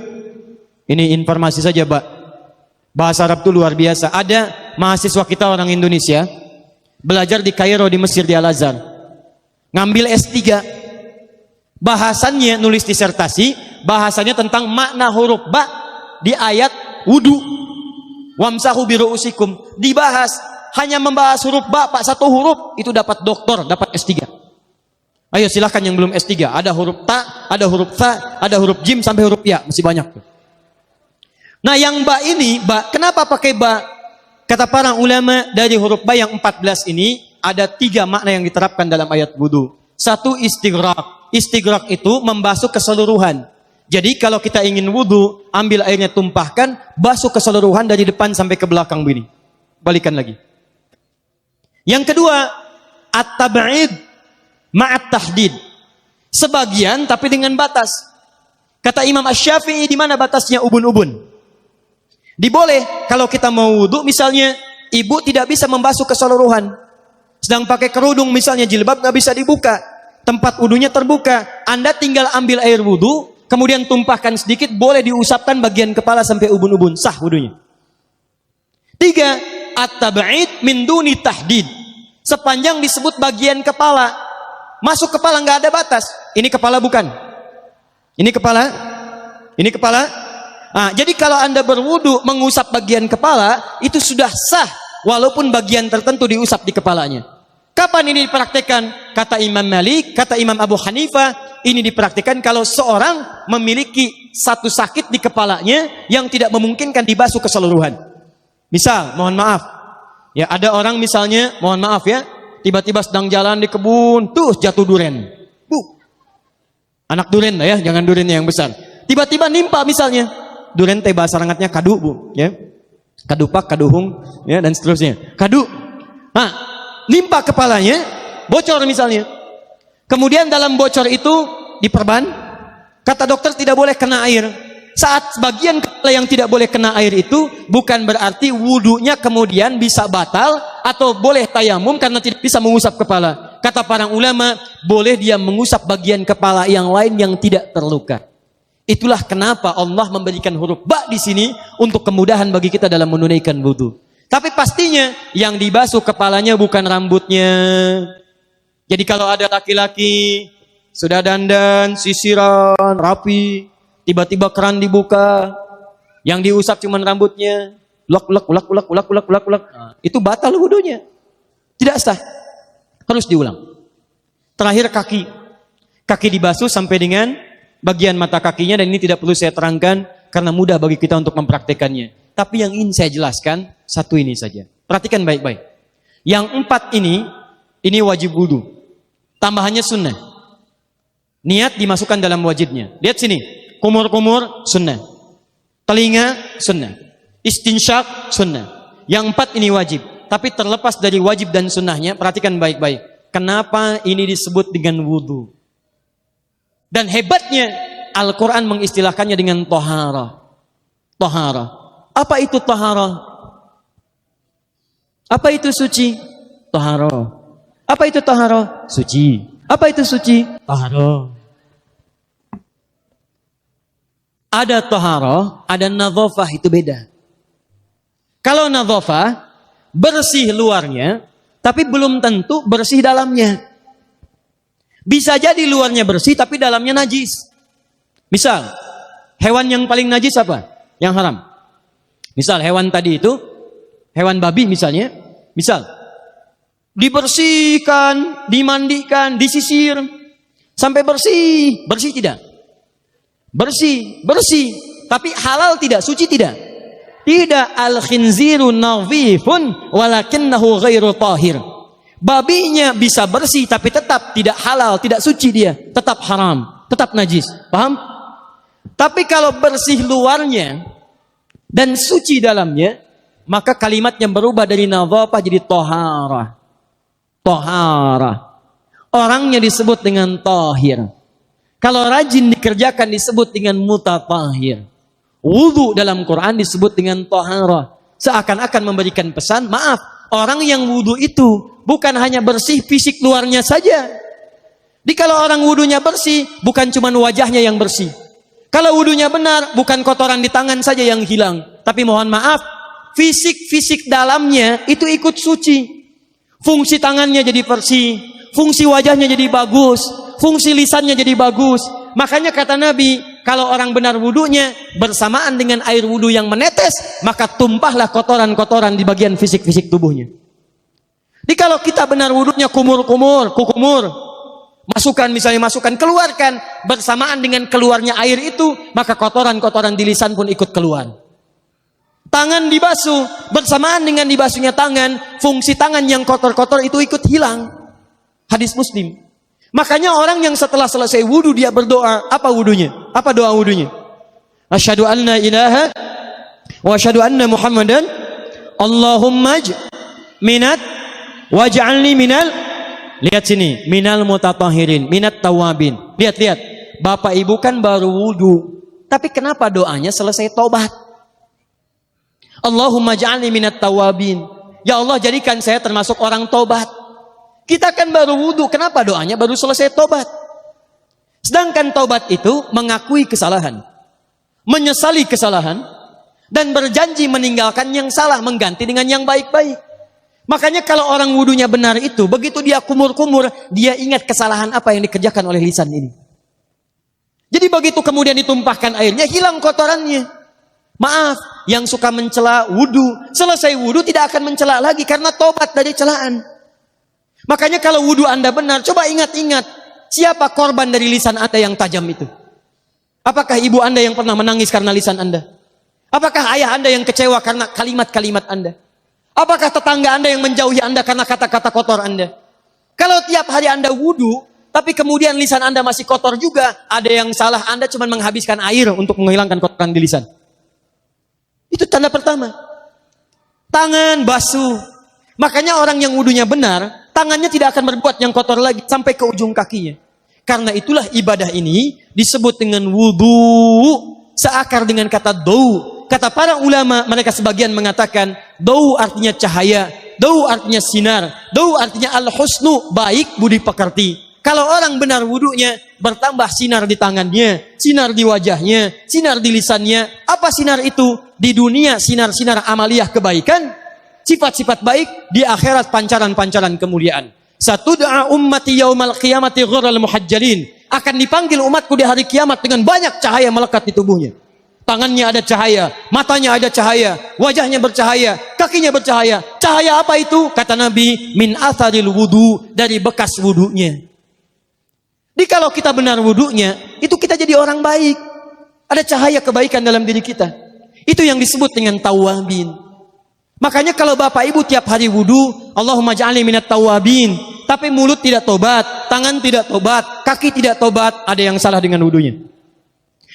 Ini informasi saja, Pak. Bahasa Arab itu luar biasa. Ada mahasiswa kita orang Indonesia belajar di Kairo di Mesir di Al-Azhar. Ngambil S3. Bahasannya nulis disertasi, bahasanya tentang makna huruf ba di ayat wudu. Wamsahu biru'usikum. Dibahas, hanya membahas huruf ba, Pak, satu huruf itu dapat doktor, dapat S3. Ayo silahkan yang belum S3, ada huruf ta, ada huruf fa, ada huruf jim sampai huruf ya, masih banyak tuh. Nah, yang ba ini, ba, kenapa pakai ba? Kata para ulama, dari huruf ba yang 14 ini ada 3 makna yang diterapkan dalam ayat wudu. Satu, istighraq. Istighraq itu membasuh keseluruhan. Jadi kalau kita ingin wudu, ambil airnya tumpahkan, basuh keseluruhan dari depan sampai ke belakang begini. Balikan lagi. Yang kedua, at-tab'id ma'at tahdid. Sebagian tapi dengan batas. Kata Imam Asy-Syafi'i, di mana batasnya ubun-ubun? Diboleh kalau kita mau wudu, misalnya ibu tidak bisa membasuh keseluruhan. Sedang pakai kerudung misalnya, jilbab nggak bisa dibuka. Tempat wudunya terbuka. Anda tinggal ambil air wudu, kemudian tumpahkan sedikit, boleh diusapkan bagian kepala sampai ubun-ubun, sah wudunya. 3, at-tab'id min duni tahdid. Sepanjang disebut bagian kepala, masuk kepala nggak ada batas. Ini kepala bukan? Ini kepala? Ini kepala? Nah, jadi kalau Anda berwudu mengusap bagian kepala, itu sudah sah walaupun bagian tertentu diusap di kepalanya. Kapan ini dipraktikkan? Kata Imam Malik, kata Imam Abu Hanifah, ini dipraktikkan kalau seorang memiliki satu sakit di kepalanya yang tidak memungkinkan dibasuh keseluruhan. Misal, mohon maaf, ya ada orang misalnya, mohon maaf ya, tiba-tiba sedang jalan di kebun, tuh jatuh duren. Anak duren lah ya, jangan durennya yang besar. Tiba-tiba nimpa misalnya, duren teh bahasa rangatnya kadu, Bu, ya. Kadupak, kaduhung, ya, dan seterusnya. Kadu. Nah, nimpa kepalanya, bocor misalnya. Kemudian dalam bocor itu diperban, kata dokter tidak boleh kena air. Saat bagian kepala yang tidak boleh kena air itu bukan berarti wudunya kemudian bisa batal atau boleh tayamum karena tidak bisa mengusap kepala. Kata para ulama, boleh dia mengusap bagian kepala yang lain yang tidak terluka. Itulah kenapa Allah memberikan huruf ba di sini untuk kemudahan bagi kita dalam menunaikan wudu. Tapi pastinya yang dibasuh kepalanya bukan rambutnya. Jadi kalau ada laki-laki sudah dandan, sisiran, rapi, tiba-tiba keran dibuka, yang diusap cuma rambutnya, ulak. Itu batal wudunya. Tidak sah. Harus diulang. Terakhir kaki dibasuh sampai dengan bagian mata kakinya, dan ini tidak perlu saya terangkan karena mudah bagi kita untuk mempraktekannya. Tapi yang ingin saya jelaskan satu ini saja. Perhatikan baik-baik. Yang 4 ini wajib wudu. Tambahannya sunnah. Niat dimasukkan dalam wajibnya. Lihat sini, kumur-kumur sunnah. Telinga sunnah. Istinsyak sunnah. Yang 4 ini wajib. Tapi terlepas dari wajib dan sunnahnya, perhatikan baik-baik. Kenapa ini disebut dengan wudu? Dan hebatnya Al-Quran mengistilahkannya dengan tohara. Tohara. Apa itu tohara? Apa itu suci? Tohara. Apa itu tohara? Suci. Apa itu suci? Tohara. Ada tohara, ada nadhafah, itu beda. Kalau nadhafah, bersih luarnya, tapi belum tentu bersih dalamnya. Bisa jadi luarnya bersih tapi dalamnya najis. Misal, hewan yang paling najis apa? Yang haram. Misal hewan tadi itu, hewan babi misalnya, misal dibersihkan, dimandikan, disisir sampai bersih. Bersih tidak? Bersih. Tapi halal tidak? Suci tidak? Tidak. Al-khinziru nadhifun walakinnahu ghairu tahir. Babinya bisa bersih tapi tetap tidak halal, tidak suci dia, tetap haram, tetap najis. Paham? Tapi kalau bersih luarnya dan suci dalamnya, maka kalimatnya berubah dari nadhafah jadi tohara. Tohara. Orangnya disebut dengan tahir. Kalau rajin dikerjakan disebut dengan mutatahhir. Wudu dalam Quran disebut dengan tohara. Seakan-akan memberikan pesan, maaf, orang yang wudu itu bukan hanya bersih fisik luarnya saja. Jadi kalau orang wudunya bersih, bukan cuma wajahnya yang bersih. Kalau wudunya benar, bukan kotoran di tangan saja yang hilang. Tapi mohon maaf, fisik dalamnya itu ikut suci. Fungsi tangannya jadi bersih, fungsi wajahnya jadi bagus, fungsi lisannya jadi bagus. Makanya kata Nabi, kalau orang benar wudunya bersamaan dengan air wudu yang menetes, maka tumpahlah kotoran-kotoran di bagian fisik-fisik tubuhnya. Jadi kalau kita benar wudunya kumur-kumur, kukumur, masukkan, keluarkan, bersamaan dengan keluarnya air itu, maka kotoran-kotoran di lisan pun ikut keluar. Tangan dibasuh, bersamaan dengan dibasuhnya tangan, fungsi tangan yang kotor-kotor itu ikut hilang. Hadis Muslim. Makanya orang yang setelah selesai wudu dia berdoa, apa wudunya? Apa doa wudunya? Asyhadu an la ilaha wa asyhadu anna Muhammadan Allahumma minat waj'alni minal, lihat sini, minal mutatahhirin, minat tawabin. Lihat. Bapak Ibu kan baru wudu, tapi kenapa doanya selesai tobat? Allahumma ja'alni minat tawabin. Ya Allah, jadikan saya termasuk orang tobat. Kita kan baru wudu, kenapa doanya baru selesai tobat? Sedangkan tobat itu mengakui kesalahan, menyesali kesalahan, dan berjanji meninggalkan yang salah, mengganti dengan yang baik-baik. Makanya kalau orang wudunya benar itu, begitu dia kumur-kumur, dia ingat kesalahan apa yang dikerjakan oleh lisan ini. Jadi begitu kemudian ditumpahkan airnya, hilang kotorannya. Maaf, yang suka mencela wudu, selesai wudu tidak akan mencela lagi karena tobat dari celaan. Makanya kalau wudu Anda benar, coba ingat-ingat, siapa korban dari lisan Anda yang tajam itu? Apakah ibu Anda yang pernah menangis karena lisan Anda? Apakah ayah Anda yang kecewa karena kalimat-kalimat Anda? Apakah tetangga Anda yang menjauhi Anda karena kata-kata kotor Anda? Kalau tiap hari Anda wudu, tapi kemudian lisan Anda masih kotor juga, ada yang salah, Anda cuma menghabiskan air untuk menghilangkan kotoran di lisan. Itu tanda pertama. Tangan basuh. Makanya orang yang wudunya benar, tangannya tidak akan berbuat yang kotor lagi sampai ke ujung kakinya. Karena itulah ibadah ini disebut dengan wudu, seakar dengan kata dau. Kata para ulama, mereka sebagian mengatakan dau artinya cahaya, dau artinya sinar, dau artinya al-husnu, baik budi pekerti. Kalau orang benar wudunya, bertambah sinar di tangannya, sinar di wajahnya, sinar di lisannya. Apa sinar itu? Di dunia sinar-sinar amaliyah kebaikan, sifat-sifat baik, di akhirat pancaran-pancaran kemuliaan. Satud'a ummati yaumal qiyamati ghurral muhajjalin. Akan dipanggil umatku di hari kiamat dengan banyak cahaya melekat di tubuhnya. Tangannya ada cahaya, matanya ada cahaya, wajahnya bercahaya, kakinya bercahaya. Cahaya apa itu? Kata Nabi, min atharil wudu, dari bekas wudunya. Jadi kalau kita benar wudunya, itu kita jadi orang baik. Ada cahaya kebaikan dalam diri kita. Itu yang disebut dengan tawwabin. Makanya kalau bapak ibu tiap hari wudu, Allahumma ja'alni minat tawwabin. Tapi mulut tidak tobat, tangan tidak tobat, kaki tidak tobat, ada yang salah dengan wudunya.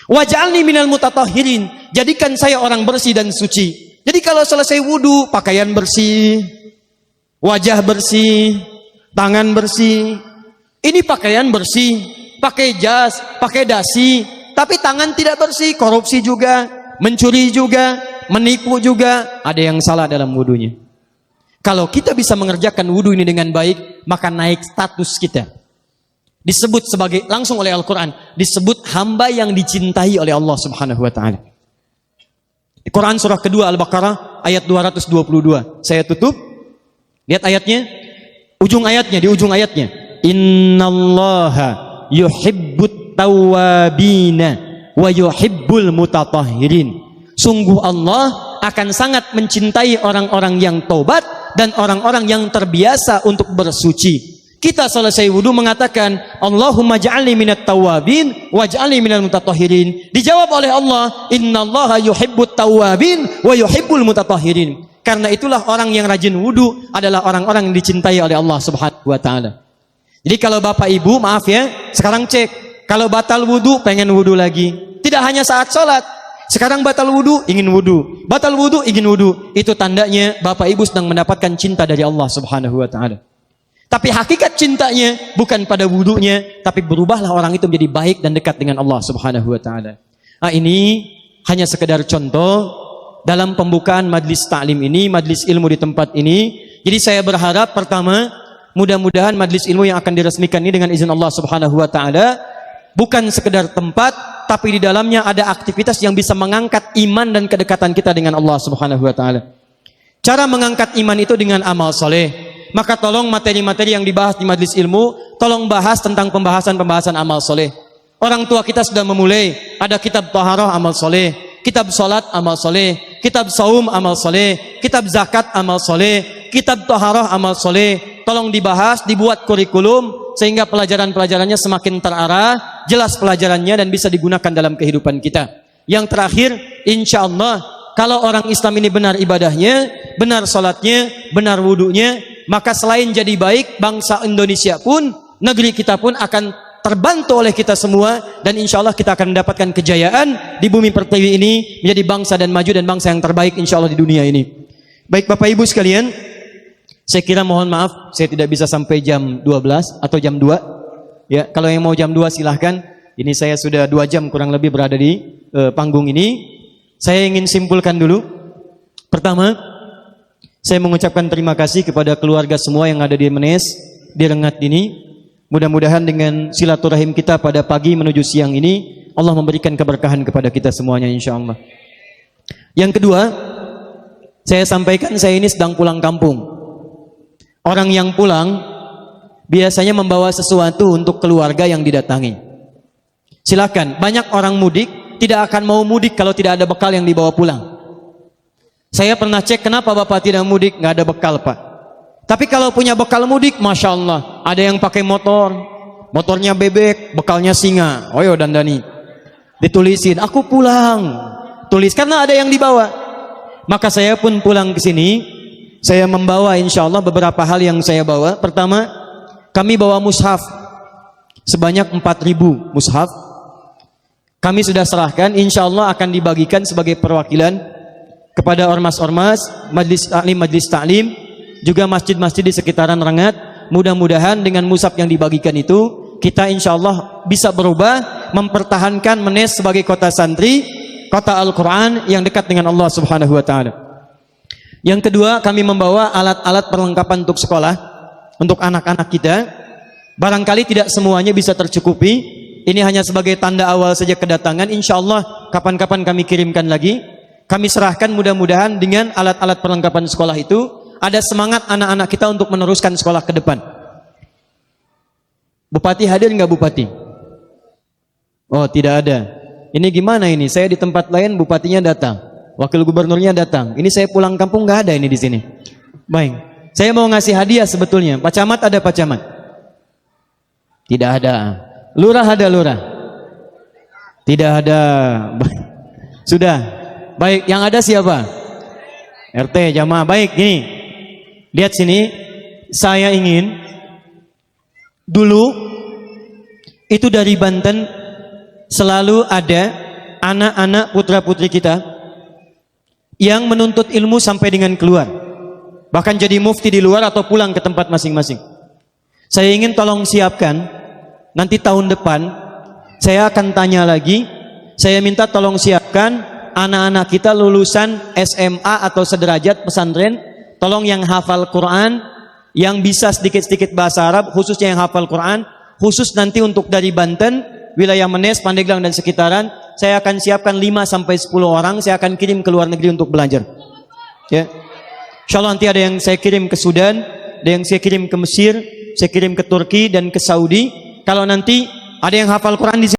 Waj'alni minal mutatahhirin. Jadikan saya orang bersih dan suci. Jadi kalau selesai wudu, pakaian bersih, wajah bersih, tangan bersih. Ini pakaian bersih, pakai jas, pakai dasi, tapi tangan tidak bersih, korupsi juga, mencuri juga, menipu juga, ada yang salah dalam wudunya. Kalau kita bisa mengerjakan wudu ini dengan baik, maka naik status kita. Disebut sebagai, langsung oleh Al-Quran, disebut hamba yang dicintai oleh Allah Subhanahu wa ta'ala. Di Quran surah kedua Al-Baqarah ayat 222. Saya tutup. Lihat ayatnya. Di ujung ayatnya. Innallaha yuhibbut tawwabina wa yuhibbul mutatahhirin. Sungguh Allah akan sangat mencintai orang-orang yang taubat dan orang-orang yang terbiasa untuk bersuci. Kita selesai wudu mengatakan Allahumma ja'alni minat tawwabin waj'alni minal mutatahhirin. Dijawab oleh Allah, innallaha yuhibbut tawwabin wa yuhibbul mutatahhirin. Karena itulah orang yang rajin wudu adalah orang-orang yang dicintai oleh Allah Subhanahu wa taala. Jadi kalau bapak ibu, maaf ya, sekarang cek. Kalau batal wudu, pengen wudu lagi. Tidak hanya saat sholat. Sekarang batal wudu, ingin wudu. Batal wudu, ingin wudu. Itu tandanya bapak ibu sedang mendapatkan cinta dari Allah Subhanahu wa ta'ala. Tapi hakikat cintanya bukan pada wudunya, tapi berubahlah orang itu menjadi baik dan dekat dengan Allah Subhanahu wa ta'ala. Nah, ini hanya sekedar contoh dalam pembukaan majlis ta'lim ini, majlis ilmu di tempat ini. Jadi saya berharap pertama, mudah-mudahan majlis ilmu yang akan diresmikan ini dengan izin Allah Subhanahu wa ta'ala bukan sekedar tempat, tapi di dalamnya ada aktivitas yang bisa mengangkat iman dan kedekatan kita dengan Allah Subhanahu wa ta'ala. Cara mengangkat iman itu dengan amal soleh. Maka tolong materi-materi yang dibahas di majlis ilmu, tolong bahas tentang pembahasan-pembahasan amal soleh. Orang tua kita sudah memulai, ada kitab taharah amal soleh, kitab salat amal soleh, kitab saum amal soleh, kitab zakat amal soleh, kitab taharah amal soleh. Tolong dibahas, dibuat kurikulum sehingga pelajaran-pelajarannya semakin terarah, jelas pelajarannya dan bisa digunakan dalam kehidupan kita. Yang terakhir, insya Allah kalau orang Islam ini benar ibadahnya, benar salatnya, benar wudunya, maka selain jadi baik, bangsa Indonesia pun, negeri kita pun akan terbantu oleh kita semua, dan insya Allah kita akan mendapatkan kejayaan di bumi pertiwi ini, menjadi bangsa dan maju dan bangsa yang terbaik insya Allah di dunia ini. Baik Bapak Ibu sekalian, saya kira mohon maaf saya tidak bisa sampai jam 12 atau jam 2 ya. Kalau yang mau jam 2 silahkan. Ini saya sudah 2 jam kurang lebih berada di panggung ini. Saya ingin simpulkan dulu. Pertama, saya mengucapkan terima kasih kepada keluarga semua yang ada di Menes, di Rengat ini. Mudah-mudahan dengan silaturahim kita pada pagi menuju siang ini, Allah memberikan keberkahan kepada kita semuanya insya Allah. Yang kedua, saya sampaikan saya ini sedang pulang kampung. Orang yang pulang biasanya membawa sesuatu untuk keluarga yang didatangi. Silakan, banyak orang mudik tidak akan mau mudik kalau tidak ada bekal yang dibawa pulang. Saya pernah cek kenapa bapak tidak mudik, nggak ada bekal pak. Tapi kalau punya bekal mudik, masya Allah, ada yang pakai motor, motornya bebek, bekalnya singa. Oh yo dandani, ditulisin, aku pulang, tulis karena ada yang dibawa. Maka saya pun pulang ke sini, saya membawa insya Allah beberapa hal yang saya bawa. Pertama, kami bawa mushaf sebanyak 4.000 mushaf. Kami sudah serahkan, insya Allah akan dibagikan sebagai perwakilan kepada ormas-ormas, majlis ta'lim, juga masjid-masjid di sekitaran Rengat. Mudah-mudahan dengan mushaf yang dibagikan itu, kita insya Allah bisa berubah, mempertahankan Menes sebagai kota santri, kota Al-Quran yang dekat dengan Allah Subhanahu wa ta'ala. Yang kedua, kami membawa alat-alat perlengkapan untuk sekolah, untuk anak-anak kita. Barangkali tidak semuanya bisa tercukupi. Ini hanya sebagai tanda awal saja kedatangan. Insya Allah kapan-kapan kami kirimkan lagi. Kami serahkan, mudah-mudahan dengan alat-alat perlengkapan sekolah itu ada semangat anak-anak kita untuk meneruskan sekolah ke depan. Bupati hadir nggak Bupati? Oh, tidak ada. Ini gimana ini? Saya di tempat lain bupatinya datang, wakil gubernurnya datang. Ini saya pulang kampung nggak ada ini di sini. Baik, saya mau ngasih hadiah sebetulnya. Pak Camat ada Pak Camat? Tidak ada. Lurah ada Lurah? Tidak ada. Sudah. Baik, yang ada siapa? RT jamaah. Baik, gini. Lihat sini. Saya ingin dulu itu dari Banten selalu ada anak-anak putra-putri kita yang menuntut ilmu sampai dengan keluar. Bahkan jadi mufti di luar atau pulang ke tempat masing-masing. Saya ingin tolong siapkan, nanti tahun depan saya akan tanya lagi, saya minta tolong siapkan anak-anak kita lulusan SMA atau sederajat pesantren, tolong yang hafal Quran, yang bisa sedikit-sedikit bahasa Arab, khususnya yang hafal Quran, khusus nanti untuk dari Banten, wilayah Menes, Pandeglang dan sekitaran, saya akan siapkan 5-10 orang, saya akan kirim ke luar negeri untuk belajar. Ya. Insyaallah nanti ada yang saya kirim ke Sudan, ada yang saya kirim ke Mesir, saya kirim ke Turki dan ke Saudi. Kalau nanti ada yang hafal Quran di sini